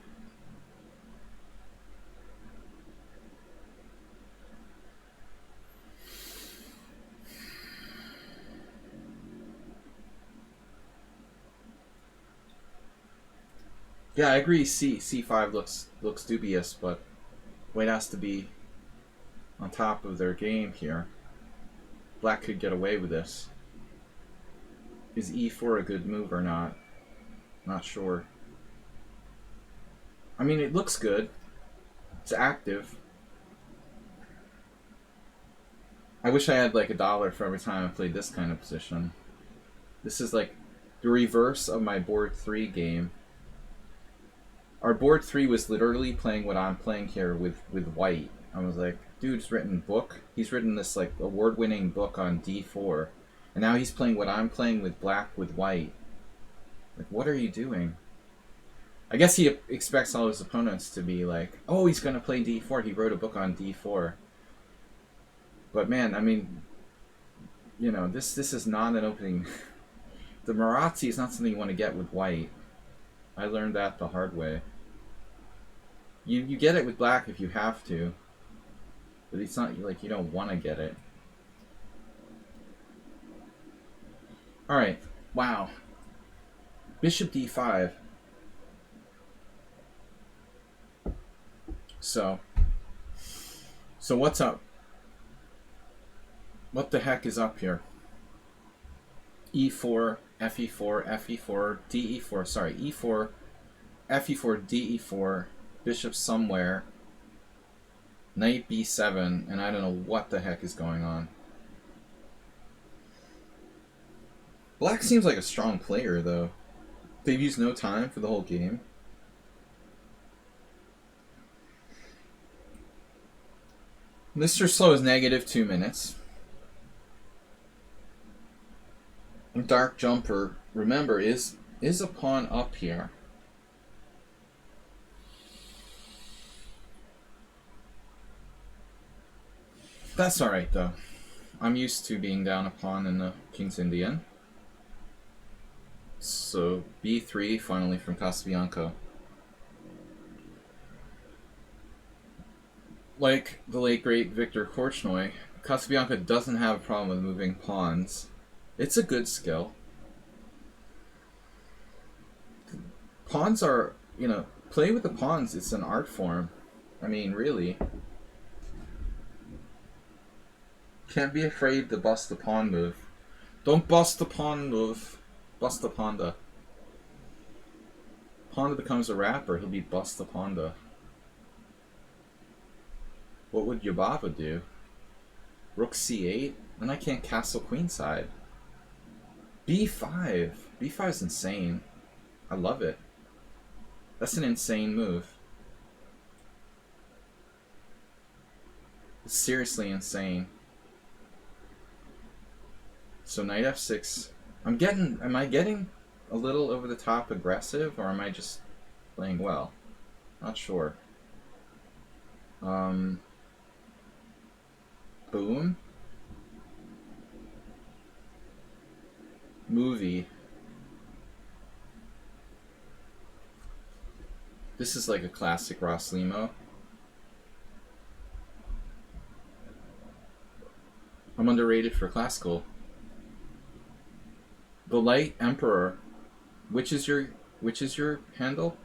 Yeah, I agree. C5 looks dubious, but white has to be on top of their game here. Black could get away with this. Is e4 a good move or not? Not sure. I mean, it looks good. It's active. I wish I had like $1 for every time I played this kind of position. This is like the reverse of my board 3 game. Our board 3 was literally playing what I'm playing here with white. I was like, dude's written book. He's written this like award-winning book on d4. And now he's playing what I'm playing with black with white. Like, what are you doing? I guess he expects all his opponents to be like, oh, he's going to play d4. He wrote a book on d4. But man, I mean, you know, this is not an opening. The Marazzi is not something you want to get with white. I learned that the hard way. You get it with black if you have to, but it's not like you don't want to get it. All right, wow. Bishop d5. So what's up? What the heck is up here? E4, fe4, fe4, de4. Sorry, e4, fe4, de4. Bishop somewhere. Knight b7, and I don't know what the heck is going on. Black seems like a strong player, though. They've used no time for the whole game. Mr. Slow is negative 2 minutes. Dark Jumper, remember, is a pawn up here. That's alright, though. I'm used to being down a pawn in the King's Indian. So, b3 finally from Casabianco. Like the late great Victor Korchnoi, Casabianca doesn't have a problem with moving pawns. It's a good skill. Pawns are, play with the pawns, it's an art form. I mean, really. Can't be afraid to bust the pawn move. Don't bust the pawn move. Bust the Ponda. Ponda becomes a rapper, he'll be Bust the Ponda. What would Yubaba do? Rook c8? Then I can't castle queenside. b5. b5 is insane. I love it. That's an insane move. It's seriously insane. So knight f6. Am I getting a little over the top aggressive, or am I just playing well? Not sure. Boom. Movie. This is like a classic Ross Limo. I'm underrated for classical. The Light Emperor. Which is your handle?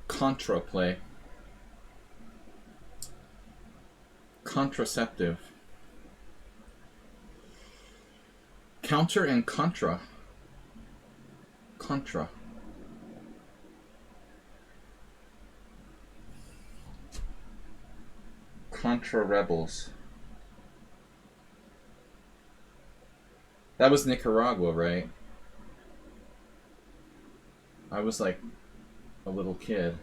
Contra play. Contraceptive. Counter and contra. Contra. Contra Rebels. That was Nicaragua, right? I was like a little kid.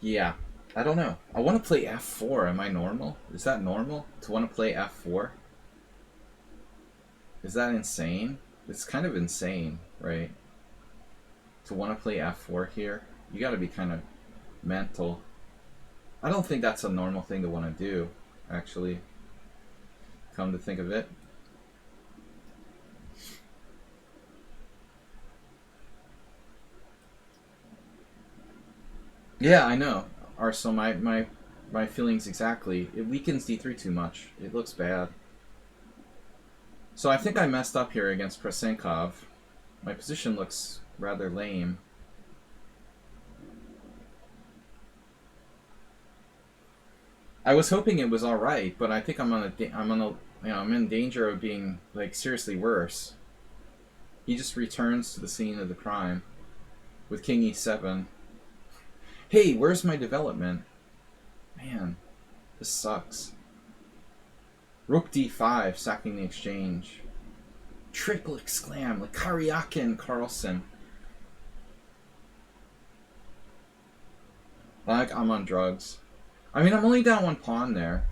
Yeah. I don't know. I want to play f4. Am I normal? Is that normal to want to play f4? Is that insane? It's kind of insane, right? To want to play f4 here. You got to be kind of mental. I don't think that's a normal thing to want to do, actually. Come to think of it. Yeah, I know. So my feelings exactly. It weakens d3 too much. It looks bad. So I think I messed up here against Krasenkov. My position looks rather lame. I was hoping it was all right, but I think I'm in danger of being like seriously worse. He just returns to the scene of the crime with King e7. Hey, where's my development? Man, this sucks. Rook d5, sacking the exchange. Triple exclam, like Karyakin Carlsen. Like I'm on drugs. I mean, I'm only down one pawn there.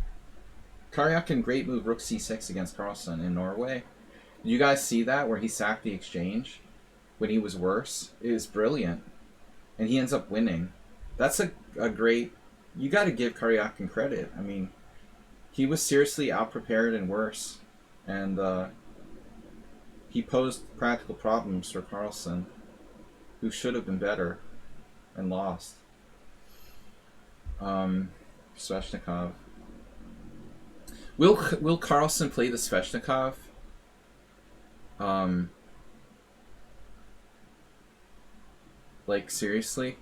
Karyakin, great move, rook c6 against Carlsen in Norway. Did you guys see that, where he sacked the exchange when he was worse? It was brilliant. And he ends up winning. That's a great... You got to give Karyakin credit. I mean, he was seriously out-prepared and worse. And He posed practical problems for Carlsen, who should have been better and lost. Sveshnikov. Will Carlsen play the Sveshnikov? Like, seriously?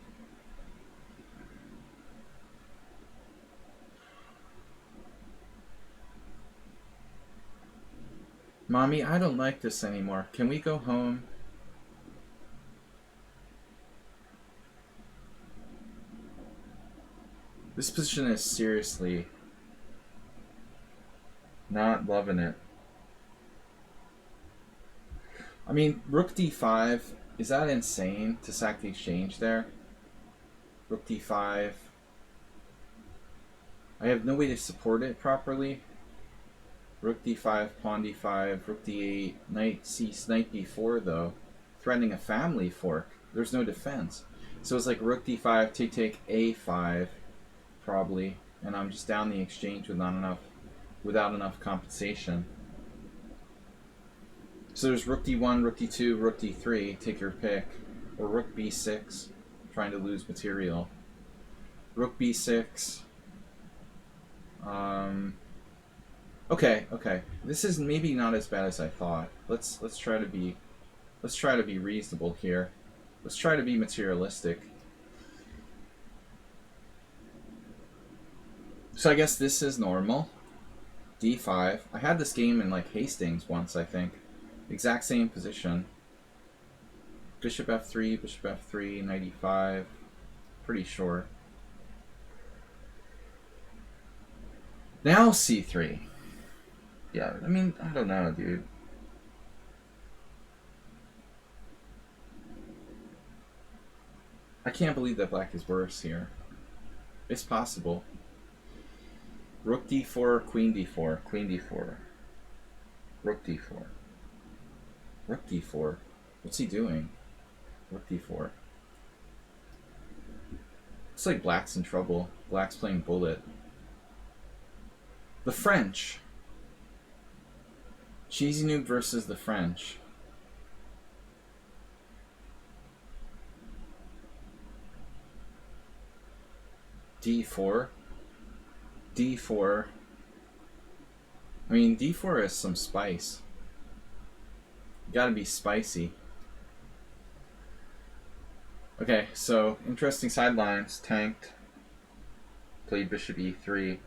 Mommy, I don't like this anymore. Can we go home? This position is seriously not loving it. I mean, rook d5, is that insane to sack the exchange there? Rook d5. I have no way to support it properly. Rook d5, pawn d5, rook d8, knight d4 though. Threatening a family fork. There's no defense. So it's like rook d5, take a5, probably. And I'm just down the exchange without enough compensation. So there's rook d1, rook d2, rook d3, take your pick. Or rook b6, trying to lose material. Rook b6. Okay. This is maybe not as bad as I thought. Let's try to be reasonable here. Let's try to be materialistic. So I guess this is normal. d5. I had this game in like Hastings once, I think. Exact same position. Bishop f3, knight e5. Pretty sure. Now c3. Yeah, I mean, I don't know, dude. I can't believe that black is worse here. It's possible. Rook d4, queen d4, queen d4. Rook d4. Rook d4. What's he doing? Rook d4. It's like black's in trouble. Black's playing bullet. The French. Cheesy Noob versus the French. d4. d4. I mean, d4 has some spice. You gotta be spicy. Okay, so interesting sidelines. Tanked. Played bishop e3.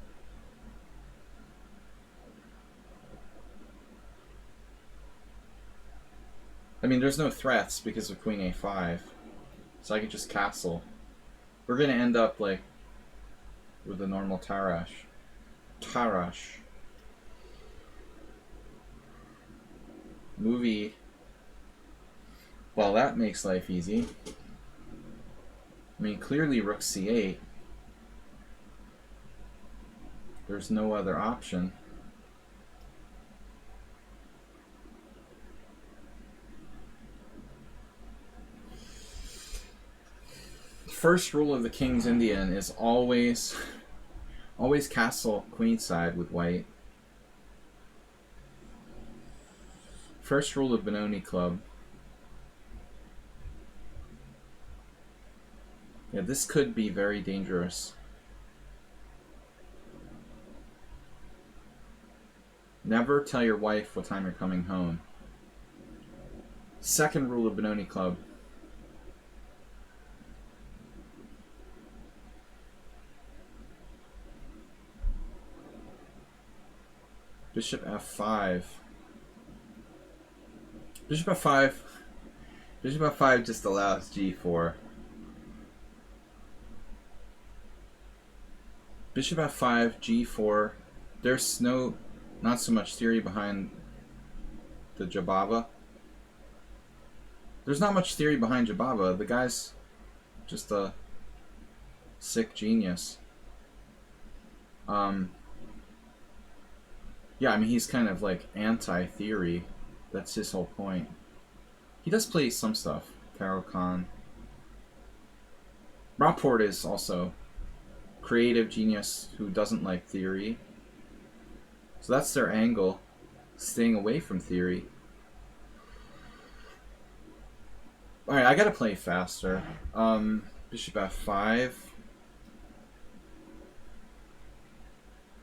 I mean, there's no threats because of queen a5. So I could just castle. We're gonna end up like with a normal Tarash. Movie. Well, that makes life easy. I mean, clearly rook c8. There's no other option. First rule of the King's Indian is always castle queenside with white. First rule of Benoni Club. Yeah, this could be very dangerous. Never tell your wife what time you're coming home. Second rule of Benoni Club. Bishop f5. Bishop f5. Bishop f5 just allows g4. Bishop f5, g4. There's not so much theory behind the Jababa. There's not much theory behind Jababa. The guy's just a sick genius. Yeah, I mean, he's kind of like anti-theory. That's his whole point. He does play some stuff. Karo Khan. Rapport is also creative genius who doesn't like theory. So that's their angle. Staying away from theory. Alright, I gotta play faster. Bishop f5.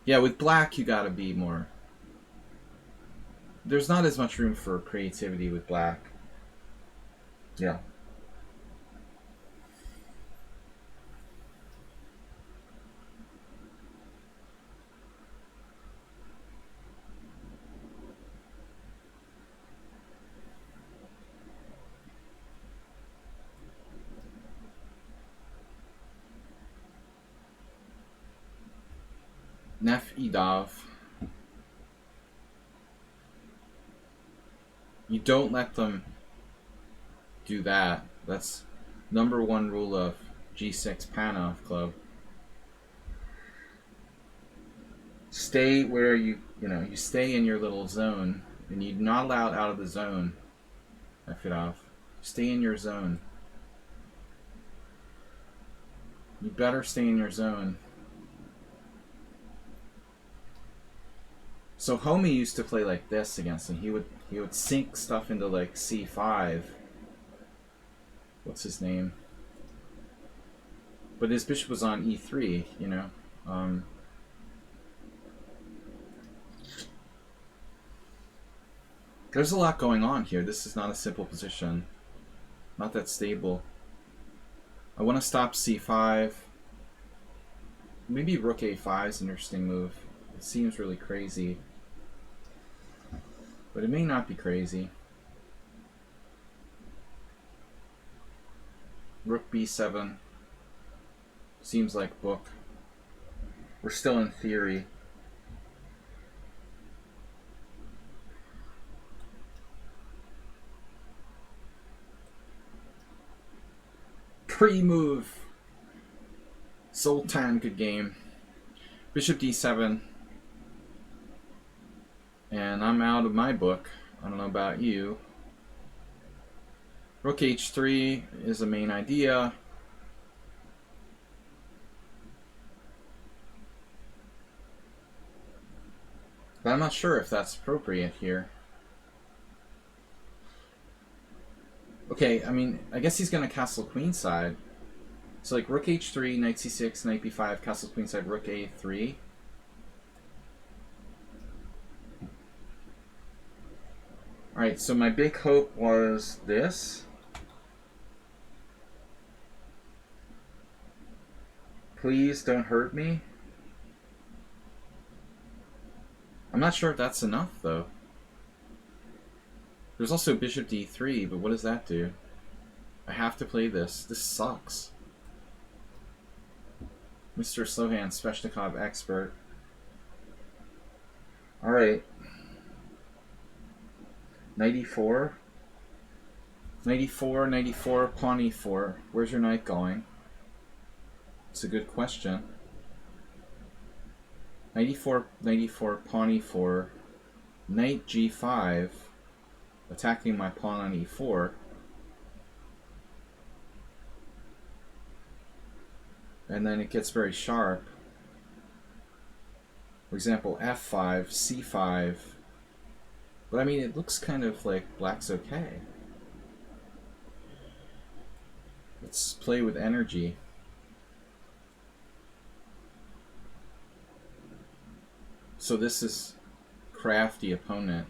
Yeah, with black you gotta be more... There's not as much room for creativity with black. Yeah. Nef Idav. You don't let them do that. That's #1 rule of G6 Panov Club. Stay where you stay in your little zone, and you're not allowed out of the zone. F it off. Stay in your zone. You better stay in your zone. So Homie used to play like this against him. He would sink stuff into like C5. What's his name? But his bishop was on E3, you know. There's a lot going on here. This is not a simple position. Not that stable. I want to stop C5. Maybe Rook A5 is an interesting move. It seems really crazy. But it may not be crazy. Rook B7. Seems like book. We're still in theory. Pre-move. Sultan, good game. Bishop D7. And I'm out of my book. I don't know about you. Rook H3 is the main idea. But I'm not sure if that's appropriate here. Okay, I mean, I guess he's going to castle queenside. So like Rook H3, Knight C6, Knight B5, castle queenside, Rook A3. Alright, so my big hope was this. Please don't hurt me. I'm not sure if that's enough, though. There's also Bishop D3, but what does that do? I have to play this. This sucks. Mr. Slohan, Sveshnikov expert. Alright. Knight E4. Knight E4, Knight E4, Pawn E4. Where's your knight going? It's a good question. Knight E4, Pawn E4. Knight G5. Attacking my pawn on E4. And then it gets very sharp. For example, F5, C5. But I mean, it looks kind of like black's okay. Let's play with energy. So this is crafty opponent.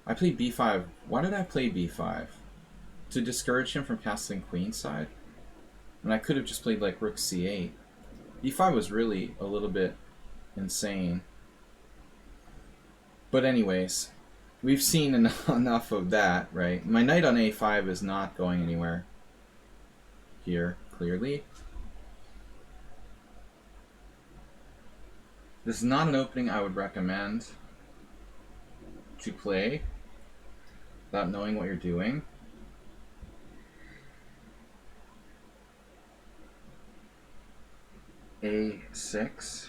I played B5. Why did I play B5? To discourage him from castling queenside? And I could have just played like Rook C8. B5 was really a little bit insane. But anyways, we've seen enough of that, right? My knight on A5 is not going anywhere here, clearly. This is not an opening I would recommend to play without knowing what you're doing. A6.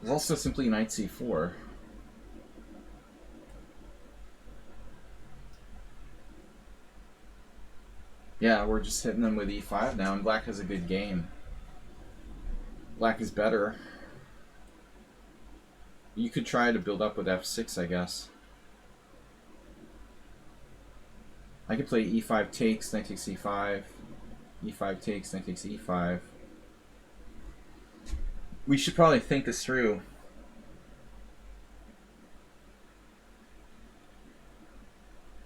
There's also simply Knight C4. Yeah, we're just hitting them with E5 now, and black has a good game. Black is better. You could try to build up with f6, I guess. I could play e5 takes, knight takes e5. E5 takes, knight takes e5. We should probably think this through.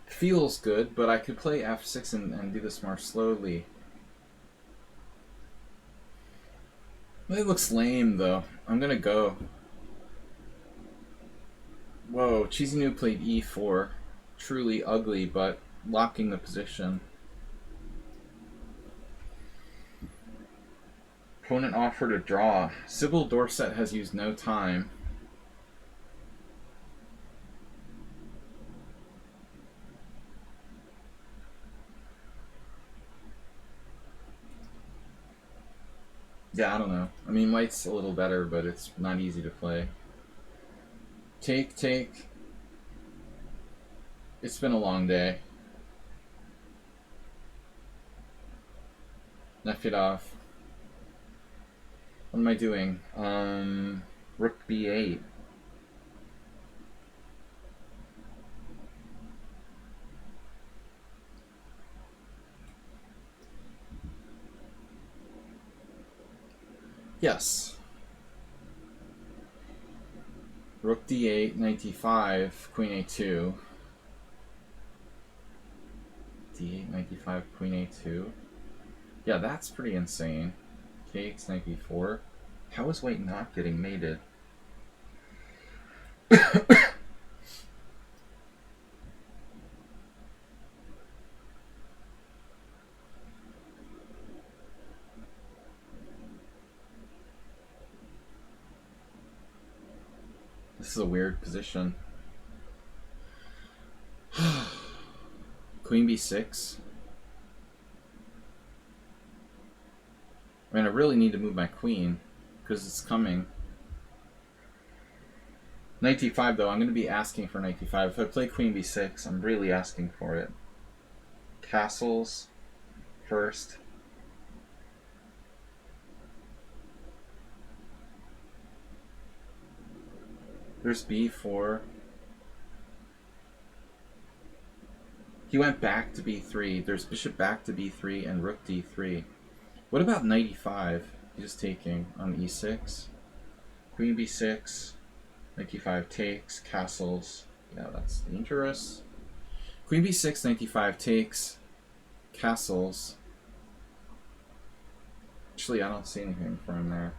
Feels good, but I could play f6 and do this more slowly. It looks lame, though. I'm gonna go. Whoa, Cheesy Noob played e4. Truly ugly, but locking the position. Opponent offered a draw. Sybil Dorset has used no time. Yeah, I don't know. I mean, white's a little better, but it's not easy to play. Take, take. It's been a long day. Knock it off. What am I doing? Rook b8. Yes. Rook d8, knight d5, queen a2. d8, knight d5, queen a2. Yeah, that's pretty insane. Takes, knight b4. How is white not getting mated? This is a weird position. Queen b6. I mean, I really need to move my queen because it's coming. Knight d5, though, I'm going to be asking for knight d5. If I play queen b6, I'm really asking for it. Castles first. There's b4. He went back to b3. There's bishop back to b3 and rook d3. What about knight e5? He's just taking on e6. Queen b6. Knight d5 takes. Castles. Yeah, that's dangerous. Queen b6, knight d5 takes. Castles. Actually, I don't see anything for him there.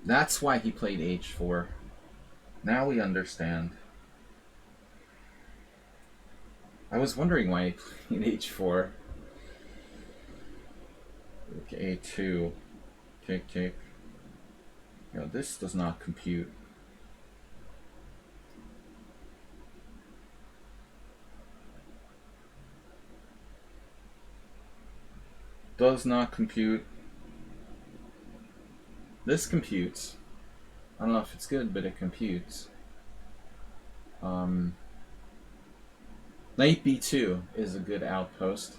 That's why he played h4. Now we understand. I was wondering why he played h4. Rook a2. Take, take. You know, this does not compute. Does not compute. This computes. I don't know if it's good, but it computes. Knight b2 is a good outpost.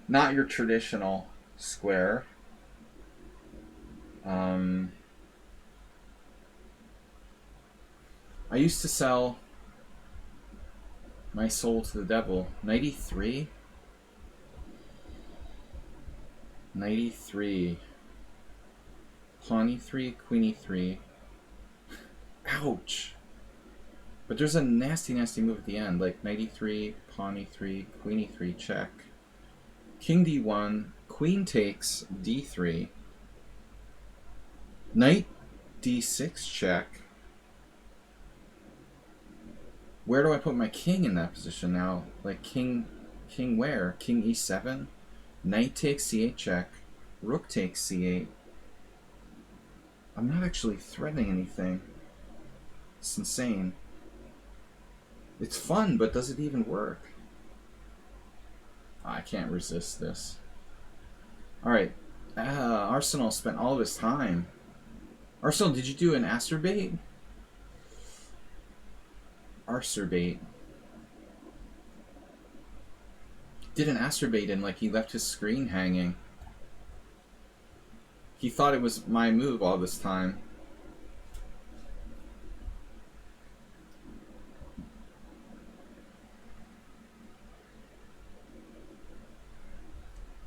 Not your traditional square. I used to sell my soul to the devil. Knight e3? Knight e3. Pawn e3, queen e3. Ouch! But there's a nasty, nasty move at the end, like knight e3, pawn e3, queen e3, check. King d1, queen takes d3. Knight d6 check. Where do I put my king in that position now? Like king where? King e7? Knight takes c8 check. Rook takes c8. I'm not actually threatening anything. It's insane. It's fun, but does it even work? I can't resist this. Alright. Arsenal spent all of his time. Arsenal, did you do an Asterbait? Arserbait. did an astrobate and like he left his screen hanging. He thought it was my move all this time.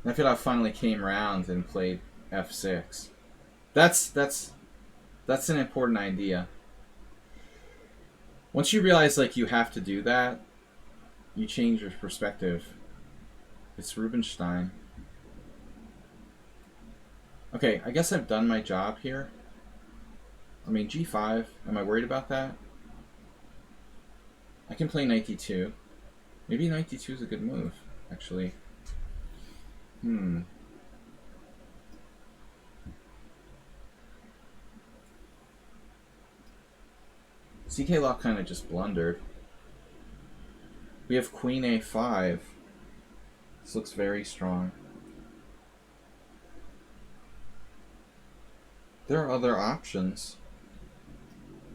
I feel I finally came around and played f6. That's an important idea. Once you realize like you have to do that, you change your perspective. It's Rubinstein. Okay, I guess I've done my job here. I mean, g5. Am I worried about that? I can play knight d2. Maybe knight d2 is a good move, actually. CK Law kind of just blundered. We have queen a5. This looks very strong. There are other options.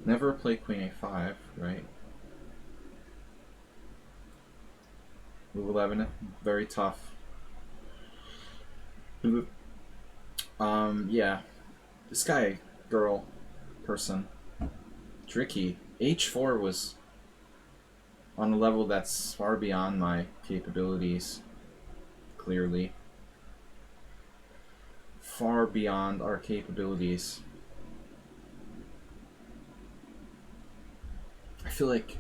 Never play queen a5, right? Move 11, very tough. Yeah. This guy, girl, person, tricky. H4 was on a level that's far beyond my capabilities, clearly. Far beyond our capabilities. I feel like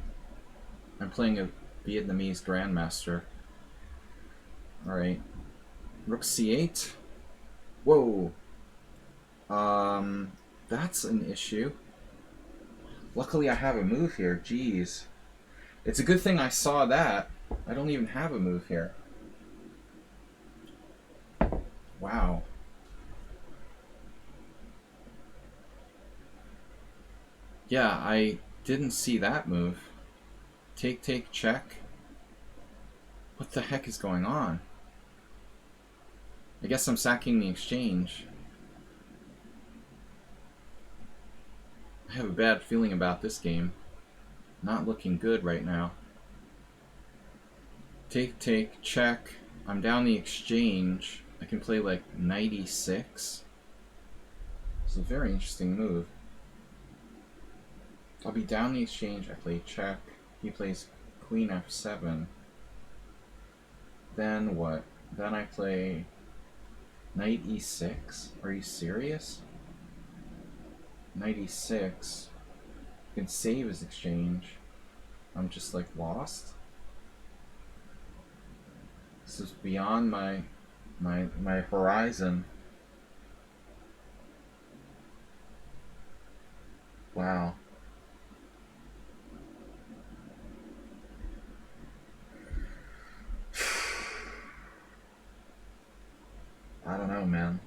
I'm playing a Vietnamese grandmaster. Alright. Rook c8. Whoa. That's an issue. Luckily I have a move here. Jeez. It's a good thing I saw that. I don't even have a move here. Wow. Yeah, I didn't see that move. Take, take, check. What the heck is going on? I guess I'm sacking the exchange. I have a bad feeling about this game. Not looking good right now. Take, take, check. I'm down the exchange. I can play like knight e6. It's a very interesting move. I'll be down the exchange. I play check. He plays queen f7. Then what? Then I play knight e6. Are you serious? Knight e6. You can save his exchange. I'm just like lost. This is beyond my horizon. Wow. I don't know, man.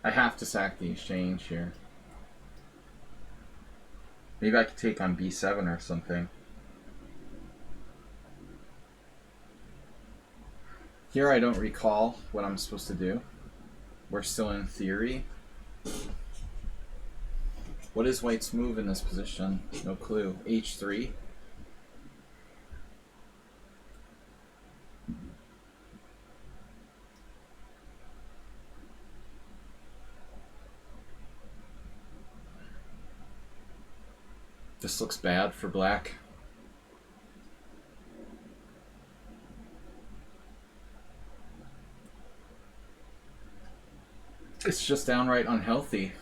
I have to sack the exchange here. Maybe I could take on b7 or something. Here I don't recall what I'm supposed to do. We're still in theory. What is White's move in this position? No clue. h3. This looks bad for black. It's just downright unhealthy.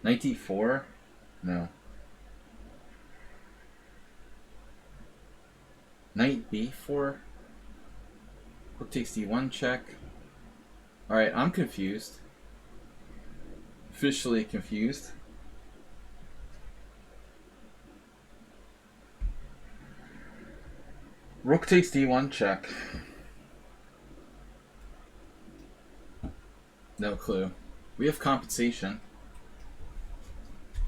Knight d4? No. Knight b4? Rook takes d1 check. Alright, I'm confused. Officially confused. Rook takes d1 check. No clue. We have compensation.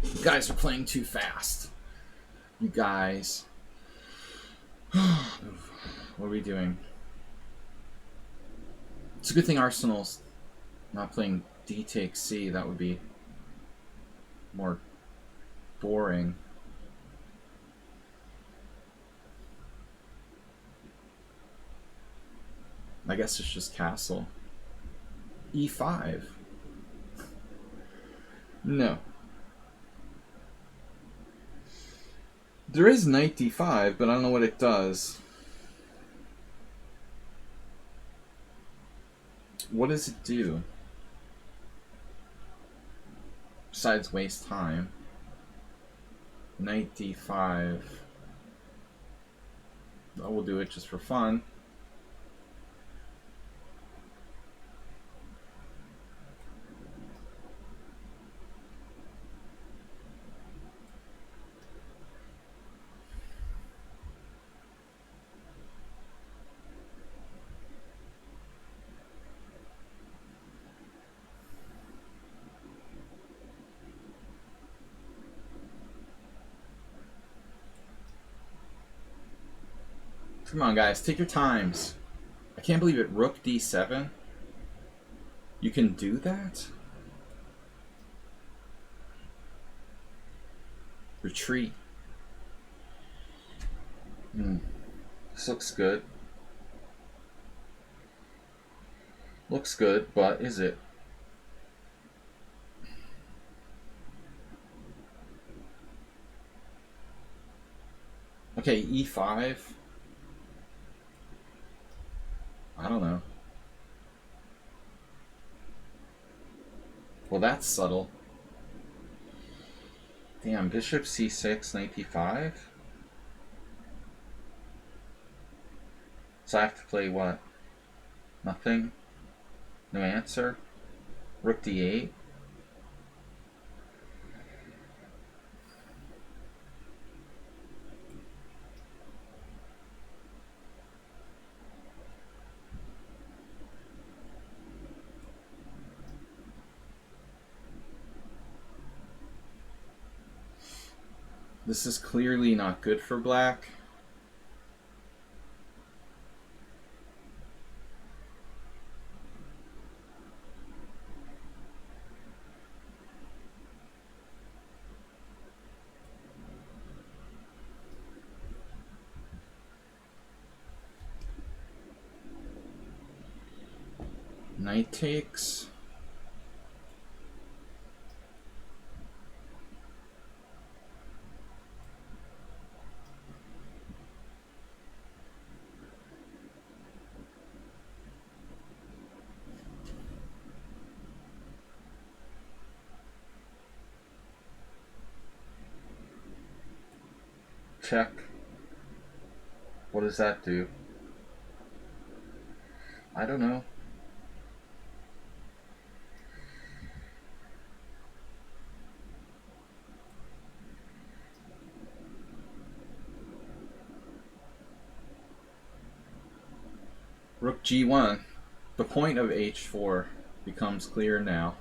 You guys are playing too fast. You guys. What are we doing? It's a good thing Arsenal's not playing D takes C. That would be more boring. I guess it's just castle. E5. No. There is knight d5, but I don't know what it does. What does it do? Besides waste time. Knight d5. Oh, we'll do it just for fun. Come on, guys, take your times. I can't believe it. Rook d7. You can do that? Retreat. This looks good. Looks good, but is it? Okay, e5. I don't know. Well, that's subtle. Damn, bishop c6, knight d5? So I have to play what? Nothing? No answer? Rook d8? This is clearly not good for black. Knight takes. Check. What does that do? I don't know. Rook g1. The point of h4 becomes clear now.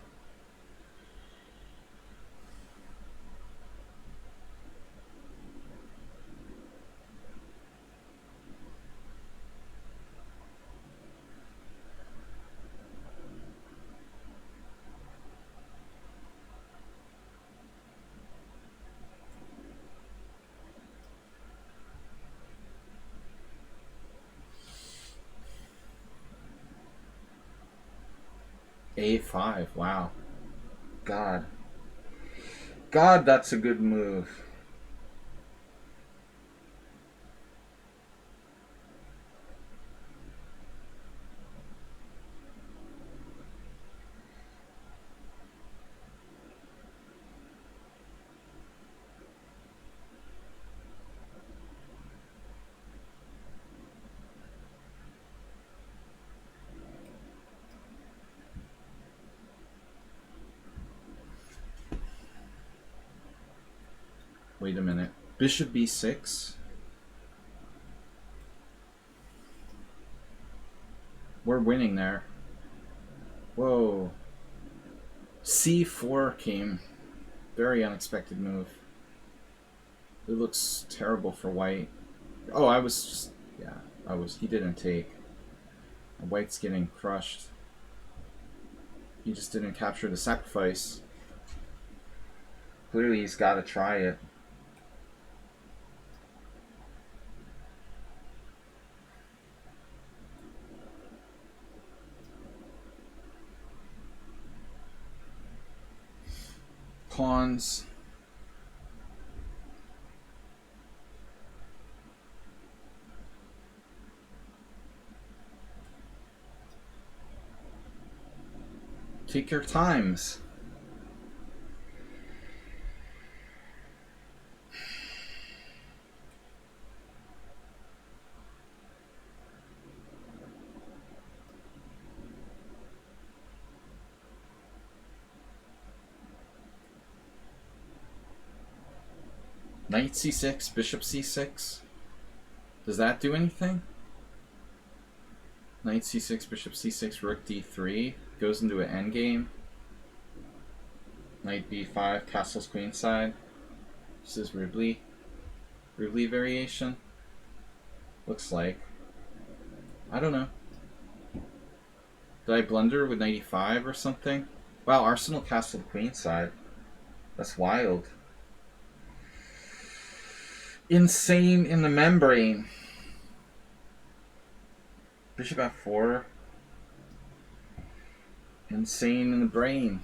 A5, wow. God. God, that's a good move. Wait a minute. Bishop b6. We're winning there. Whoa. c4 came. Very unexpected move. It looks terrible for white. Oh, I was just... Yeah, he didn't take. White's getting crushed. He just didn't capture the sacrifice. Clearly he's got to try it. Pawns. Take your times. Knight c6, bishop c6. Does that do anything? Knight c6, bishop c6, rook d3. Goes into an endgame. Knight b5, castles queenside. This is Ribley. Ribley variation. Looks like. I don't know. Did I blunder with knight e5 or something? Wow, Arsenal castled queenside. That's wild. Insane in the membrane. Bishop f4. Insane in the brain.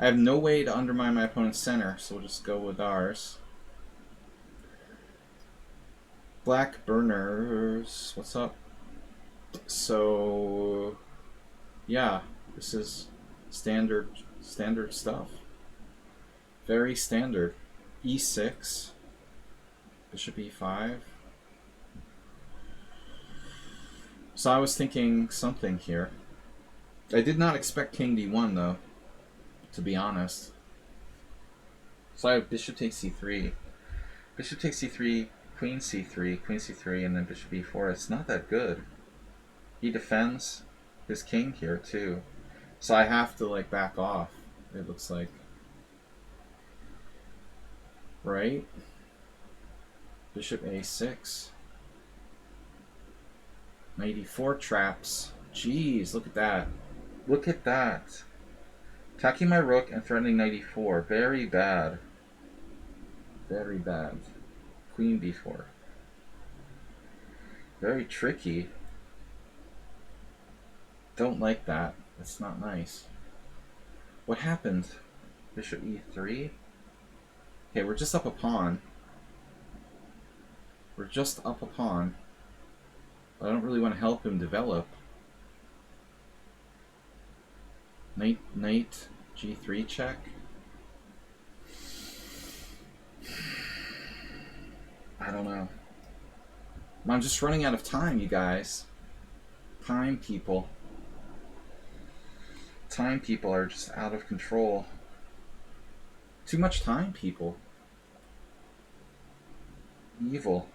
I have no way to undermine my opponent's center, so we'll just go with ours. Black burners. What's up? So, yeah, this is standard stuff. Very standard. e6. Bishop e5. So I was thinking something here. I did not expect king d1 though, to be honest. So I have bishop takes c3. Bishop takes c3, queen c3, and then bishop e4. It's not that good. He defends his king here too. So I have to like back off, it looks like. Right? Bishop a6. Knight e4 traps. Jeez, look at that. Look at that. Attacking my rook and threatening knight e4. Very bad. Very bad. Queen b4. Very tricky. Don't like that. That's not nice. What happened? Bishop e3? Okay, we're just up a pawn. We're just up a pawn. I don't really want to help him develop. Knight g3 check. I don't know. I'm just running out of time, you guys. Time people. Time people are just out of control. Too much time people. Evil.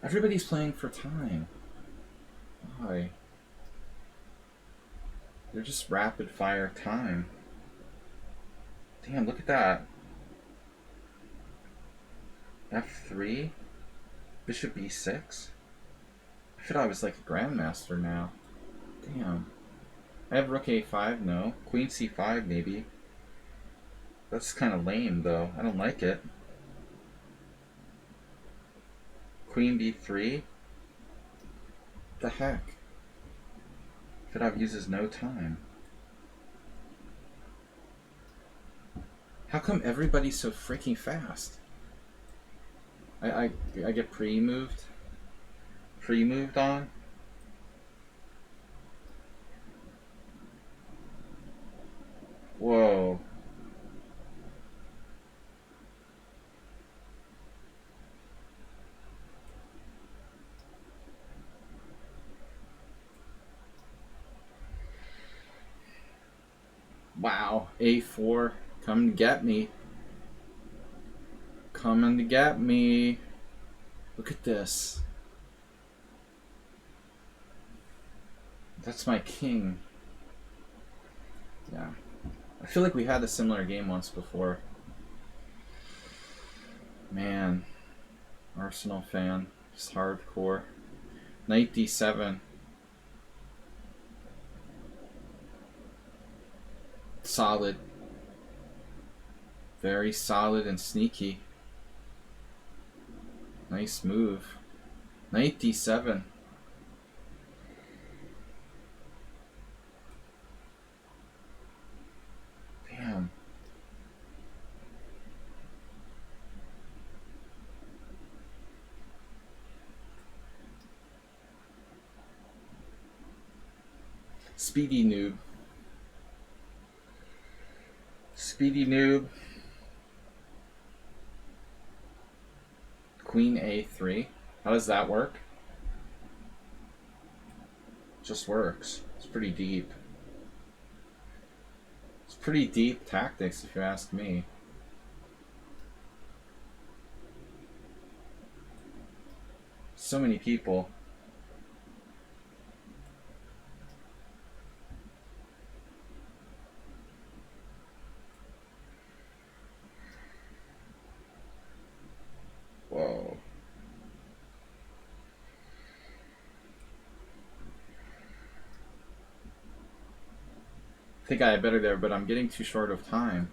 Everybody's playing for time. Why? They're just rapid fire time. Damn, look at that. F3? Bishop e6? I thought I was like a grandmaster now. Damn. I have rook a5, no. Queen c5 maybe. That's kind of lame though. I don't like it. Queen b3? The heck? Fedov uses no time. How come everybody's so freaking fast? I get pre-moved? Pre-moved on? Whoa. Wow, a4, come get me. coming to get me. Look at this. That's my king. Yeah. I feel like we had a similar game once before. Man. Arsenal fan. Just hardcore. Knight d7. Solid. Very solid and sneaky. Nice move. Knight d7. Damn. Speedy noob. Speedy noob. Queen a3. How does that work? Just works. It's pretty deep. It's pretty deep tactics, if you ask me. So many people. Whoa. I think I had better there, but I'm getting too short of time.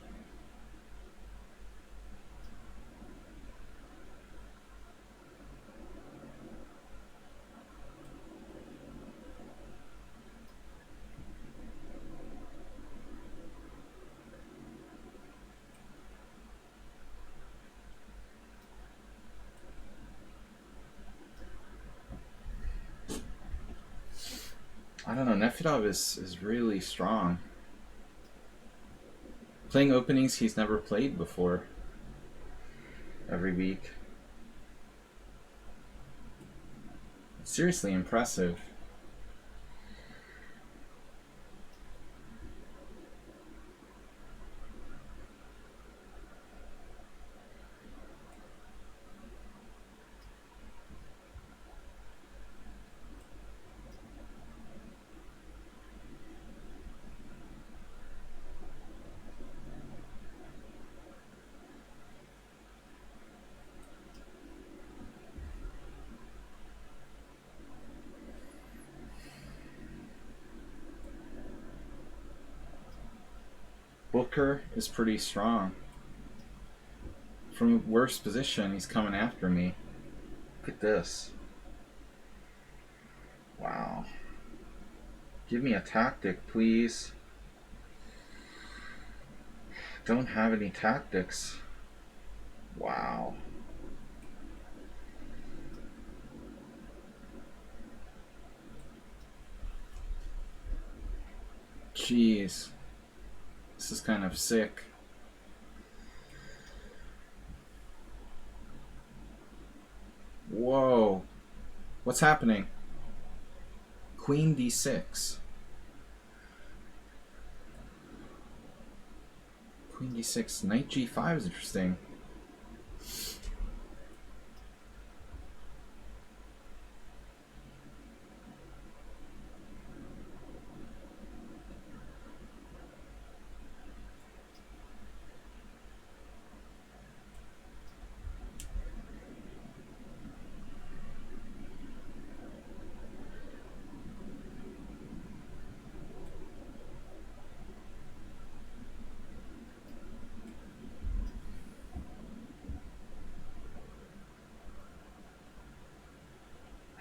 I don't know, Nefedov is really strong. Playing openings he's never played before. Every week. It's seriously impressive. Booker is pretty strong. From a worse position, he's coming after me. Look at this. Wow. Give me a tactic, please. Don't have any tactics. Wow. Jeez. This is kind of sick. Whoa. What's happening? Queen d6. Queen d6. Knight g5 is interesting.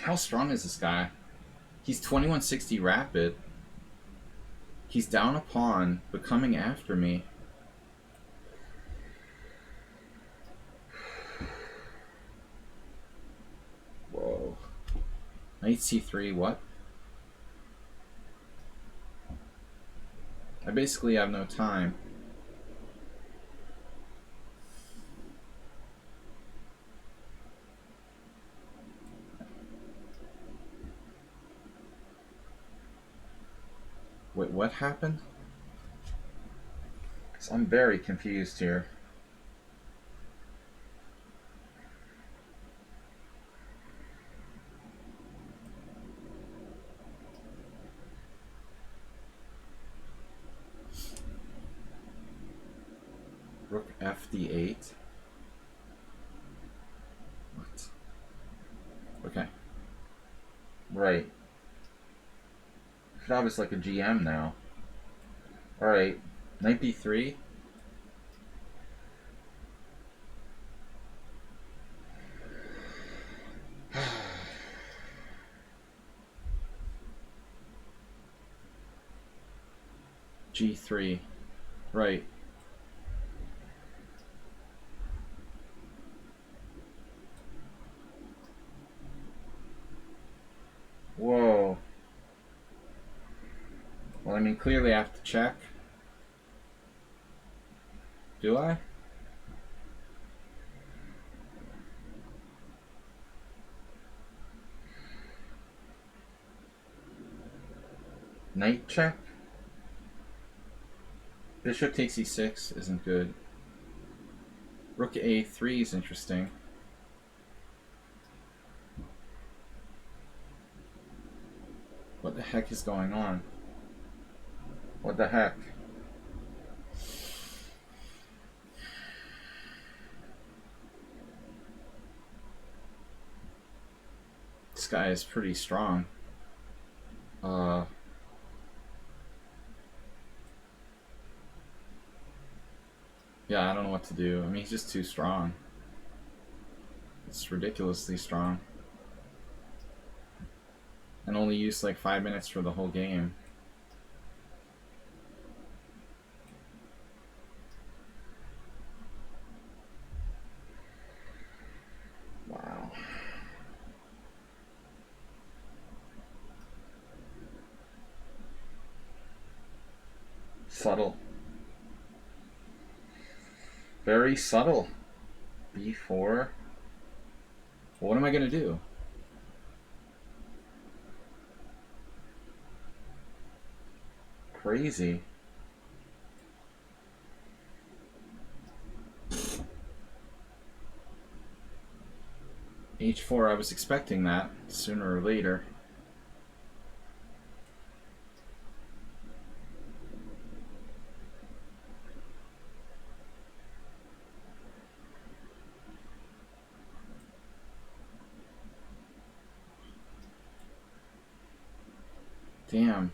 How strong is this guy? He's 2160 rapid. He's down a pawn, but coming after me. Whoa. Knight c3, what? I basically have no time. Wait, what happened? 'Cause I'm very confused here. FD8. What? Okay. Right. Fedov is like a GM now. Alright. Knight B3. G3. Right. Whoa. Well, I mean, clearly I have to check. Do I? Knight check? Bishop takes e6 isn't good. Rook a3 is interesting. What the heck is going on? What the heck? This guy is pretty strong. Yeah, I don't know what to do. I mean, he's just too strong. It's ridiculously strong. And only used like 5 minutes for the whole game. Wow. Subtle. Very subtle. B4. What am I going to do? Crazy. H4, I was expecting that sooner or later. Damn.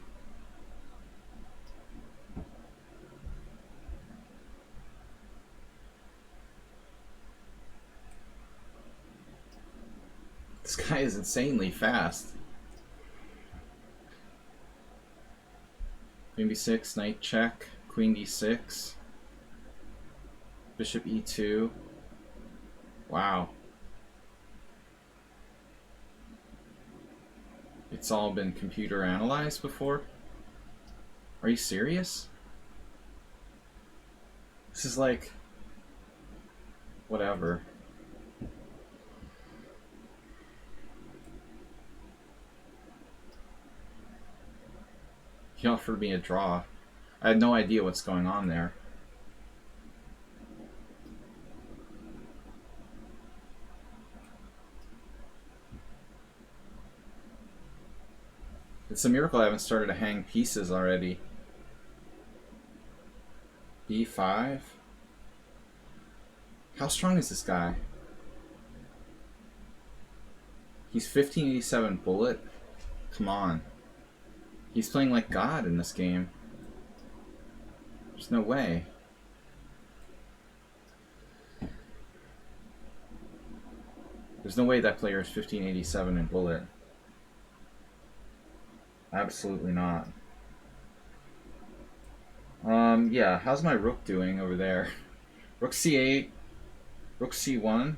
This guy is insanely fast. Queen b6, knight check, queen d6, bishop e2. Wow. It's all been computer analyzed before? Are you serious? This is like... whatever. He offered me a draw. I had no idea what's going on there. It's a miracle I haven't started to hang pieces already. B5? How strong is this guy? He's 1587 bullet? Come on. He's playing like God in this game. There's no way. There's no way that player is 1587 in bullet. Absolutely not. Yeah, how's my rook doing over there? Rook c8, rook c1.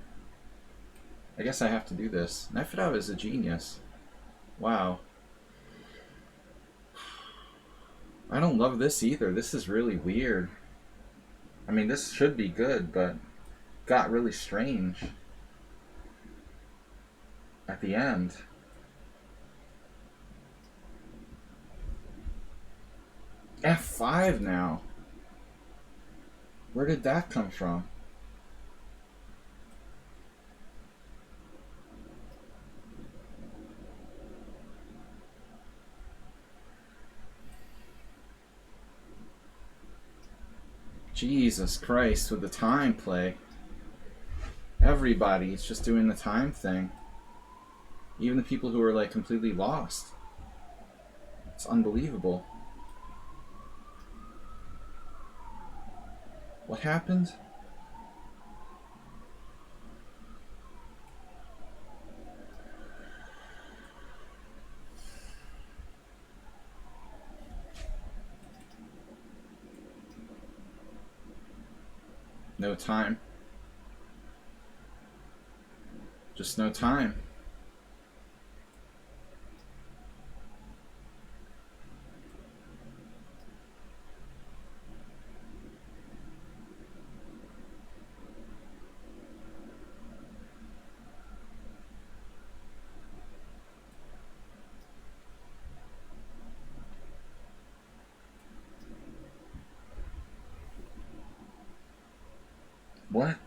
I guess I have to do this. Nefedov is a genius. Wow. I don't love this either. This is really weird. I mean, this should be good, but got really strange at the end. F5 now. Where did that come from? Jesus Christ, with the time play. Everybody's just doing the time thing. Even the people who are like completely lost. It's unbelievable. What happened? No time. Just no time. What?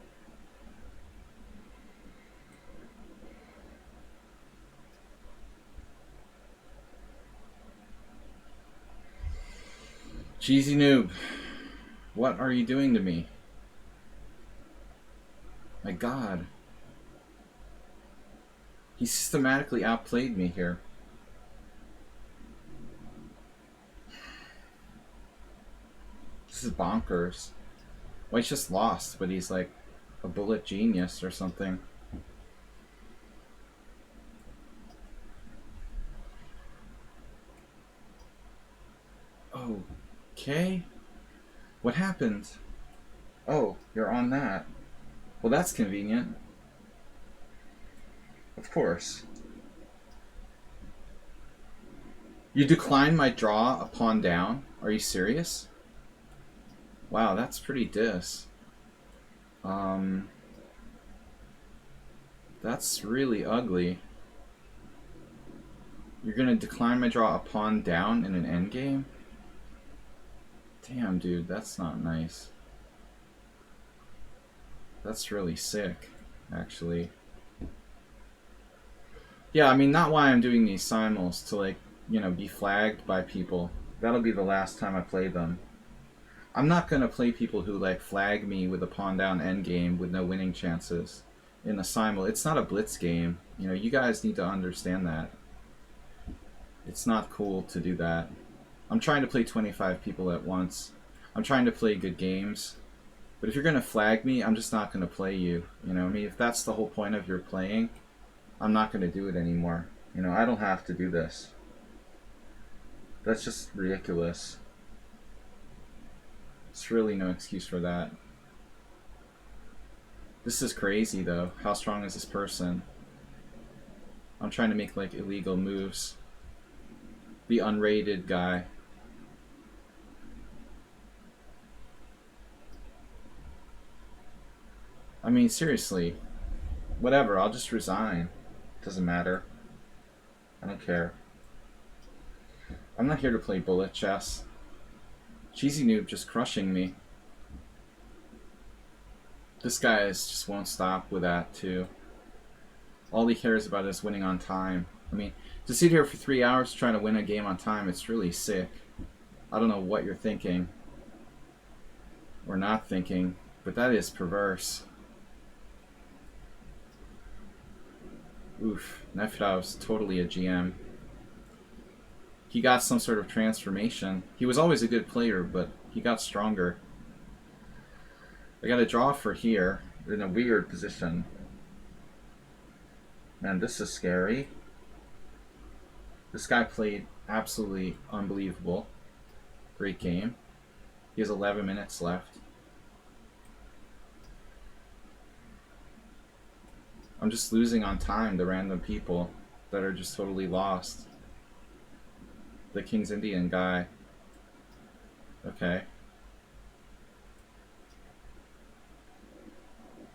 Cheesy noob. What are you doing to me? My God. He systematically outplayed me here. This is bonkers. White's just lost, but he's like a bullet genius or something. Okay. What happened? Oh, you're on that. Well, that's convenient. Of course. You decline my draw a pawn down? Are you serious? Wow, that's pretty dis. That's really ugly. You're gonna decline my draw a pawn down in an endgame? Damn, dude, that's not nice. That's really sick, actually. Yeah, I mean, not why I'm doing these simuls, to, like, you know, be flagged by people. That'll be the last time I play them. I'm not gonna play people who, like, flag me with a pawn down endgame with no winning chances in a simul. It's not a blitz game. You know, you guys need to understand that. It's not cool to do that. I'm trying to play 25 people at once. I'm trying to play good games. But if you're going to flag me, I'm just not going to play you. You know, I mean, if that's the whole point of your playing, I'm not going to do it anymore. You know, I don't have to do this. That's just ridiculous. There's really no excuse for that. This is crazy, though. How strong is this person? I'm trying to make, like, illegal moves. The unrated guy. I mean, seriously. Whatever, I'll just resign. Doesn't matter. I don't care. I'm not here to play bullet chess. Cheesy noob just crushing me. This guy just won't stop with that, too. All he cares about is winning on time. I mean, to sit here for 3 hours trying to win a game on time, it's really sick. I don't know what you're thinking. Or not thinking. But that is perverse. Oof. Nefedov's totally a GM. He got some sort of transformation. He was always a good player, but he got stronger. I got a draw for here. They're in a weird position. Man, this is scary. This guy played absolutely unbelievable. Great game. He has 11 minutes left. I'm just losing on time to random people that are just totally lost. The King's Indian guy. Okay.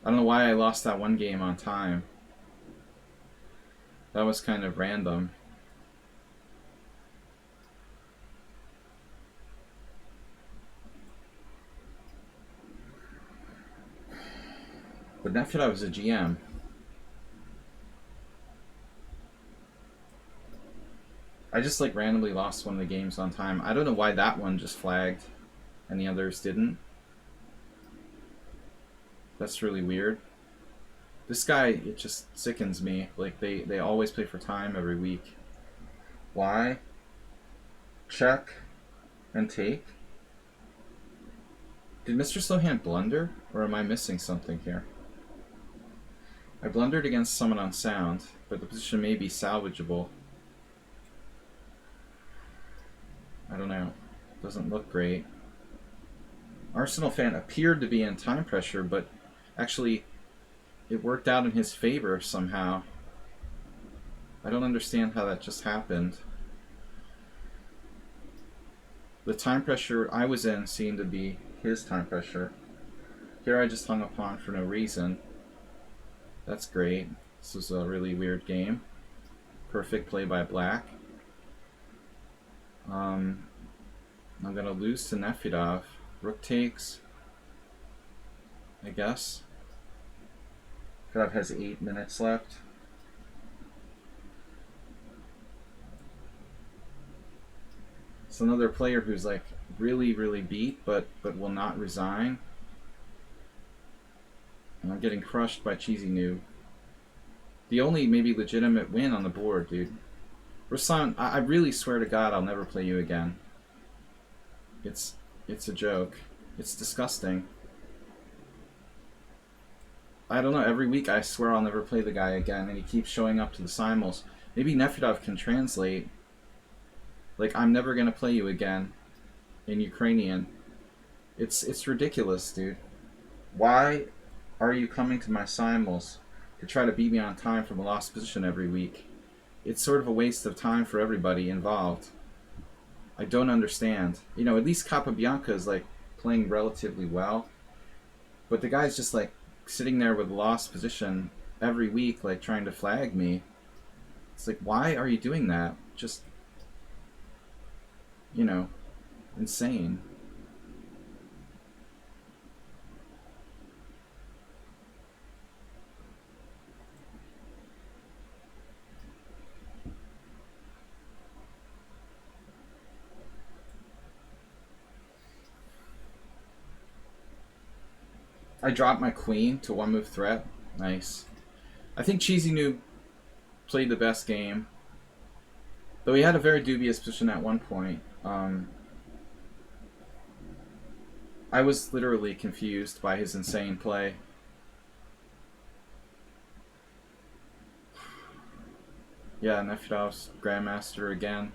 I don't know why I lost that one game on time. That was kind of random. But Nefedov was a GM. I just like randomly lost one of the games on time. I don't know why that one just flagged and the others didn't. That's really weird. This guy, it just sickens me. Like, they always play for time every week. Why? Check and take? Did Mr. Slowhand blunder? Or am I missing something here? I blundered against someone on sound, but the position may be salvageable. I don't know. Doesn't look great. Arsenal fan appeared to be in time pressure, but actually it worked out in his favor somehow. I don't understand how that just happened. The time pressure I was in seemed to be his time pressure. Here I just hung a pawn for no reason. That's great. This was a really weird game. Perfect play by black. I'm going to lose to Nefedov. Rook takes, I guess. Nefedov has 8 minutes left. It's another player who's like really, really beat, but will not resign. And I'm getting crushed by Cheesy Noob. The only maybe legitimate win on the board, dude. Ruslan, I really swear to God I'll never play you again. It's a joke. It's disgusting. I don't know, every week I swear I'll never play the guy again, and he keeps showing up to the simuls. Maybe Nefedov can translate. Like, I'm never gonna play you again in Ukrainian. It's ridiculous, dude. Why are you coming to my simuls to try to beat me on time from a lost position every week? It's sort of a waste of time for everybody involved. I don't understand. You know, at least Capabianca is like playing relatively well, but the guy's just like sitting there with a lost position every week, like trying to flag me. It's like, why are you doing that? Just, you know, insane. I dropped my queen to one move threat. Nice. I think Cheesy Noob played the best game, though he had a very dubious position at one point. I was literally confused by his insane play. Yeah, Nefedov's Grandmaster again.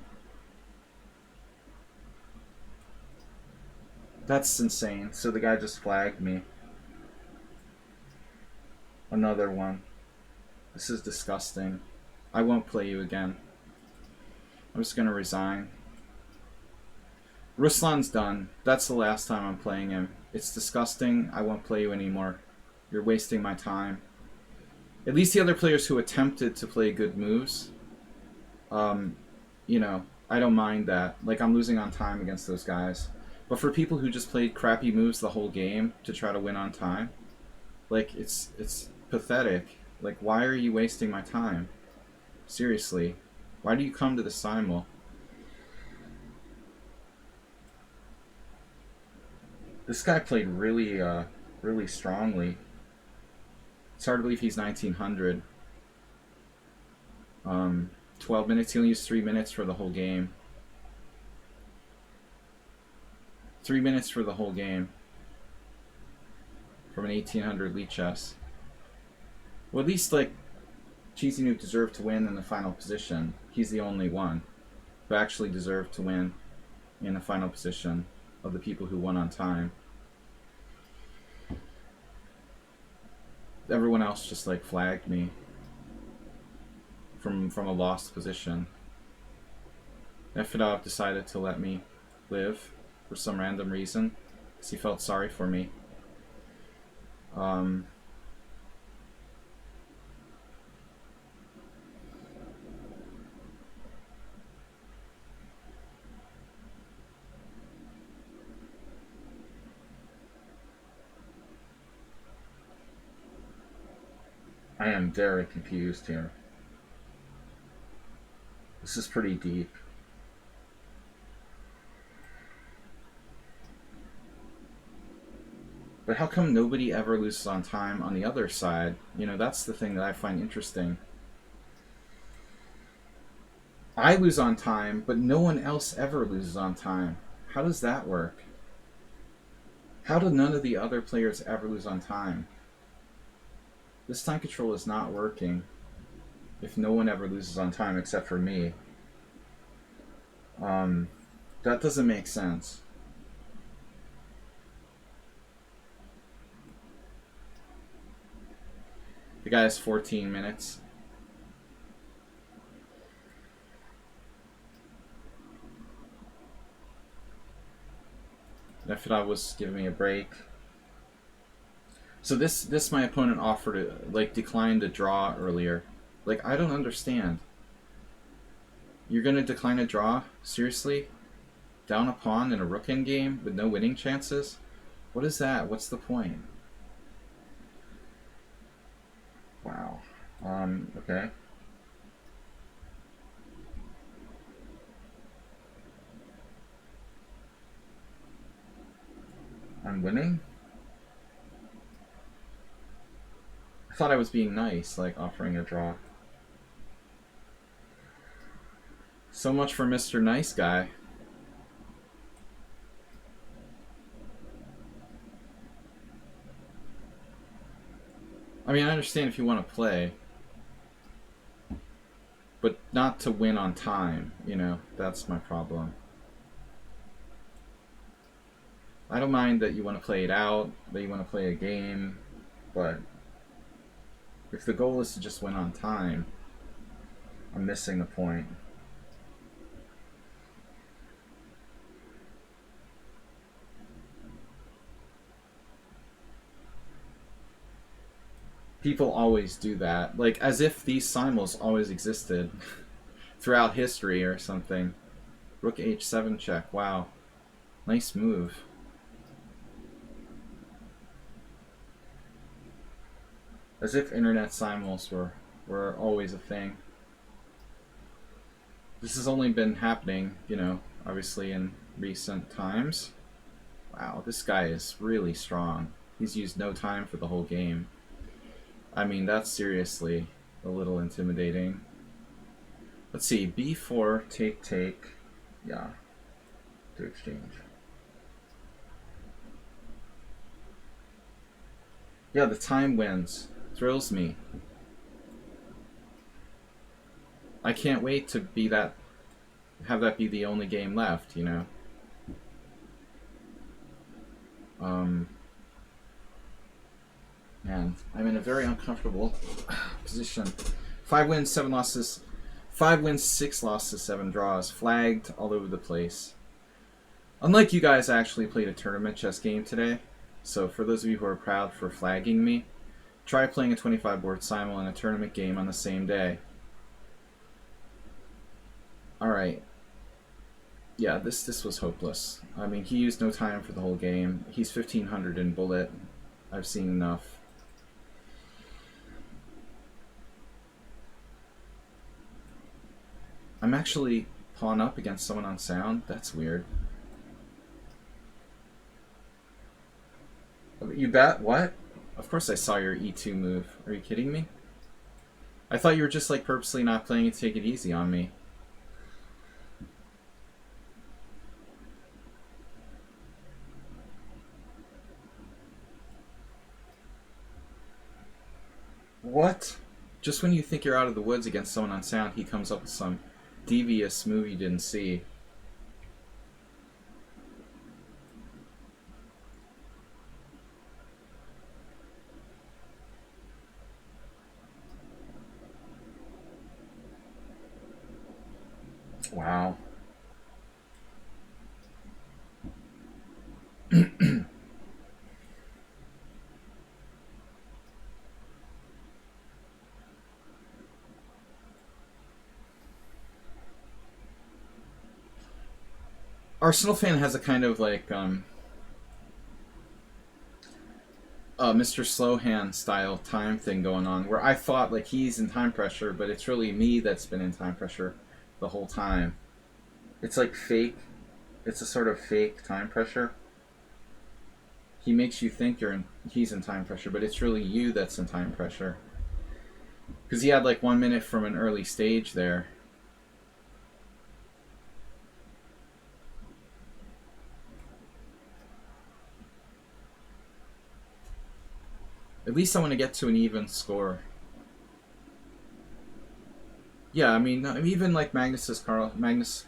That's insane. So the guy just flagged me. Another one. This is disgusting. I won't play you again. I'm just gonna resign. Ruslan's done. That's the last time I'm playing him. It's disgusting. I won't play you anymore. You're wasting my time. At least the other players who attempted to play good moves, you know, I don't mind that. Like, I'm losing on time against those guys. But for people who just played crappy moves the whole game to try to win on time, like, it's pathetic. Like, why are you wasting my time? Seriously. Why do you come to the simul? This guy played really, really strongly. It's hard to believe he's 1900. 12 minutes. He only used 3 minutes for the whole game. 3 minutes for the whole game. From an 1800 lichess. Well, at least, like, Cheesy Noob deserved to win in the final position. He's the only one who actually deserved to win in the final position of the people who won on time. Everyone else just, like, flagged me from a lost position. Nefedov decided to let me live for some random reason because he felt sorry for me. I am very confused here. This is pretty deep. But how come nobody ever loses on time on the other side? You know, that's the thing that I find interesting. I lose on time, but no one else ever loses on time. How does that work? How do none of the other players ever lose on time? This time control is not working if no one ever loses on time except for me. That doesn't make sense. The guy has 14 minutes. Nefida was giving me a break. So this my opponent offered to, like, declined a draw earlier. Like, I don't understand. You're gonna decline a draw? Seriously? Down a pawn in a rook endgame with no winning chances? What is that? What's the point? Wow. Okay. I'm winning? I thought I was being nice, like offering a draw. So much for Mr. Nice Guy. I mean, I understand if you want to play, but not to win on time, you know, that's my problem. I don't mind that you want to play it out, that you want to play a game, but if the goal is to just win on time, I'm missing the point. People always do that, like as if these simuls always existed throughout history or something. Rook h7 check, wow. Nice move. As if internet simuls were always a thing. This has only been happening, you know, obviously in recent times. Wow, this guy is really strong. He's used no time for the whole game. I mean, that's seriously a little intimidating. Let's see, b4, take. Yeah, to exchange. Yeah, the time wins. Thrills me. I can't wait to be that, have that be the only game left, you know. Man, I'm in a very uncomfortable position. 5 wins, 7 losses. 5 wins, 6 losses, 7 draws. Flagged all over the place. Unlike you guys, I actually played a tournament chess game today. So for those of you who are proud for flagging me, try playing a 25 board simul and a tournament game on the same day. Alright. Yeah, this was hopeless. I mean, he used no time for the whole game. He's 1500 in bullet. I've seen enough. I'm actually pawn up against someone on sound? That's weird. You bet? What? Of course I saw your e2 move. Are you kidding me? I thought you were just like purposely not playing it to take it easy on me. What? Just when you think you're out of the woods against someone on sound, he comes up with some devious move you didn't see. Wow. Arsenal fan has a kind of like Mr. Slowhand style time thing going on, where I thought like he's in time pressure, but it's really me that's been in time pressure the whole time. It's like fake. It's a sort of fake time pressure. He makes you think he's in time pressure, but it's really you that's in time pressure. Because he had like 1 minute from an early stage there. At least I want to get to an even score. Yeah, I mean, even like Magnus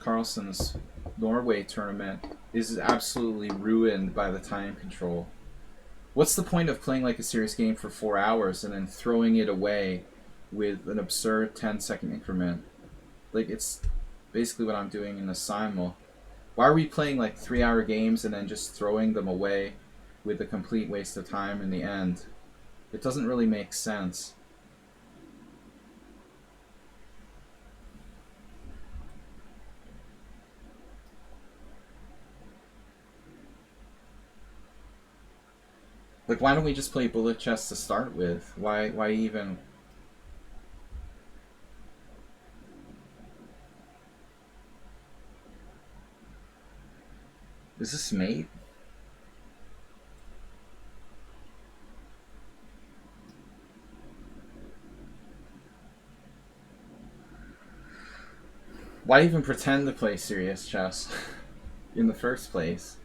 Carlsen's Norway tournament is absolutely ruined by the time control. What's the point of playing like a serious game for 4 hours and then throwing it away with an absurd 10-second increment? Like, it's basically what I'm doing in the SIMUL. Why are we playing like 3-hour games and then just throwing them away with a complete waste of time in the end? It doesn't really make sense. Like, why don't we just play bullet chess to start with? Why even... Is this mate? Why even pretend to play serious chess in the first place?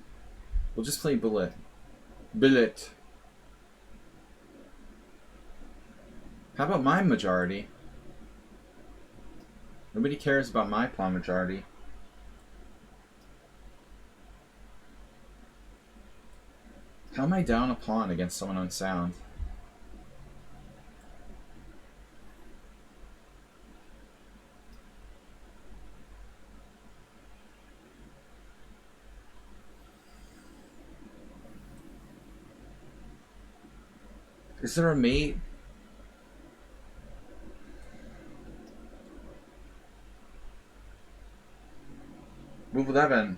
We'll just play bullet. Bullet. How about my majority? Nobody cares about my pawn majority. How am I down a pawn against someone unsound? Is there a mate? Move 11.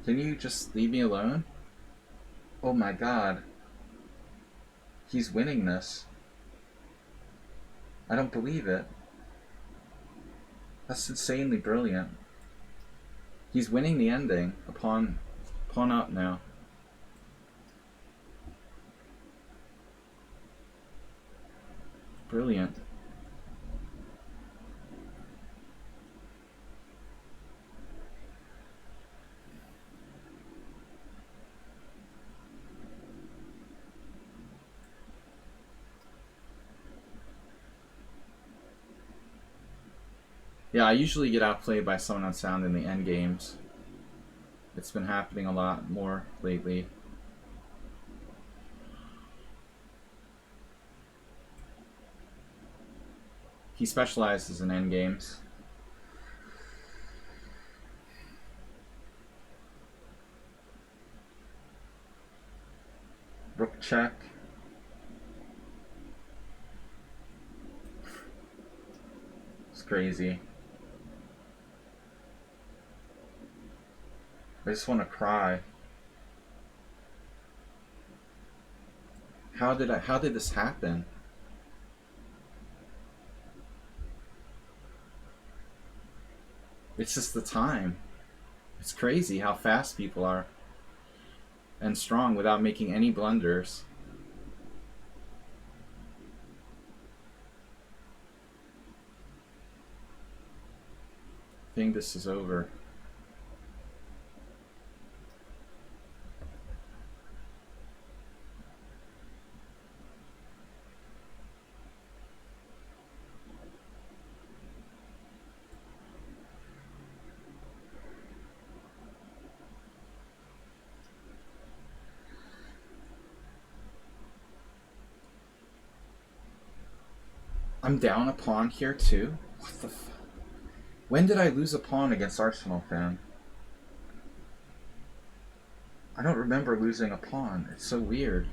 Can you just leave me alone? Oh my god. He's winning this. I don't believe it. That's insanely brilliant. He's winning the ending. A pawn up now. Brilliant. Yeah, I usually get outplayed by someone unsound in the end games. It's been happening a lot more lately. He specializes in end games. Rook check. It's crazy. I just want to cry. How did this happen? It's just the time. It's crazy how fast people are. And strong without making any blunders. I think this is over. I'm down a pawn here too? What the f... When did I lose a pawn against Arsenal, fan? I don't remember losing a pawn. It's so weird.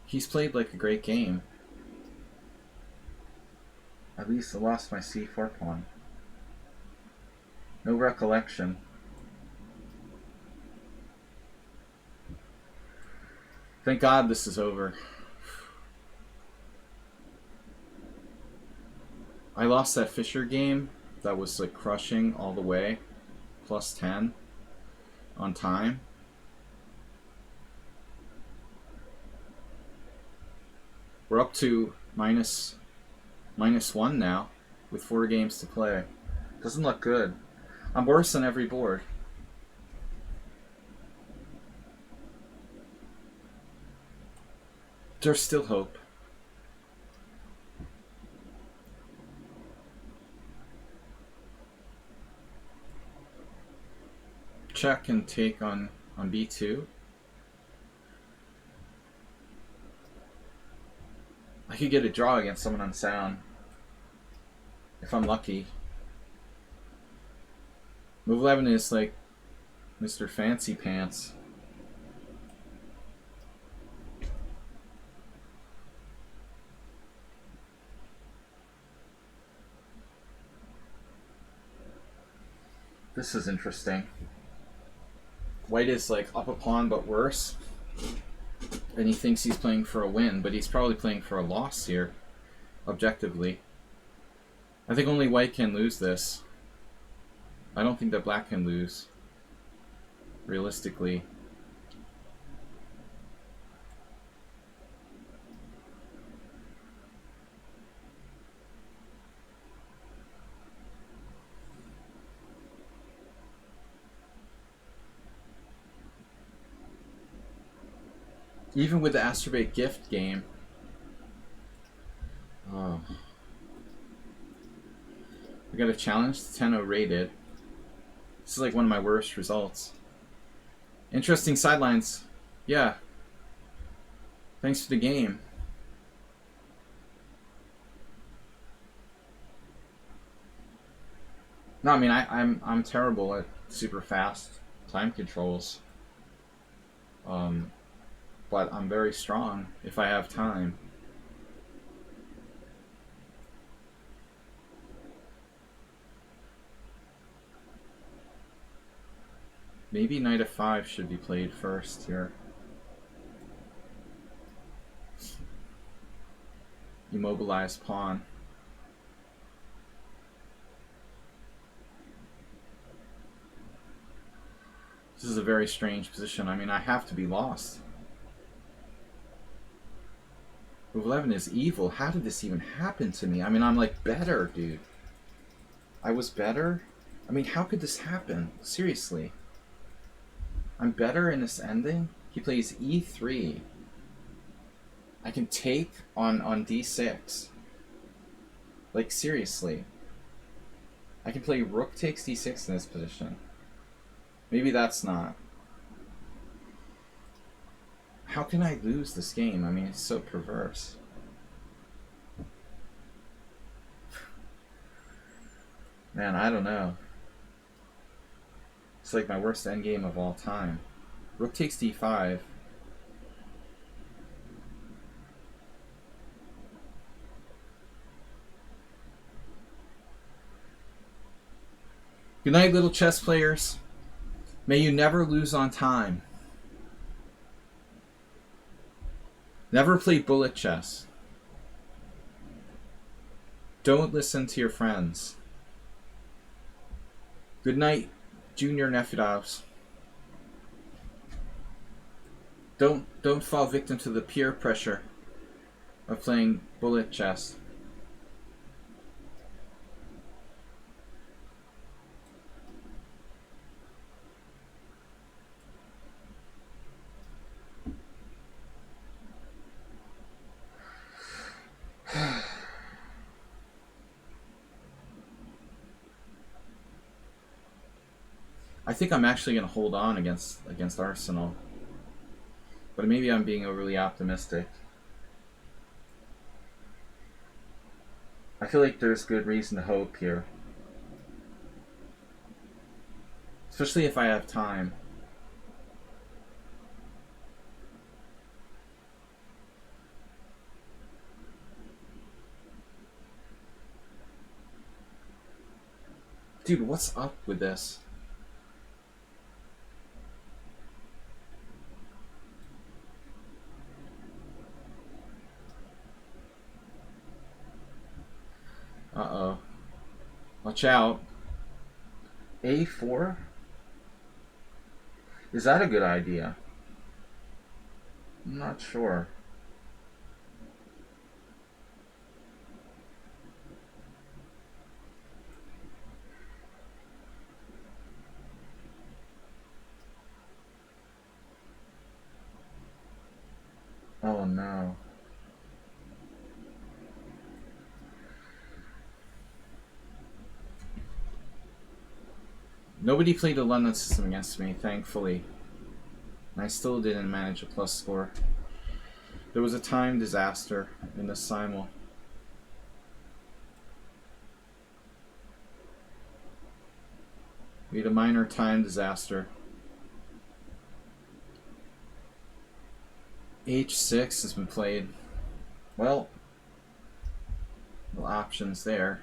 He's played like a great game. At least I lost my c4 pawn. No recollection. Thank God this is over. I lost that Fischer game that was like crushing all the way, plus 10 on time. We're up to minus 1 now with 4 games to play. Doesn't look good. I'm worse on every board. There's still hope. Check and take on b2. I could get a draw against someone on sound if I'm lucky. Move 11 is like Mr. Fancy Pants. This is interesting. White is like up a pawn but worse. And he thinks he's playing for a win, but he's probably playing for a loss here, objectively. I think only white can lose this. I don't think that black can lose, realistically. Even with the Astrobate gift game. Oh. I got a challenge, 10-0 rated. This is like one of my worst results. Interesting sidelines. Yeah. Thanks for the game. No, I mean I'm terrible at super fast time controls. But I'm very strong if I have time. Maybe knight f5 should be played first here. Immobilize pawn. This is a very strange position. I mean, I have to be lost. Move 11 is evil. How did this even happen to me? I mean, I'm like better, dude. I was better? I mean, how could this happen? Seriously. I'm better in this ending? He plays e3. I can take on d6. Like, seriously. I can play rook takes d6 in this position. Maybe that's not. How can I lose this game? I mean, it's so perverse. Man, I don't know. It's like my worst endgame of all time. Rook takes d5. Good night, little chess players. May you never lose on time. Never play bullet chess. Don't listen to your friends. Good night, Junior Nefedovs. Don't fall victim to the peer pressure of playing bullet chess. I think I'm actually going to hold on against Arsenal. But maybe I'm being overly optimistic. I feel like there's good reason to hope here. Especially if I have time. Dude, what's up with this? Uh-oh. Watch out. A4? Is that a good idea? I'm not sure. Oh no. Nobody played the London system against me, thankfully. And I still didn't manage a plus score. There was a time disaster in the SIMUL. We had a minor time disaster. H6 has been played. Well, no options there.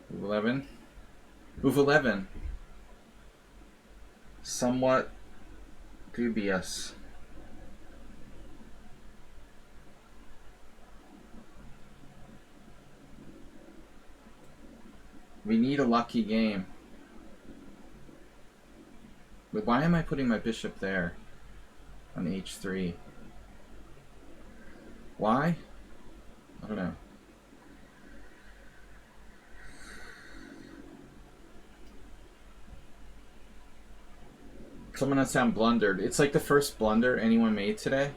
Move 11. Move 11. Somewhat dubious. We need a lucky game. But why am I putting my bishop there on h3? Why? I don't know. Someone has sound blundered. It's like the first blunder anyone made today.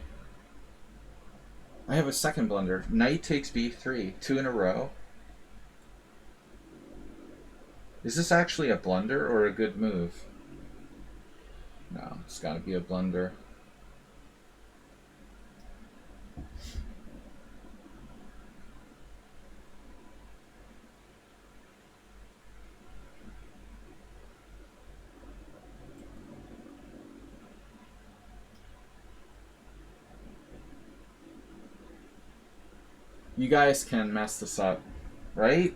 I have a second blunder. Knight takes b3. 2 in a row. Is this actually a blunder or a good move? No, it's got to be a blunder. You guys can mess this up, right?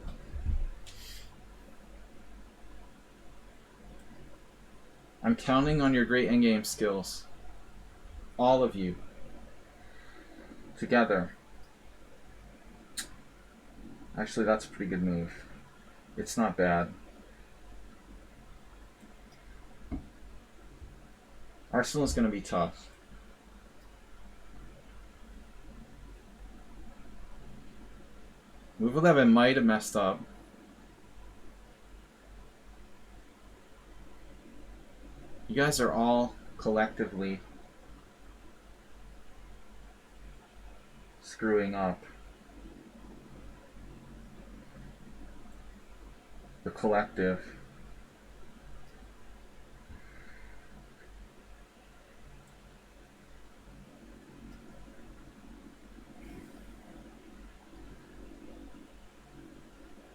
I'm counting on your great endgame skills. All of you. Together. Actually, that's a pretty good move. It's not bad. Arsenal's going to be tough. Move 11 might have messed up. You guys are all collectively screwing up. The collective.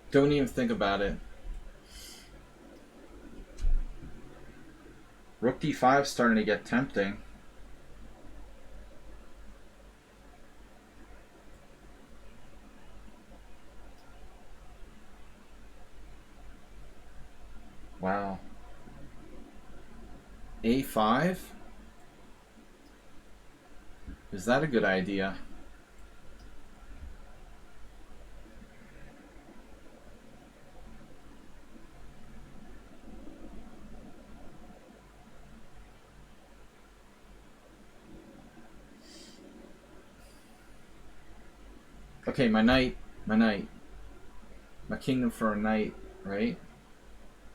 Don't even think about it. Rook d5 is starting to get tempting. Wow. A5? Is that a good idea? Okay, my knight. My kingdom for a knight, right?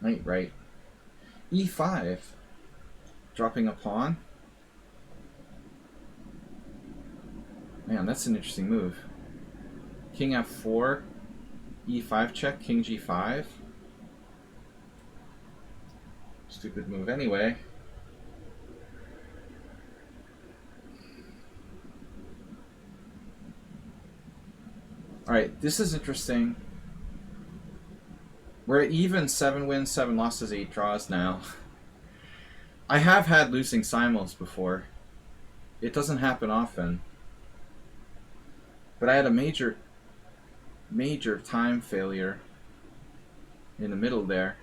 Knight, right. E5. Dropping a pawn. Man, that's an interesting move. King f4. E5 check. King g5. Stupid move anyway. Alright, this is interesting. We're at even 7 wins, 7 losses, 8 draws now. I have had losing simuls before. It doesn't happen often. But I had a major time failure in the middle there.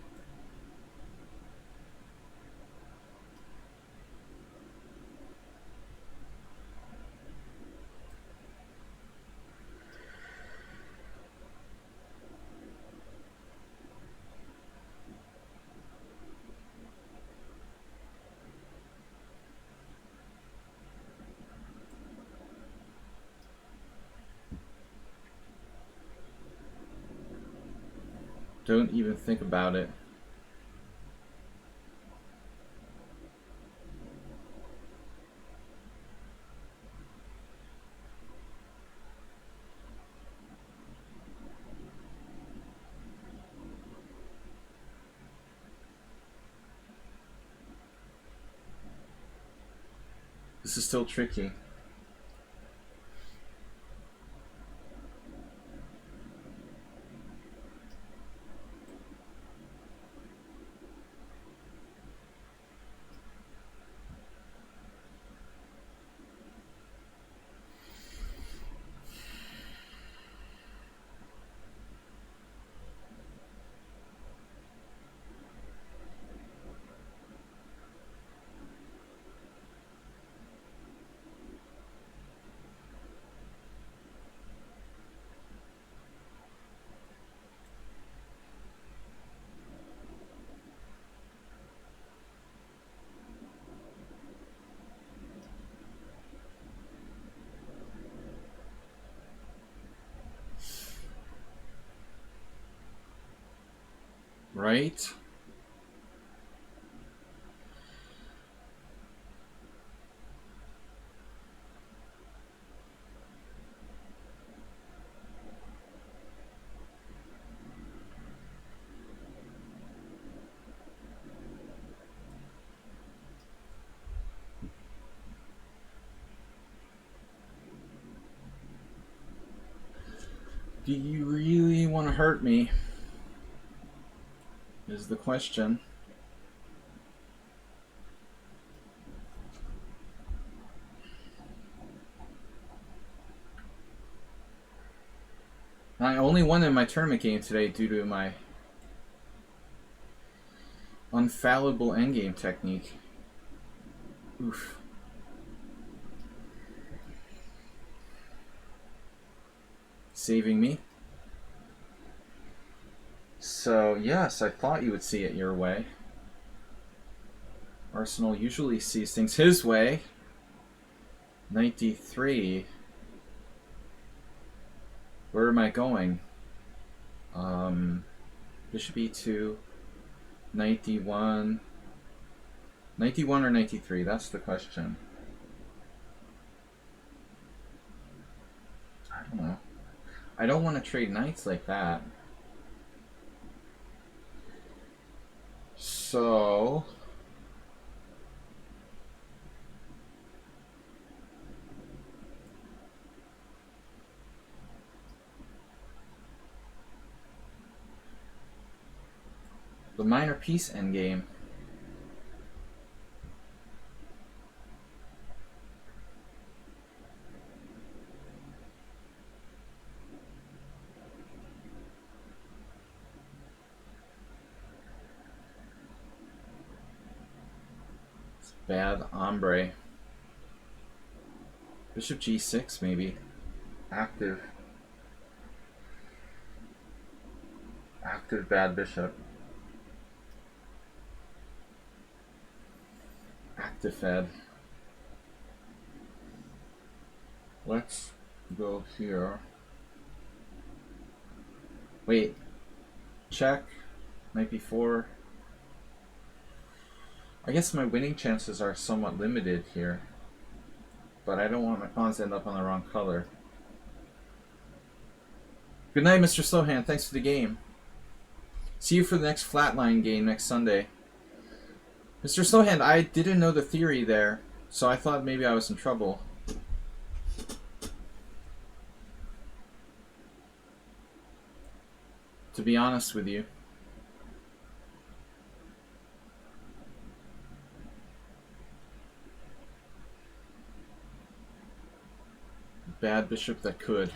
Don't even think about it. This is still tricky. Right? Do you really want to hurt me? Is the question. I only won in my tournament game today due to my unfallible endgame technique. Oof. Saving me. So, yes, I thought you would see it your way. Arsenal usually sees things his way. 93. Where am I going? Bishop e2. 91. 91 or 93? That's the question. I don't know. I don't want to trade knights like that. So... the minor piece endgame. It's bad ombre. Bishop g6 maybe. Active bad bishop. Active fed. Let's go here. Wait. Check. Knight b4. I guess my winning chances are somewhat limited here. But I don't want my pawns to end up on the wrong color. Good night, Mr. Slowhand. Thanks for the game. See you for the next flatline game next Sunday. Mr. Slowhand, I didn't know the theory there, so I thought maybe I was in trouble. To be honest with you. Bad bishop that could.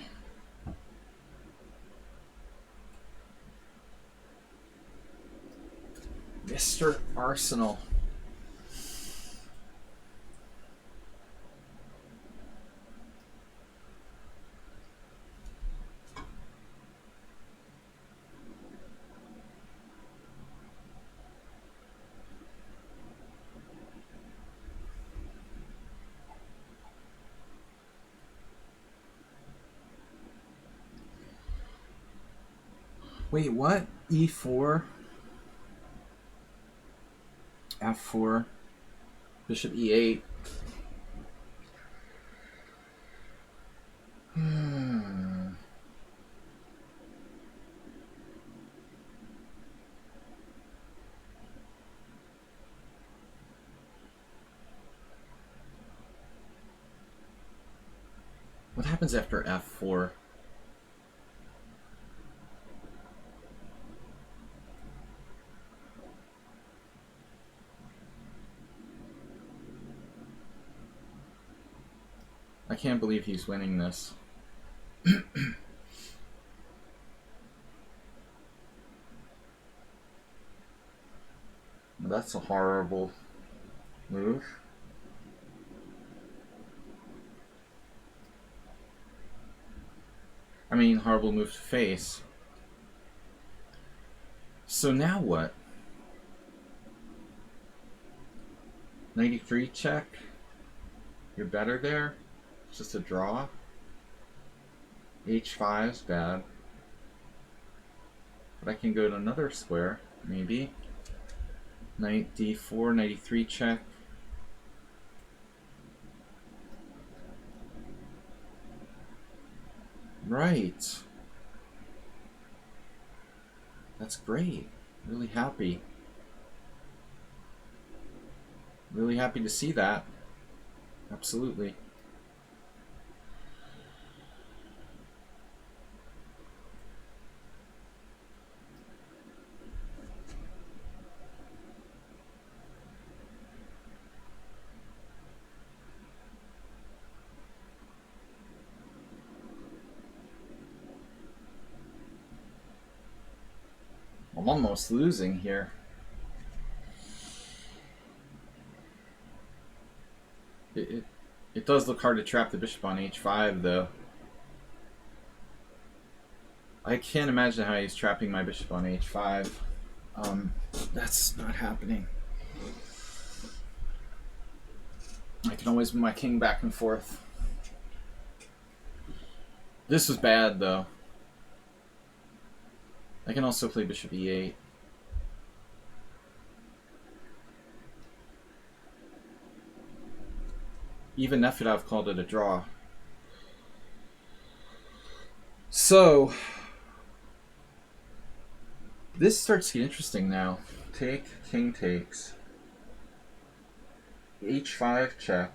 Mr. Arsenal. Wait, what? E4, F4, bishop E8. What happens after F4? I can't believe he's winning this. That's a horrible move. I mean, horrible move to face. So now what? 93 check? You're better there? It's just a draw? H5 is bad. But I can go to another square, maybe. Knight D4, 93 check. Right. That's great. Really happy. Really happy to see that. Absolutely. I'm almost losing here. It does look hard to trap the bishop on h5, though. I can't imagine how he's trapping my bishop on h5. That's not happening. I can always move my king back and forth. This was bad, though. I can also play bishop e8. Even Nefedov called it a draw. So, this starts to get interesting now. Take, king takes. H5 check.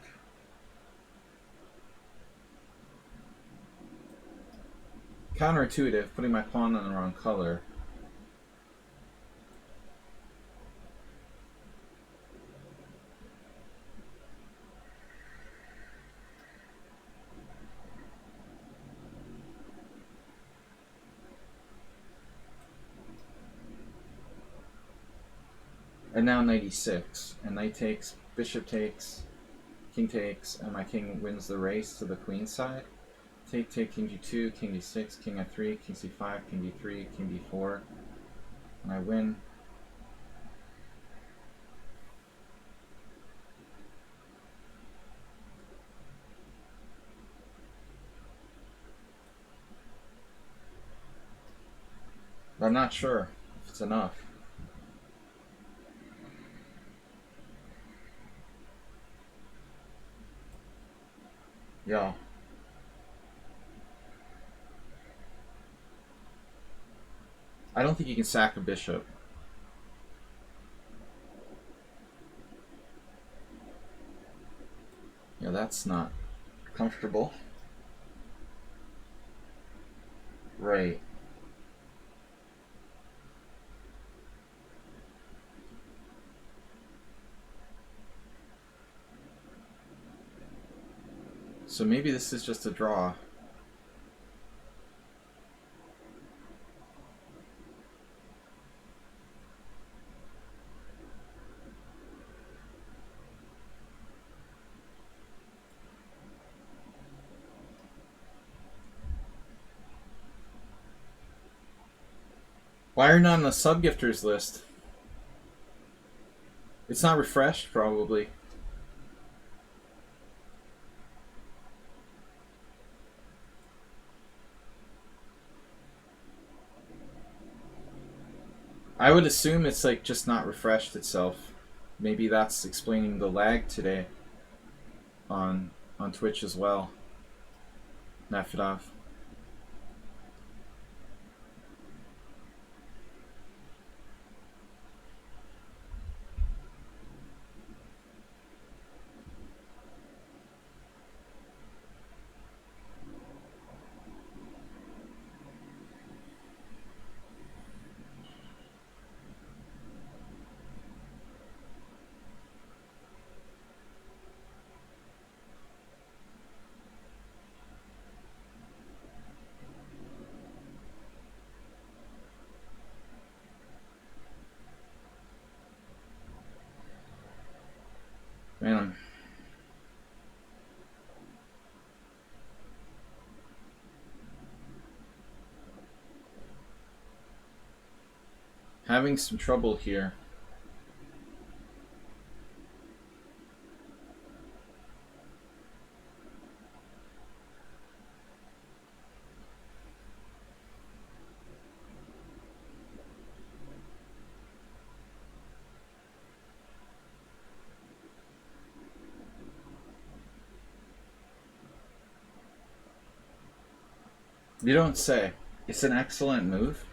Counterintuitive, putting my pawn on the wrong color. And now knight e6, and knight takes, bishop takes, king takes, and my king wins the race to the queen side. Take, take, king g2, king d6, king f3, king c5, king d3, king d4, and I win. But I'm not sure if it's enough. Yeah. I don't think you can sack a bishop. Yeah, that's not comfortable. Right. So maybe this is just a draw. Why are you not on the sub-gifters list? It's not refreshed, probably. I would assume it's like just not refreshed itself. Maybe that's explaining the lag today on Twitch as well. Nafidov. Man, I'm having some trouble here. You don't say. It's an excellent move.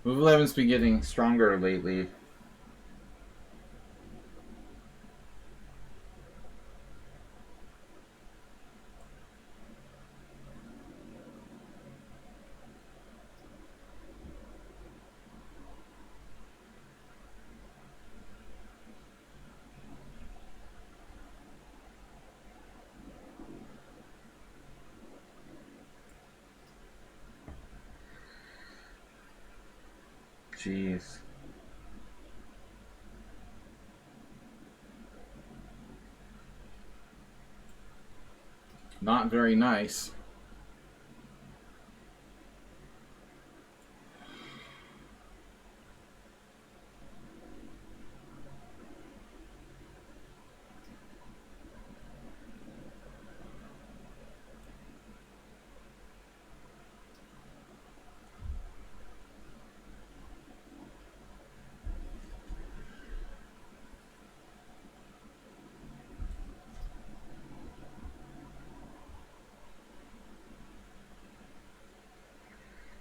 Move 11's been getting stronger lately. Jeez. Not very nice.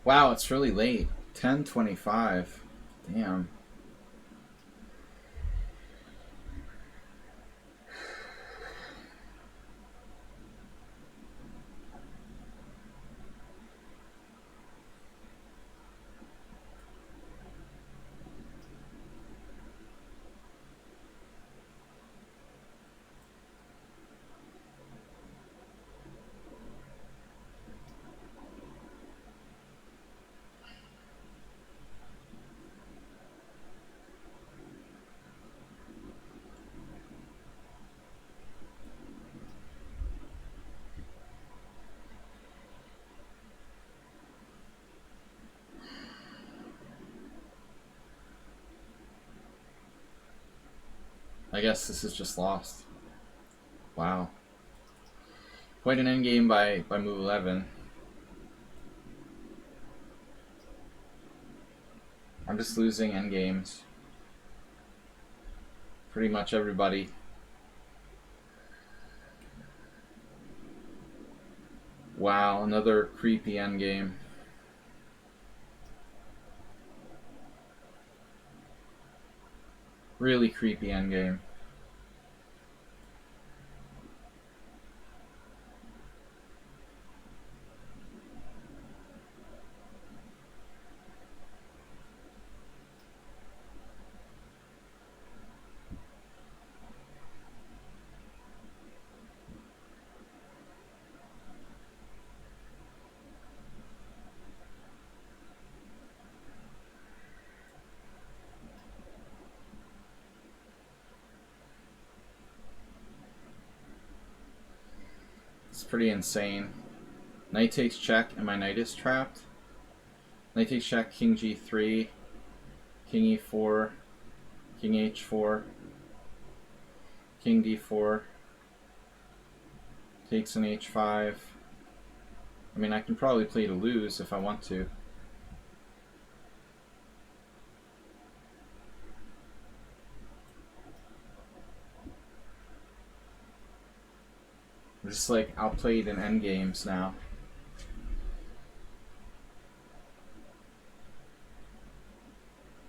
Wow, it's really late. 10:25. Damn. I guess this is just lost. Wow. Quite an endgame by move 11. I'm just losing endgames. Pretty much everybody. Wow, another creepy endgame. Really creepy endgame. It's pretty insane. Knight takes check, and my knight is trapped. Knight takes check, king g3, king e4, king h4, king d4, takes an h5. I mean, I can probably play to lose if I want to. I'm just like outplayed in endgames now.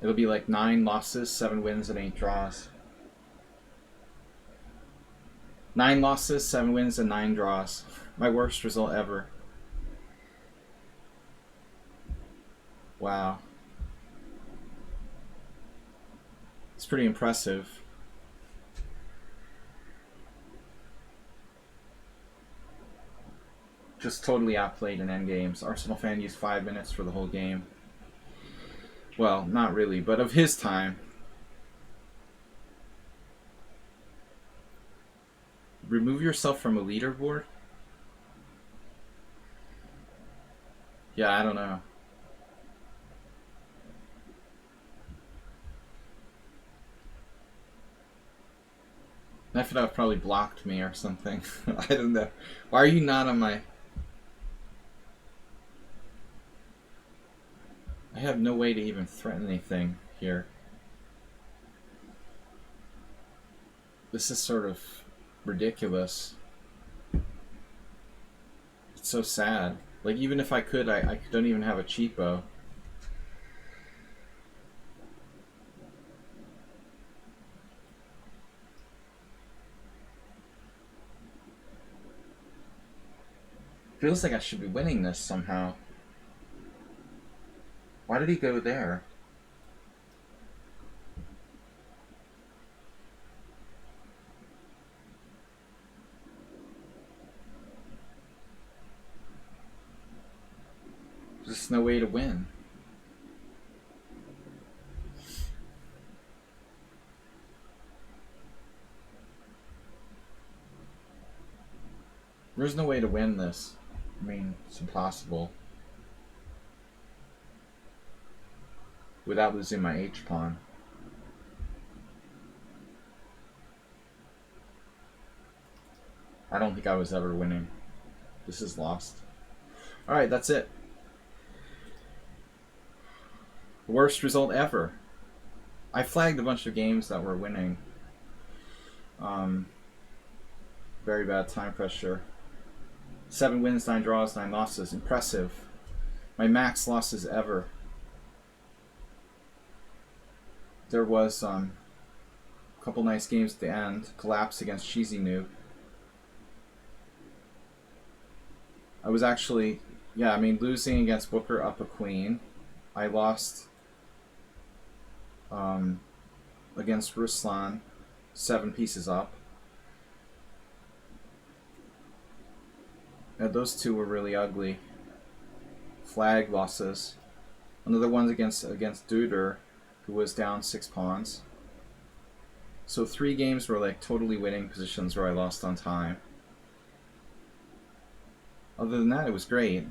It'll be like 9 losses, 7 wins, and 8 draws. 9 losses, 7 wins, and 9 draws. My worst result ever. Wow. It's pretty impressive. Just totally outplayed in endgames. Arsenal fan used 5 minutes for the whole game. Well, not really, but of his time. Remove yourself from a leaderboard? Yeah, I don't know. Nefedov probably blocked me or something. I don't know. Why are you not on my... I have no way to even threaten anything here. This is sort of ridiculous. It's so sad. Like, even if I could, I don't even have a cheapo. Feels like I should be winning this somehow. Why did he go there? There's just no way to win. There's no way to win this. I mean, it's impossible. Without losing my H-pawn. I don't think I was ever winning. This is lost. Alright, that's it. Worst result ever. I flagged a bunch of games that were winning. Very bad time pressure. 7 wins, 9 draws, 9 losses. Impressive. My max losses ever. There was a couple nice games at the end. Collapse against Cheesy Noob. I was actually, yeah, I mean, losing against Booker up a queen. I lost against Ruslan, 7 pieces up. Yeah, those two were really ugly. Flag losses. Another one against Duder, who was down 6 pawns. So 3 games were like totally winning positions where I lost on time. Other than that, it was great.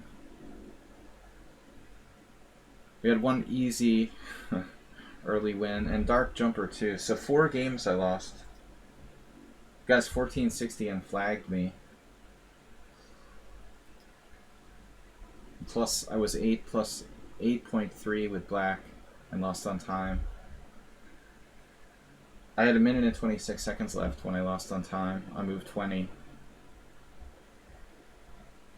We had one easy early win, and Dark Jumper too. So 4 games I lost. Guys 1460 and flagged me. Plus I was 8 plus 8.3 with black and lost on time. I had 1 minute and 26 seconds left when I lost on time. I moved 20.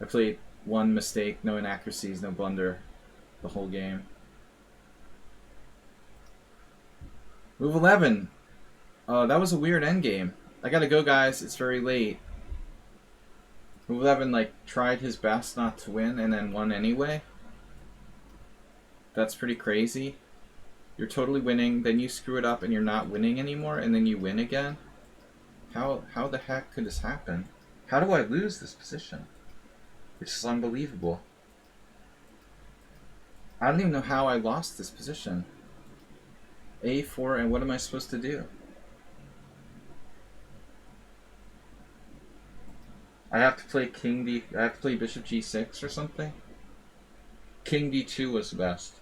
I played 1 mistake, no inaccuracies, no blunder the whole game. Move 11. That was a weird endgame. I gotta go, guys. It's very late. Move 11 like tried his best not to win and then won anyway. That's pretty crazy. You're totally winning, then you screw it up and you're not winning anymore, and then you win again? How the heck could this happen? How do I lose this position? It's just unbelievable. I don't even know how I lost this position. A4, and what am I supposed to do? I have to play king d. I have to play bishop g6 or something. King d2 was the best.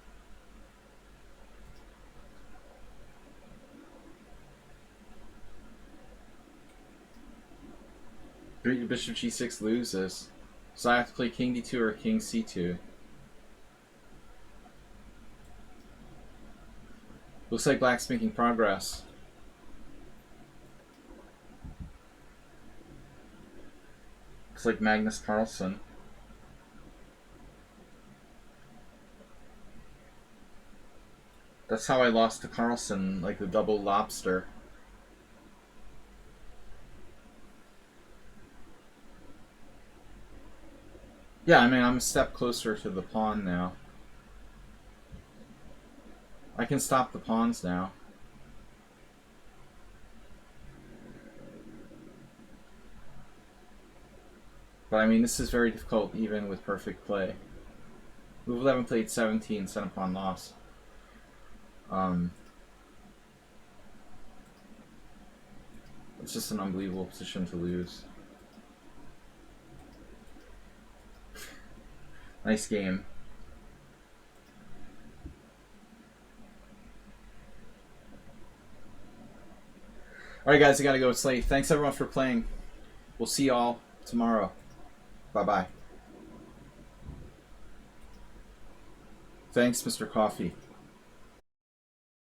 Bishop g6 loses, so I have to play king d2 or king c2. Looks like black's making progress. Looks like Magnus Carlsen. That's how I lost to Carlsen, like the double lobster. Yeah, I mean, I'm a step closer to the pawn now. I can stop the pawns now. But I mean, this is very difficult even with perfect play. Move 11 played 17, center pawn loss. It's just an unbelievable position to lose. Nice game. Alright guys, I gotta go. It's late. Thanks everyone for playing. We'll see y'all tomorrow. Bye-bye. Thanks, Mr. Coffee.